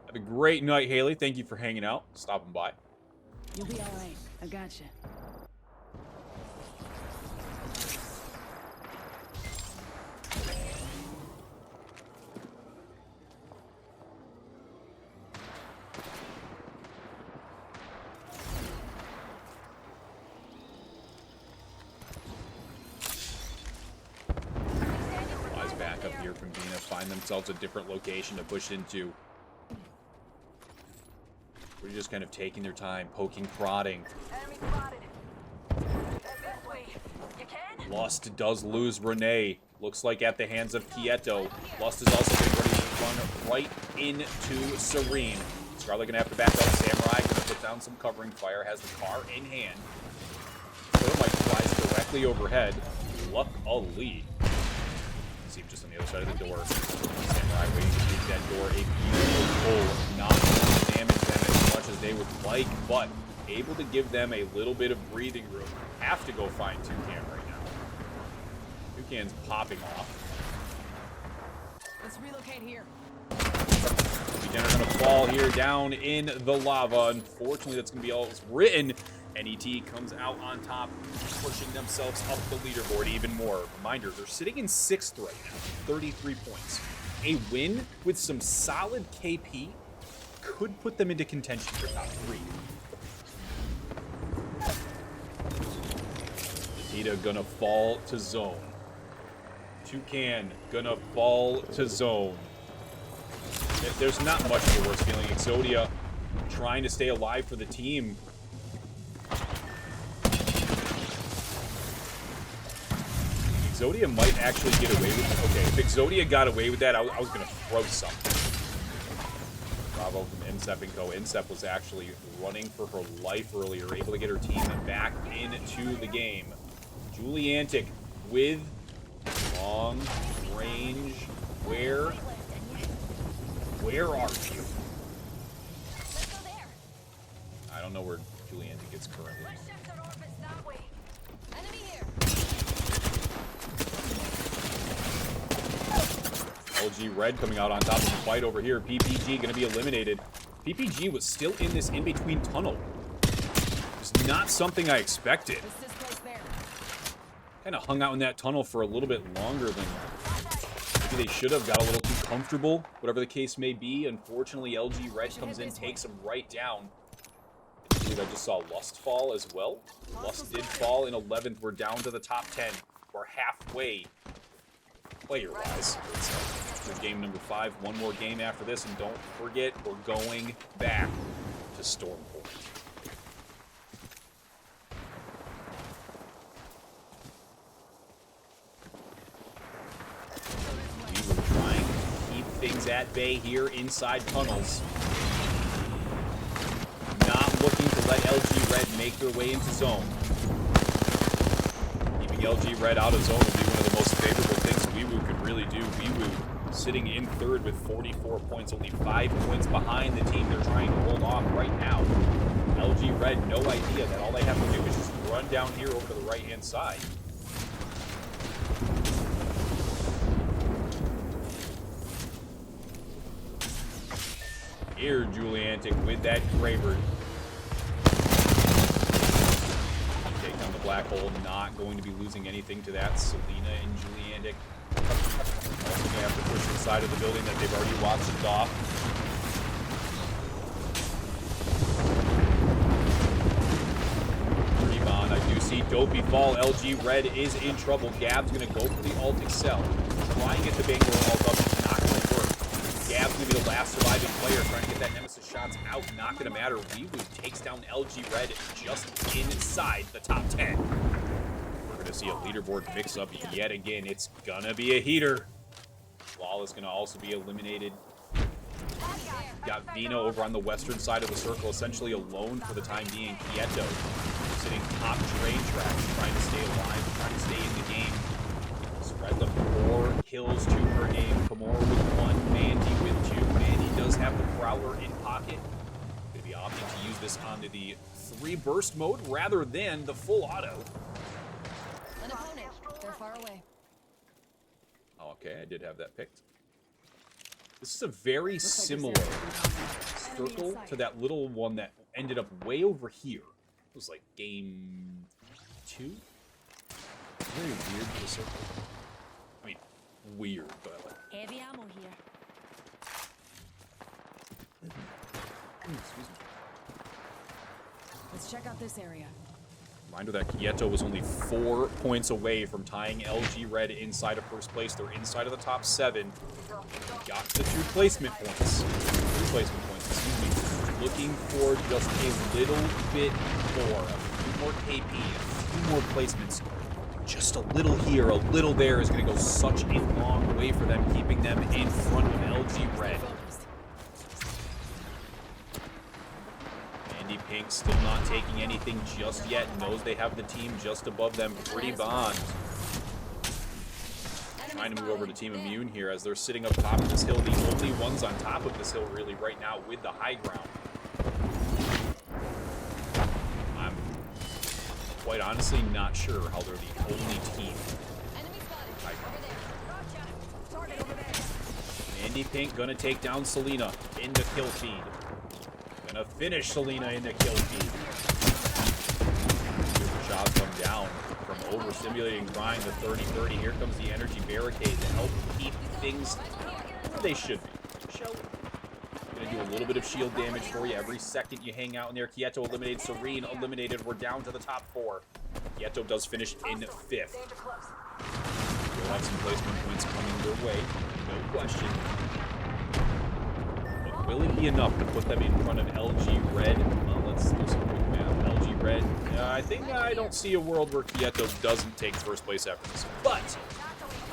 Have a great night, Haley. Thank you for hanging out, stopping by. You'll be all right. I gotcha. Flies back up here from Dina. Find themselves a different location to push into. We're just kind of taking their time, poking, prodding. Enemy spotted. This way. You can? Lust does lose Renee. Looks like at the hands of Quieto. Lust is also getting ready to run right into Serene. Scarlet gonna have to back up. Samurai gonna put down some covering fire. Has the car in hand. Thermite flies directly overhead. Luck Ali. See him just on the other side of the door. Samurai waiting to keep that door a beautiful pull. Not enough damage them as much as they would like, but able to give them a little bit of breathing room. Have to go find Toucan right now. Toucan's popping off. Let's relocate here. Again, are going to fall here down in the lava. Unfortunately, that's going to be all that's written. NET comes out on top, pushing themselves up the leaderboard even more. Reminder, they're sitting in 6th right now, 33 points. A win with some solid KP could put them into contention for top 3. Nikita gonna fall to zone. Toucan gonna fall to zone. There's not much of a worse feeling. Exodia trying to stay alive for the team. Exodia might actually get away with it. Okay, if Exodia got away with that, I was going to throw something. Bravo from Incep and Co. Incep was actually running for her life earlier, able to get her team back into the game. Juliantic with long range. Where are you? I don't know where Juliantic is currently. LG Red coming out on top of the fight over here. PPG going to be eliminated. PPG was still in this in-between tunnel. It's not something I expected. Kind of hung out in that tunnel for a little bit longer than maybe they should have. Got a little too comfortable, whatever the case may be. Unfortunately, LG Red comes in, takes him right down. I believe I just saw Lust fall as well. Lust did fall in 11th. We're down to the top 10. We're halfway player-wise. For game number 5. One more game after this, and don't forget, we're going back to Stormpoint. We were trying to keep things at bay here inside tunnels. Not looking to let LG Red make their way into zone. Keeping LG Red out of zone would be one of the most favorable things Weewoo could really do. Weewoo sitting in 3rd with 44 points, only 5 points behind the team they're trying to hold off right now. LG Red, no idea that all they have to do is just run down here over to the right-hand side. Here, Juliantic with that Graybird. Take down the black hole, not going to be losing anything to that. Selena and Juliantic Also gonna have to push inside of the building that they've already watched off. Rebound, I do see Dopey fall. LG Red is in trouble. Gab's gonna go for the alt excel. Try and get the Bangalore alt up. It's not gonna work. Gab's gonna be the last surviving player trying to get that Nemesis shots out. Not gonna matter. Weewoo takes down LG Red just inside the top 10. We're gonna see a leaderboard mix up yet again. It's gonna be a heater. Flawless gonna also be eliminated. Got Vina over on the western side of the circle, essentially alone for the time being. Quieto sitting top train tracks, trying to stay alive, trying to stay in the game. Spread the 4 kills to her name. Kimura with 1, Mandy with 2. Mandy does have the Prowler in pocket. Gonna be opting to use this onto the 3 burst mode rather than the full auto. An opponent. They're far away. Okay, I did have that picked. This is a very similar circle to that little one that ended up way over here. It was like game 2. Very weird for the circle. I mean, weird, but I like it. Heavy ammo here. Excuse me. Let's check out this area. Reminder that Quieto was only 4 points away from tying LG Red inside of first place. They're inside of the top 7. Got the 2 placement points. 3 placement points, excuse me. Looking for just a little bit more. A few more KP, a few more placements. Just a little here, a little there is going to go such a long way for them, keeping them in front of LG Red. Andy Pink still not taking anything just yet. Knows they have the team just above them. Pretty Bond trying to move over to Team Immune here as they're sitting up top of this hill. The only ones on top of this hill really right now with the high ground. I'm quite honestly not sure how they're the only team. Enemy spotted. High ground. Over there. Gotcha. Target over there. Andy Pink gonna take down Selena in the kill feed. Gonna finish Selena in the kill feed. Shots come down from overstimulating, trying the 30-30. Here comes the energy barricade to help keep things where they should be. Shall we? Gonna do a little bit of shield damage for you every second you hang out in there. Quieto eliminated, Serene eliminated. We're down to the top 4. Quieto does finish in 5th. We'll have some placement points coming their way, no question. But will it be enough to put them in front of LG Red? Well, let's do some quick math. LG Red, I don't see a world where Quieto doesn't take first place after this. But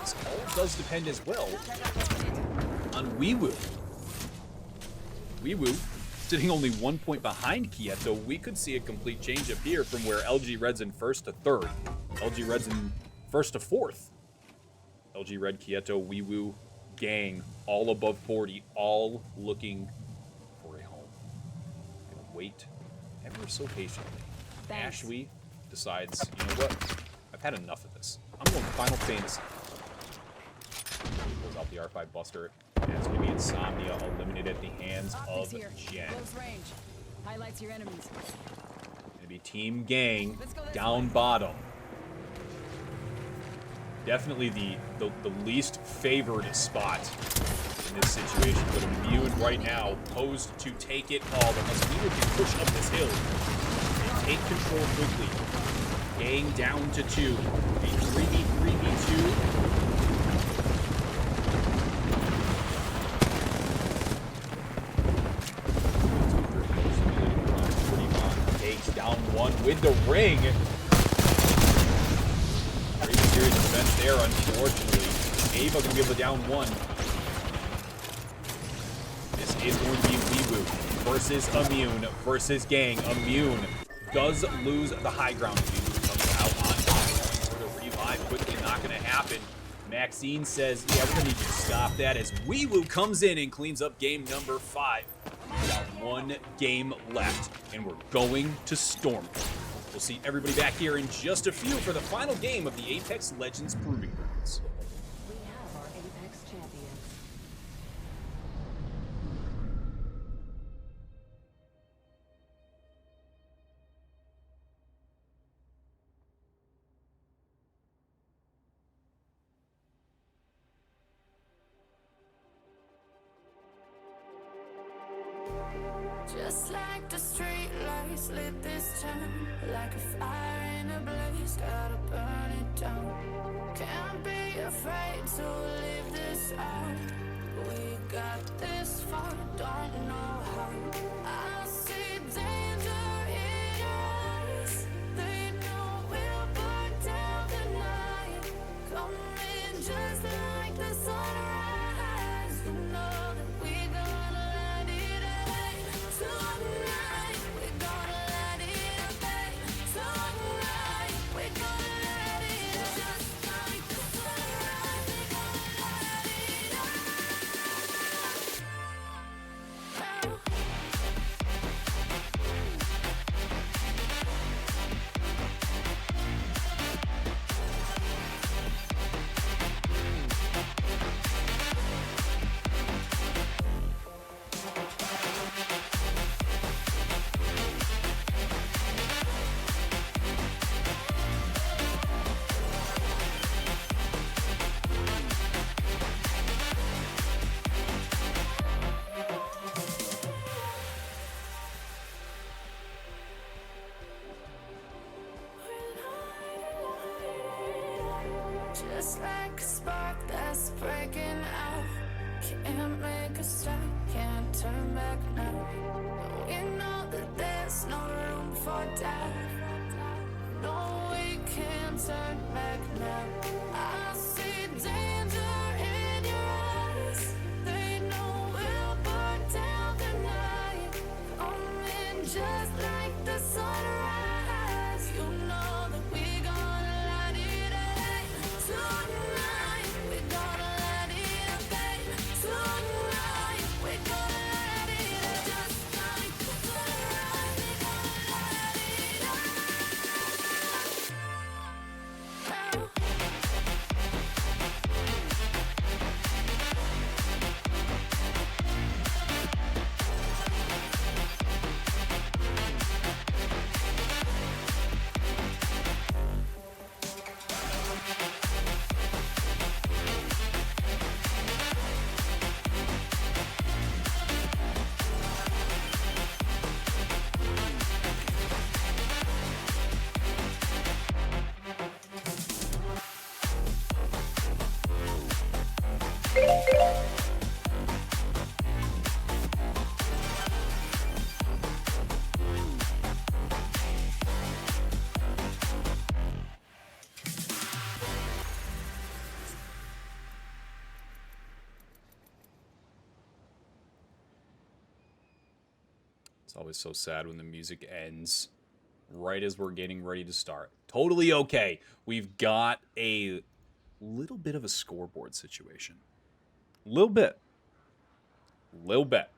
this all does depend as well on Weewoo. Weewoo, sitting only 1 point behind Quieto, we could see a complete change up here from where LG Red's in 1st to 3rd. LG Red's in 1st to 4th. LG Red, Quieto, Weewoo, gang, all above 40, all looking for a home. Gonna wait ever so patiently. Thanks. Ashwee decides, you know what? I've had enough of this. I'm going Final Fantasy. Pulls out the R5 Buster. And it's going to be Insomnia eliminated at the hands of Optics here. Jen. Close range. Highlights your enemies. Going to be Team Gang down bottom. Definitely the least favored spot in this situation, but Immune right now posed to take it all unless we can push up this hill and take control quickly. Gang down to 2. A 3v3v2. Takes down 1 with the ring. Very serious defense there, unfortunately. Ava gonna be able to down 1. This is going to be Weewoo versus Immune versus Gang. Immune does lose the high ground. Weewoo comes out on top. The revive quickly not gonna happen. Maxine says, yeah, we're gonna need you to stop that as Weewoo comes in and cleans up game number 5. We've got 1 game left, and we're going to Storm. We'll see everybody back here in just a few for the final game of the Apex Legends Proving Grounds. We have our Apex champions. Just like the street lights lit this town, like a fire in a blaze, gotta burn it down. Can't be afraid to leave this out. We got this far, don't know how. I see danger in your eyes. They know we'll burn down the night. Coming just like the sunrise. You know that we gonna let it away. Tonight, we gonna let it away. Tonight, we gonna let it away. Just like the sunrise, we gonna let it away. Just like a spark that's breaking out. Can't make a stop, can't turn back now. We know that there's no room for doubt. No, we can't turn back now. I see danger in your eyes. They know we'll burn down the night. Coming just like the sunrise. You know that we gonna light it away. Tonight, we gonna let it away. Tonight, we gonna let it away. Just like the sunrise, we gonna let it away. It's always so sad when the music ends right as we're getting ready to start. Totally okay. We've got a little bit of a scoreboard situation. Little bit. Little bit.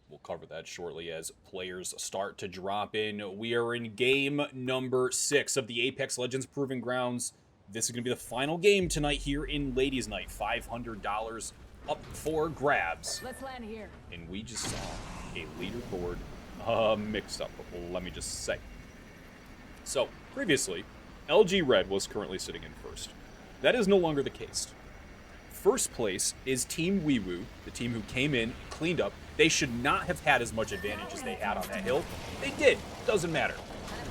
We'll cover that shortly as players start to drop in. We are in game number 6 of the Apex Legends Proving Grounds. This is going to be the final game tonight here in Ladies Night. $500 up for grabs. Let's land here. And we just saw a leaderboard mixed up, let me just say. So, previously, LG Red was currently sitting in first. That is no longer the case. First place is Team Weewoo, the team who came in, cleaned up. They should not have had as much advantage as they had on that hill. They did. Doesn't matter.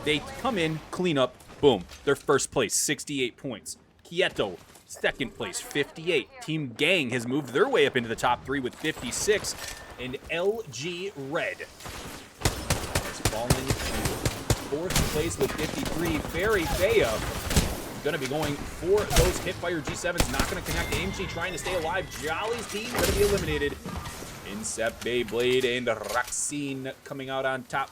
They come in, clean up, boom. They're first place, 68 points. Quieto, second place, 58. Team Gang has moved their way up into the top 3 with 56. And LG Red has fallen to fourth place with 53. Fairy Faya going to be going for those Hipfire G7s. Not going to connect. AMG trying to stay alive. Jolly's team going to be eliminated. Incept, Beyblade, and Roxine coming out on top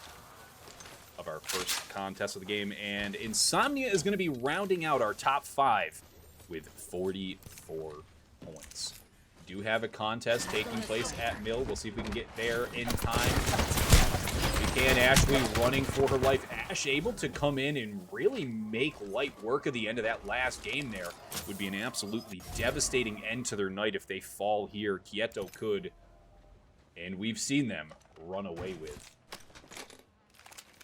of our first contest of the game. And Insomnia is going to be rounding out our top 5 with 44 points. Do have a contest taking place at Mill. We'll see if we can get there in time. We can. Ashley running for her life. Ash able to come in and really make light work of the end of that last game there. Would be an absolutely devastating end to their night if they fall here. Quieto could. And we've seen them run away with.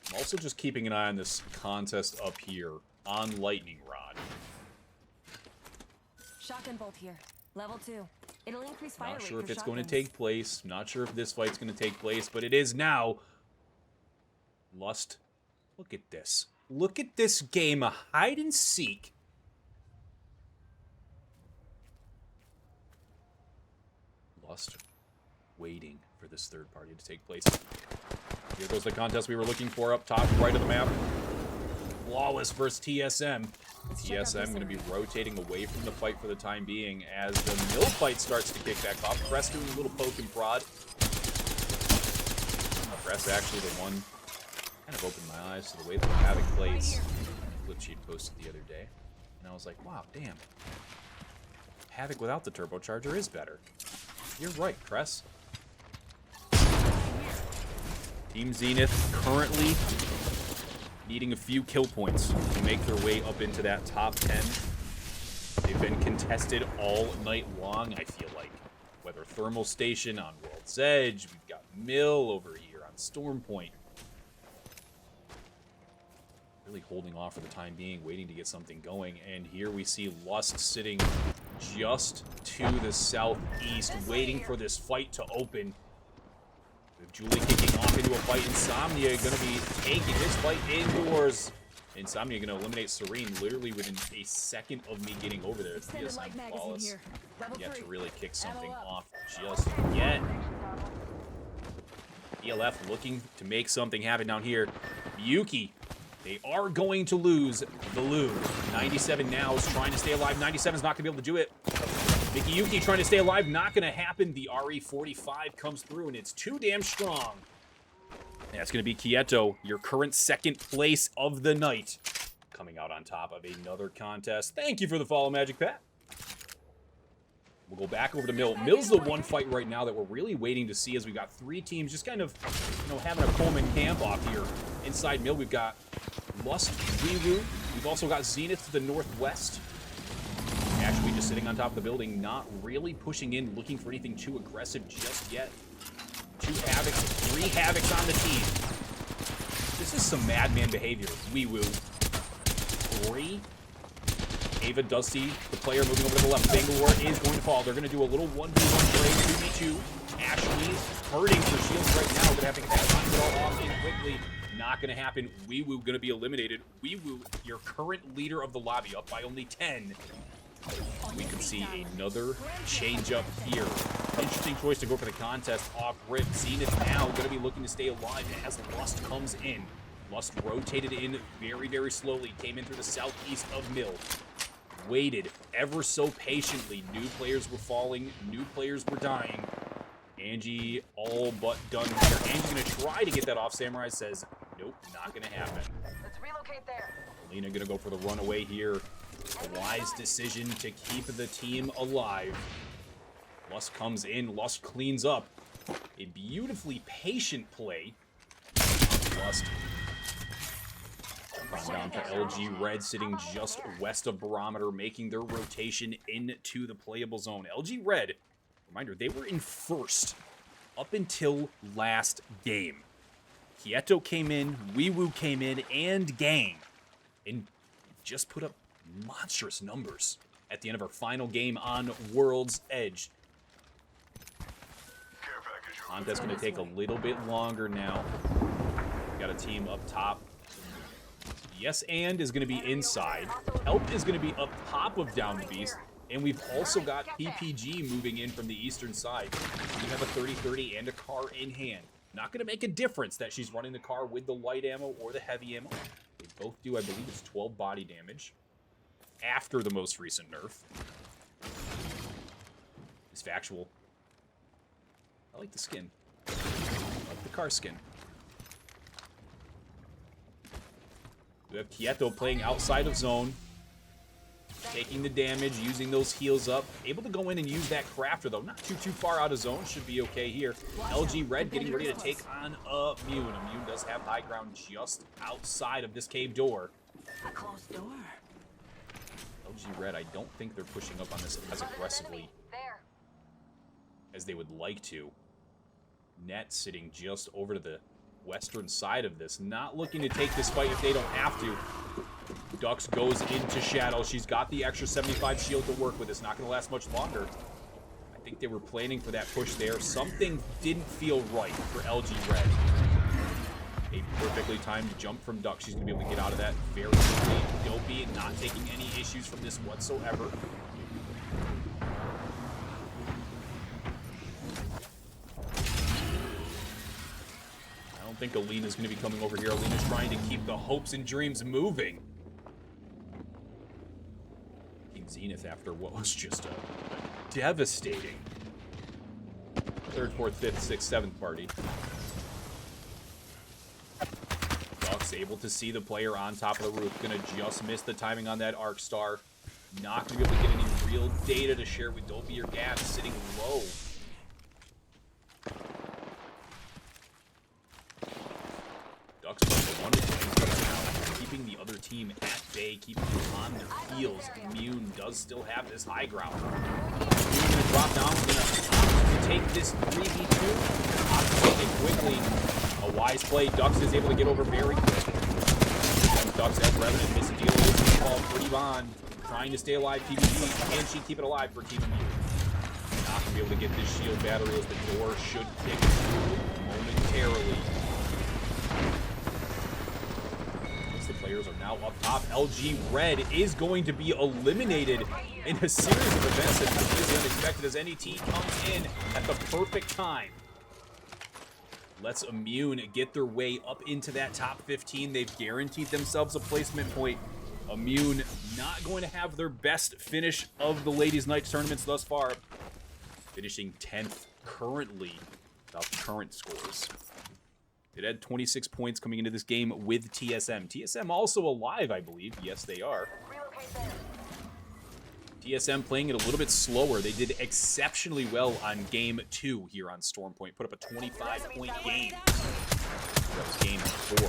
I'm also just keeping an eye on this contest up here on Lightning Rod. Shotgun bolt here. Level 2. It'll increase fire Not rate sure if for it's going to shotguns. take place. Not sure if this fight's going to take place, but it is now. Lust, look at this. Look at this game of hide and seek. Lust waiting for this third party to take place. Here goes the contest we were looking for up top right of the map. Flawless versus TSM. TSM going to be rotating away from the fight for the time being as the Mill fight starts to kick back off. Press doing a little poke and prod. Press actually the one kind of opened my eyes to the way that Havoc plays. Clip sheet posted the other day. And I was like, wow, damn. Havoc without the turbocharger is better. You're right, Press. Team Zenith currently needing a few kill points to make their way up into that top 10. They've been contested all night long, I feel like. Whether Thermal Station on World's Edge, we've got Mill over here on Stormpoint. Really holding off for the time being, waiting to get something going. And here we see Lust sitting just to the southeast, waiting for this fight to open. With Julie kicking off into a fight, Insomnia going to be taking this fight indoors. Insomnia going to eliminate Serene literally within a second of me getting over there. It's Extended light magazine flawless. here. Level Yet to 3. really kick something Ammo up. off just yet. ELF looking to make something happen down here. Yuki, they are going to lose the Lou. 97 now is trying to stay alive. 97 is not going to be able to do it. Mickey Yuki trying to stay alive, not going to happen. The RE45 comes through, and it's too damn strong. And that's going to be Quieto, your current second place of the night, coming out on top of another contest. Thank you for the follow, Magic Pat. We'll go back over to Mill. Mill's the one fight right now that we're really waiting to see as we've got three teams just kind of, having a Coleman camp off here. Inside Mill, we've got Lust, Weewoo. We've also got Zenith to the northwest. Actually just sitting on top of the building, not really pushing in, looking for anything too aggressive just yet. 2 Havocs, 3 Havocs on the team. This is some madman behavior. Weewoo. 3. Ava does see the player moving over to the left. Bangalore is going to fall. They're going to do a little 1v1 trade, 2v2. Ashley hurting for shields right now. Going to have to get that all off in quickly. Not going to happen. Weewoo going to be eliminated. Weewoo, your current leader of the lobby, up by only 10. We can see another change up here. Interesting choice to go for the contest off rip. Zenith now going to be looking to stay alive as Lust comes in. Lust rotated in very, very slowly. Came in through the southeast of Mill. Waited ever so patiently. New players were falling. New players were dying. Angie all but done here. Angie's going to try to get that off. Samurai says, nope, not going to happen. Let's relocate there. Alina going to go for the runaway here. A wise decision to keep the team alive. Lust comes in. Lust cleans up. A beautifully patient play. Lust. Down to LG Red sitting just west of Barometer, making their rotation into the playable zone. LG Red, reminder, they were in first up until last game. Quieto came in, Weewoo came in, and Gang. And just put up monstrous numbers at the end of our final game on World's Edge. Contest's going to take a little bit longer now. We've got a team up top. Yes and is going to be inside. Help is going to be up top of Down the Beast. And we've also got PPG moving in from the eastern side. We have a 30-30 and a car in hand. Not going to make a difference that she's running the car with the light ammo or the heavy ammo. They both do, I believe it's 12 body damage after the most recent nerf. It's factual. I like the skin. I like the car skin. We have Quieto playing outside of zone. Taking the damage, using those heals up. Able to go in and use that crafter, though. Not too far out of zone. Should be okay here. LG Red getting ready to take on Immune. Immune does have high ground just outside of this cave door. A closed door. LG Red, I don't think they're pushing up on this as aggressively There. as they would like to. Net sitting just over to the western side of this. Not looking to take this fight if they don't have to. Dux goes into Shadow. She's got the extra 75 shield to work with. It's not going to last much longer. I think they were planning for that push there. Something didn't feel right for LG Red. A perfectly timed jump from Duck. She's going to be able to get out of that very quickly. Dopey not taking any issues from this whatsoever. I don't think Alina's going to be coming over here. Alina's trying to keep the hopes and dreams moving. Team Zenith after what was just a devastating 3rd, 4th, 5th, 6th, 7th party. Duck's able to see the player on top of the roof. Gonna just miss the timing on that Arc Star. Not gonna be able to get any real data to share with Dopey or Gab sitting low. Ducks playing the one now, keeping the other team at bay, keeping them on their heels. Immune does still have this high ground. Immune gonna drop down, gonna take this 3v2. Opt to take it quickly. A wise play. Ducks is able to get over very quick. And Ducks as Revenant misses a deal with the ball. Pretty Bond trying to stay alive. PvP. Can she keep it alive for Team Immune? Not going to be able to get this shield battery as the door should kick through momentarily. As the players are now up top, LG Red is going to be eliminated in a series of events that is as unexpected as NET comes in at the perfect time. Let's Immune get their way up into that top 15. They've guaranteed themselves a placement point. Immune not going to have their best finish of the Ladies' Night tournaments thus far. Finishing 10th currently, without the current scores. It had 26 points coming into this game with TSM. TSM also alive, I believe. Yes, they are. TSM playing it a little bit slower. They did exceptionally well on game 2 here on Stormpoint. Put up a 25-point game. That was game 4,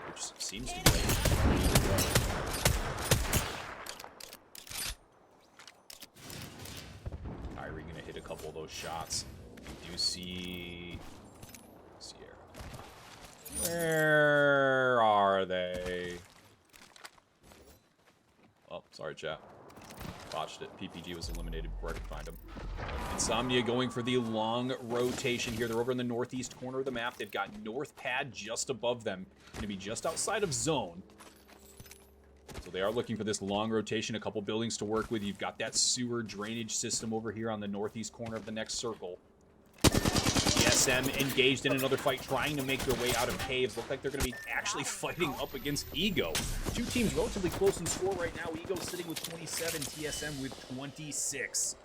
which seems to be like Kyrie gonna hit a couple of those shots. We do see Sierra. Where are they? Oh, sorry, chat. Botched it. PPG was eliminated before I could find him. Insomnia going for the long rotation here. They're over in the northeast corner of the map. They've got North Pad just above them. Going to be just outside of zone. So they are looking for this long rotation. A couple buildings to work with. You've got that sewer drainage system over here on the northeast corner of the next circle. TSM engaged in another fight, trying to make their way out of caves. Look like they're going to be actually fighting up against Ego. Two teams relatively close in score right now. Ego sitting with 27, TSM with 26.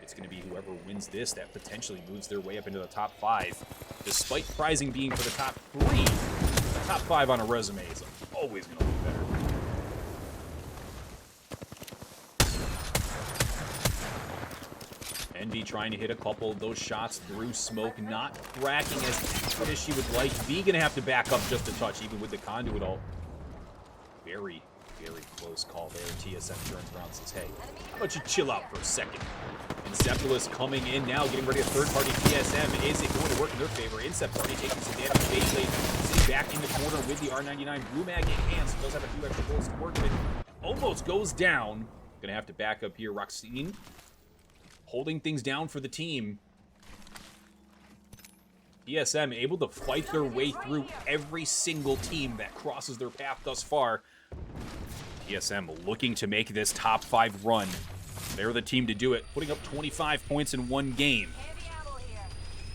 It's going to be whoever wins this that potentially moves their way up into the top 5. Despite prizing being for the top 3, the top 5 on a resume is always going to be better. Envy trying to hit a couple of those shots through smoke, not cracking as good as she would like. V gonna have to back up just a touch, even with the conduit ult. Very, very close call there. TSM turns around and says, hey, how about you chill out for a second? Inceptulus coming in now, getting ready a third party. TSM, is it going to work in their favor? Incept already taking some damage. Beyblade sitting back in the corner with the R99 Blue Mag in hand, so does have a few extra bullets to work with. Almost goes down. Gonna have to back up here. Roxine holding things down for the team. TSM able to fight their way through every single team that crosses their path thus far. TSM looking to make this top 5 run. They're the team to do it, putting up 25 points in one game.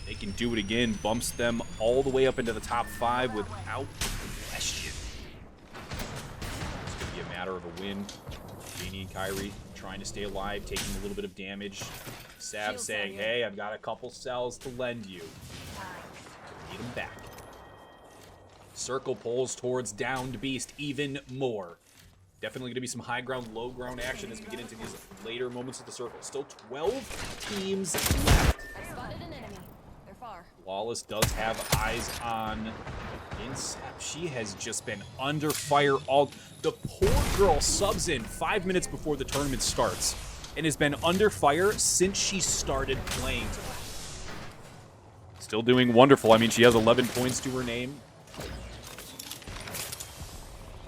They can do it again, bumps them all the way up into the top 5 without question. It's going to be a matter of a win. Genie and Kyrie trying to stay alive, taking a little bit of damage. Sav saying, hey, I've got a couple cells to lend you. Need them back. Circle pulls towards downed Beast even more. Definitely going to be some high ground, low ground action as we get into these later moments of the circle. Still 12 teams left. I spotted an enemy. They're far. Lawless does have eyes on Incep. She has just been under fire all... The poor girl subs in 5 minutes before the tournament starts and has been under fire since she started playing tonight. Still doing wonderful. I mean, she has 11 points to her name.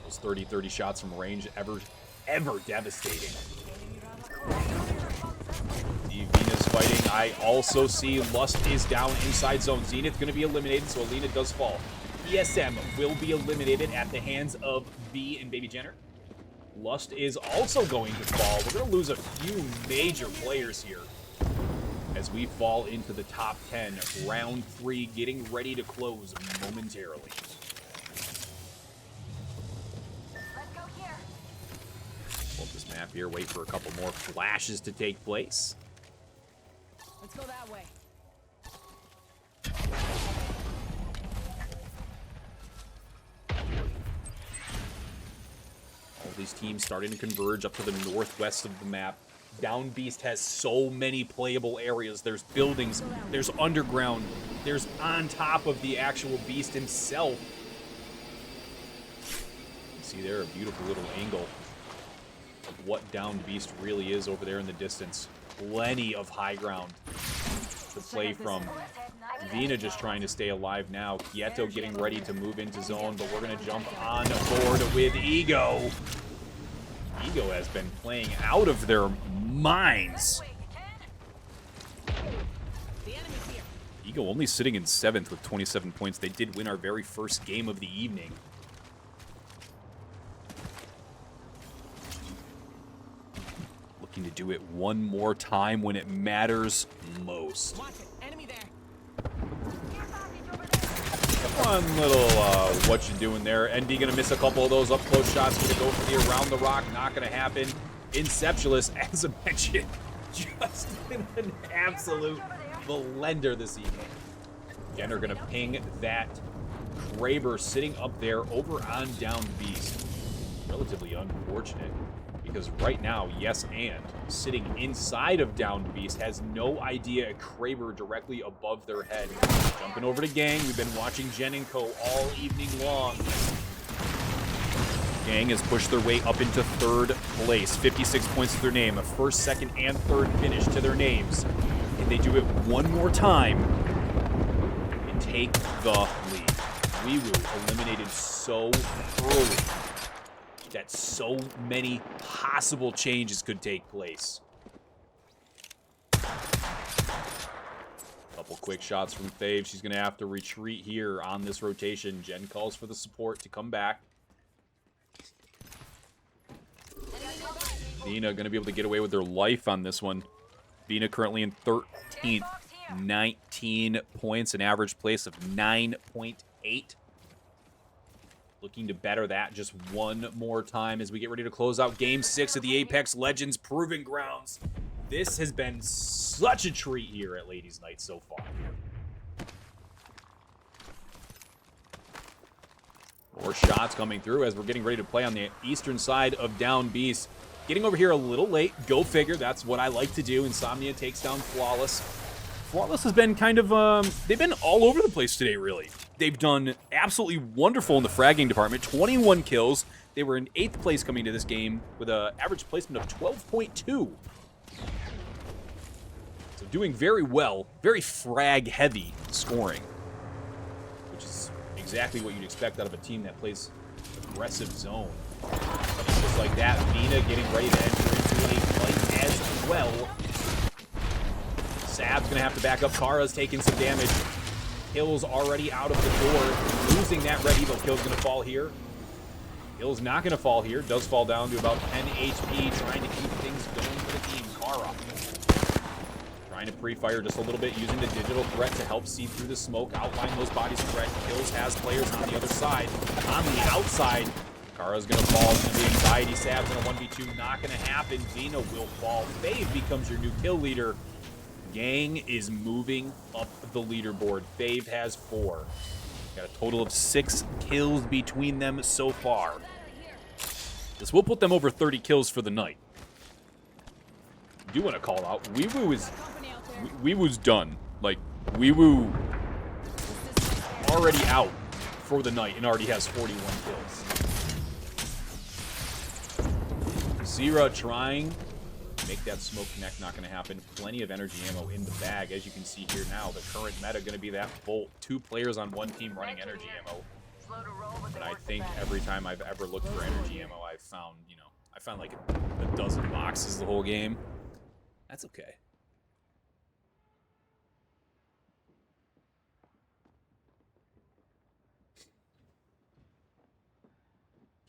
Those 30 shots from range, ever devastating. see Venus fighting. I also see Lust is down inside zone. Zenith going to be eliminated, so Alina does fall. ESM will be eliminated at the hands of V and Baby Jenner. Lust is also going to fall. We're going to lose a few major players here as we fall into the top 10. Round 3 getting ready to close momentarily. Let's go here. Pull up this map here, wait for a couple more flashes to take place. Let's go that way. All these teams starting to converge up to the northwest of the map. Down Beast has so many playable areas. There's buildings, there's underground, there's on top of the actual Beast himself. See there, a beautiful little angle of what Down Beast really is over there in the distance. Plenty of high ground to play from. Vina just trying to stay alive now. Quieto getting ready to move into zone, but we're going to jump on board with Ego. Ego has been playing out of their minds. Ego only sitting in 7th with 27 points. They did win our very first game of the evening. Looking to do it one more time when it matters most. Watch it. Enemy there. One little, what you doing there. ND gonna miss a couple of those up close shots. Gonna go for the around the rock. Not gonna happen. Inceptualist, as I mentioned, just been an absolute blender this evening. Again, are gonna ping that Kraber sitting up there over on Down Beast. Relatively unfortunate because right now, Yes and sitting inside of Down Beast has no idea a Kraber directly above their head. Jumping over to Gang. We've been watching Jen and Co all evening long. Gang has pushed their way up into 3rd place. 56 points to their name. A 1st, 2nd, and 3rd finish to their names. Can they do it one more time and take the lead? Weewoo eliminated so early that so many possible changes could take place. Couple quick shots from Fave. She's going to have to retreat here on this rotation. Jen calls for the support to come back. Vina going to be able to get away with their life on this one. Vina currently in 13th. 19 points, an average place of 9.8. Looking to better that just one more time as we get ready to close out Game 6 of the Apex Legends Proving Grounds. This has been such a treat here at Ladies Night so far. More shots coming through as we're getting ready to play on the eastern side of Down Beast. Getting over here a little late. Go figure. That's what I like to do. Insomnia takes down Flawless. Flawless has been kind of, they've been all over the place today, really. They've done absolutely wonderful in the fragging department. 21 kills. They were in 8th place coming to this game with an average placement of 12.2. So doing very well. Very frag-heavy scoring. Which is exactly what you'd expect out of a team that plays aggressive zone. Just like that, Vina getting ready to enter into a fight as well. Sab's going to have to back up. Kara's taking some damage. Hill's already out of the door. Losing that Red Evo. Kill's going to fall here. Hill's not going to fall here. Does fall down to about 10 HP. Trying to keep things going for the team. Kara trying to pre-fire just a little bit. Using the digital threat to help see through the smoke. Outline those bodies correct. Kills has players on the other side. On the outside, Kara's going to fall. It's going to be anxiety. Sab's in a 1v2. Not going to happen. Vina will fall. Fave becomes your new kill leader. Gang is moving up the leaderboard. Fave has 4. Got a total of 6 kills between them so far. This will put them over 30 kills for the night. I do want to call out, Weewoo's done. Like, Weewoo already out for the night and already has 41 kills. Zera trying. Make that smoke connect, not going to happen. Plenty of energy ammo in the bag, as you can see here now. The current meta going to be that Bolt. 2 players on one team running energy ammo. But I think every time I've ever looked for energy ammo, I've found, I found like a dozen boxes the whole game. That's okay.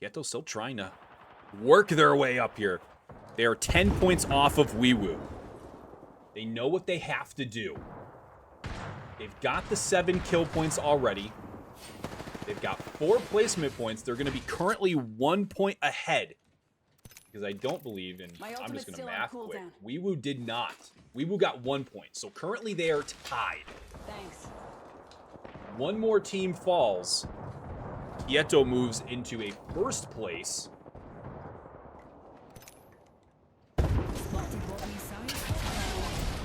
Kieto still trying to work their way up here. They are 10 points off of Weewoo. They know what they have to do. They've got the 7 kill points already. They've got 4 placement points. They're going to be currently 1 point ahead. Because I don't believe in... I'm just going to math quick. Weewoo did not. Weewoo got 1 point. So currently they are tied. Thanks. One more team falls. Kieto moves into a first place.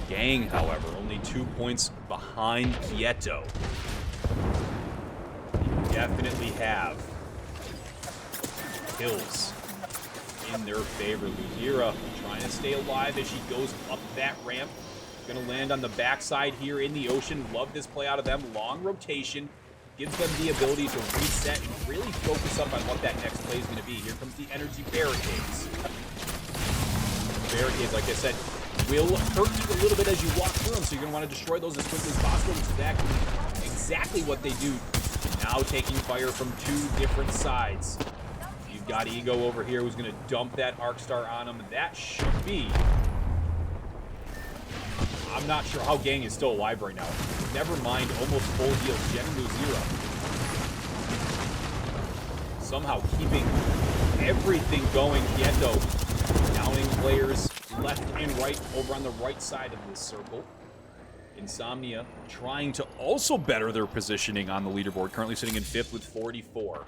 Gang, however, only 2 points behind Kieto. They definitely have kills in their favor. Luzira trying to stay alive as she goes up that ramp. Gonna land on the backside here in the ocean. Love this play out of them. Long rotation. Gives them the ability to reset and really focus up on what that next play is gonna be. Here comes the energy barricades. Barricades, like I said, will hurt you a little bit as you walk through them, so you're gonna want to destroy those as quickly as possible, which is exactly what they do. Now taking fire from 2 different sides. You've got Ego over here who's gonna dump that Arc Star on him. That should be... I'm not sure how Gang is still alive right now. Never mind almost full heal. Gen and Luzira. Somehow keeping everything going. Kieto downing players left and right over on the right side of this circle. Insomnia trying to also better their positioning on the leaderboard. Currently sitting in 5th with 44.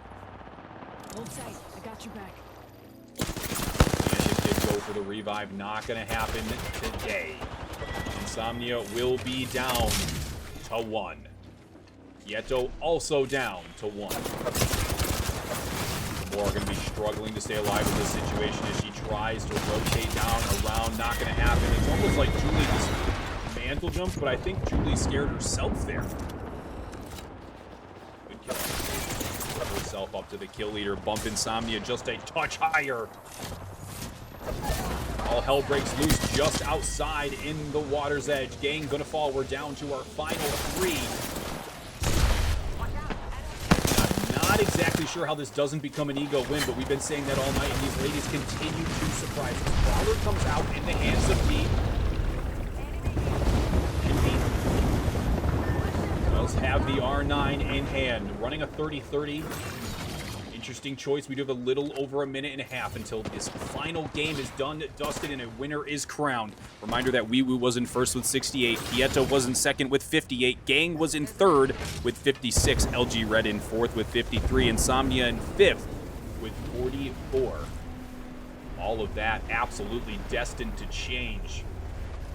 Hold tight. I got your back. Mission did go for the revive. Not going to happen today. Insomnia will be down to 1. Kieto also down to 1. Gamora going to be struggling to stay alive in this situation as she tries to rotate down, around. Not going to happen. It's almost like Julie just mantle jumps, but I think Julie scared herself there. Good kill. Put herself up to the kill leader. Bump Insomnia just a touch higher. All hell breaks loose just outside in the water's edge. Gang gonna fall. We're down to our final 3. I'm not exactly sure how this doesn't become an Ego win, but we've been saying that all night, and these ladies continue to surprise us. Prowler comes out in the hands of Pete. And Pete does have the R9 in hand. Running a 30-30. Interesting choice. We do have a little over a minute and a half until this final game is done, dusted, and a winner is crowned. Reminder that Weewoo was in first with 68. Kieto was in second with 58. Gang was in third with 56. LG Red in fourth with 53. Insomnia in fifth with 44. All of that absolutely destined to change.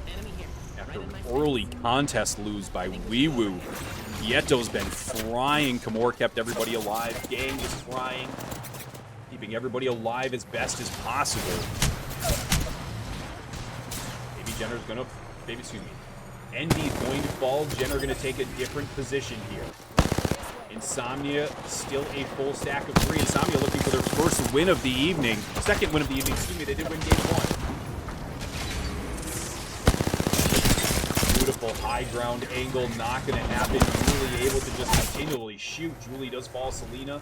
Enemy here. After an early contest lose by Weewoo, Kieto's been frying. Kamor kept everybody alive. Gang is frying, keeping everybody alive as best as possible. Maybe Jenner's gonna, Envy's going to fall. Jenner gonna take a different position here. Insomnia still a full stack of 3. Insomnia looking for their first win of the evening. Second win of the evening, excuse me. They did win game 1. Beautiful high ground angle, not going to happen. Julie able to just continually shoot. Julie does fall. Selena.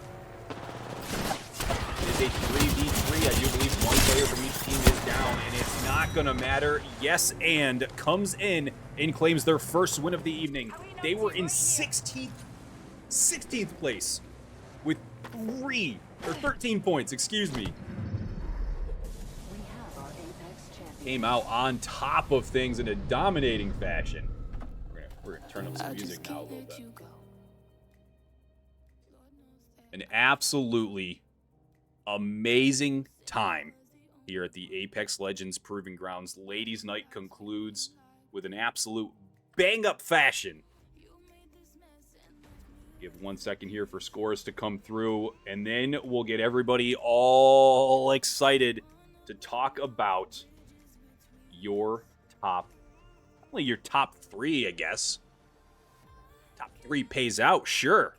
It is a 3v3. I do believe one player from each team is down, and it's not going to matter. Yes, and comes in and claims their first win of the evening. They were in 16th place with 13 points, excuse me. Came out on top of things in a dominating fashion. We're gonna turn up some music now a little bit. An absolutely amazing time here at the Apex Legends Proving Grounds. Ladies' Night concludes with an absolute bang-up fashion. Give 1 second here for scores to come through, and then we'll get everybody all excited to talk about your top, only your top 3, I guess. Top 3 pays out, sure.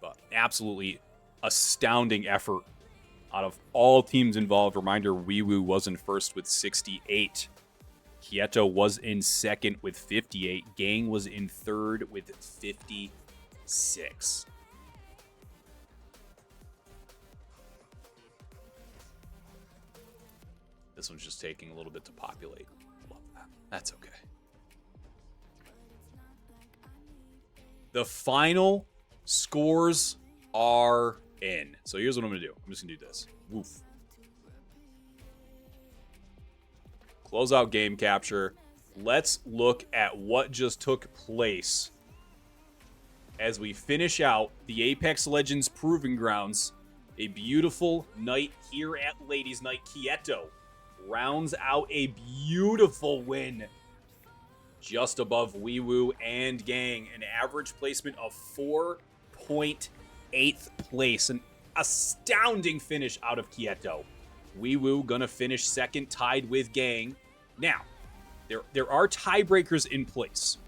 But absolutely astounding effort out of all teams involved. Reminder, Weewoo was in first with 68. Quieto was in second with 58. Gang was in third with 56. This one's just taking a little bit to populate. Love that. That's okay. The final scores are in. So here's what I'm going to do. I'm just going to do this. Woof. Close out game capture. Let's look at what just took place as we finish out the Apex Legends Proving Grounds. A beautiful night here at Ladies Night. Quieto rounds out a beautiful win just above Weewoo and Gang. An average placement of 4.8th place. An astounding finish out of Quieto. Weewoo gonna finish second, tied with Gang. Now, there are tiebreakers in place.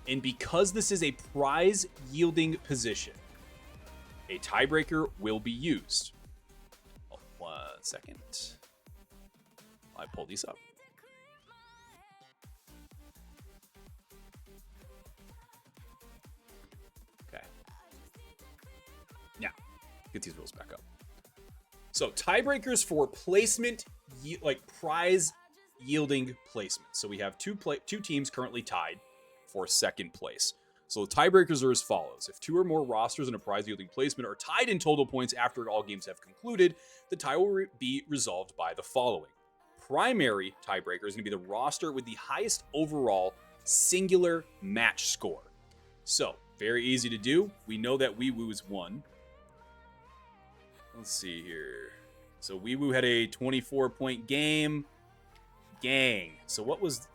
And because this is a prize-yielding position, a tiebreaker will be used. Oh, 1 second. I pull these up. Okay. Now, get these rules back up. So, tiebreakers for placement, like prize yielding placement. So, we have two teams currently tied for second place. So, the tiebreakers are as follows. If 2 or more rosters in a prize yielding placement are tied in total points after all games have concluded, the tie will be resolved by the following. Primary tiebreaker is going to be the roster with the highest overall singular match score. So, very easy to do. We know that Weewoo is 1. Let's see here. So Weewoo had a 24-point game. Gang. So what was...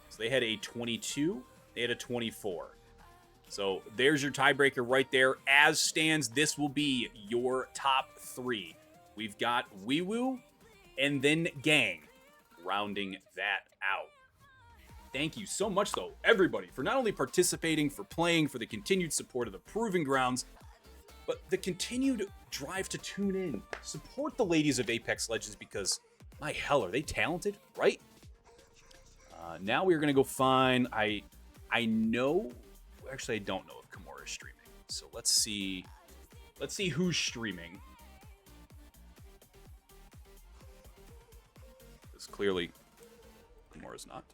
So they had a 22. They had a 24. So there's your tiebreaker right there. As stands, this will be your top 3. We've got Weewoo and then Gang rounding that out. Thank you so much, though, everybody, for not only participating, for playing, for the continued support of the Proving Grounds, but the continued drive to tune in. Support the ladies of Apex Legends because, my hell, are they talented, right? Now we're going to go find... I know... Actually, I don't know if Kimura is streaming. So let's see... Let's see who's streaming. Because clearly, Kimura's not.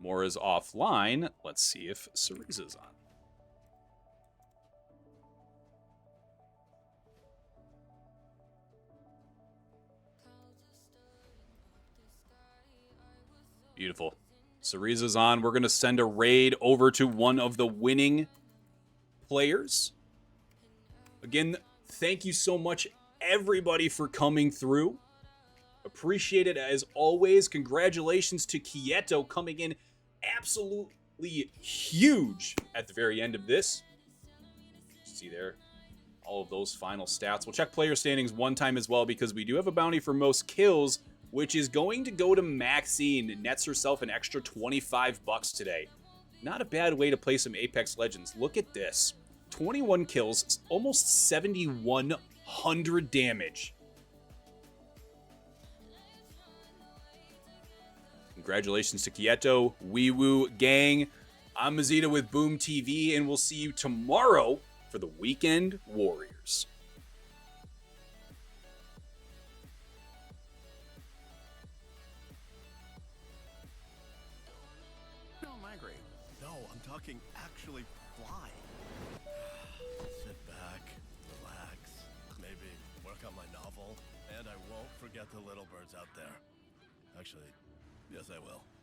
Mora's offline. Let's see if Ceriza's on. Beautiful. Ceriza's on. We're going to send a raid over to one of the winning players. Again, thank you so much, everybody, for coming through. Appreciate it as always. Congratulations to Quieto coming in absolutely huge at the very end of this. See there, all of those final stats. We'll check player standings one time as well because we do have a bounty for most kills, which is going to go to Maxine. Nets herself an extra $25 today. Not a bad way to play some Apex Legends. Look at this. 21 kills, almost 7,100 damage. Congratulations to Quieto, Weewoo, Gang. I'm Mazita with Boom TV, and we'll see you tomorrow for the Weekend Warriors. Don't migrate. No, I'm talking actually fly. Sit back, relax, maybe work on my novel, and I won't forget the little birds out there. Actually, yes, I will.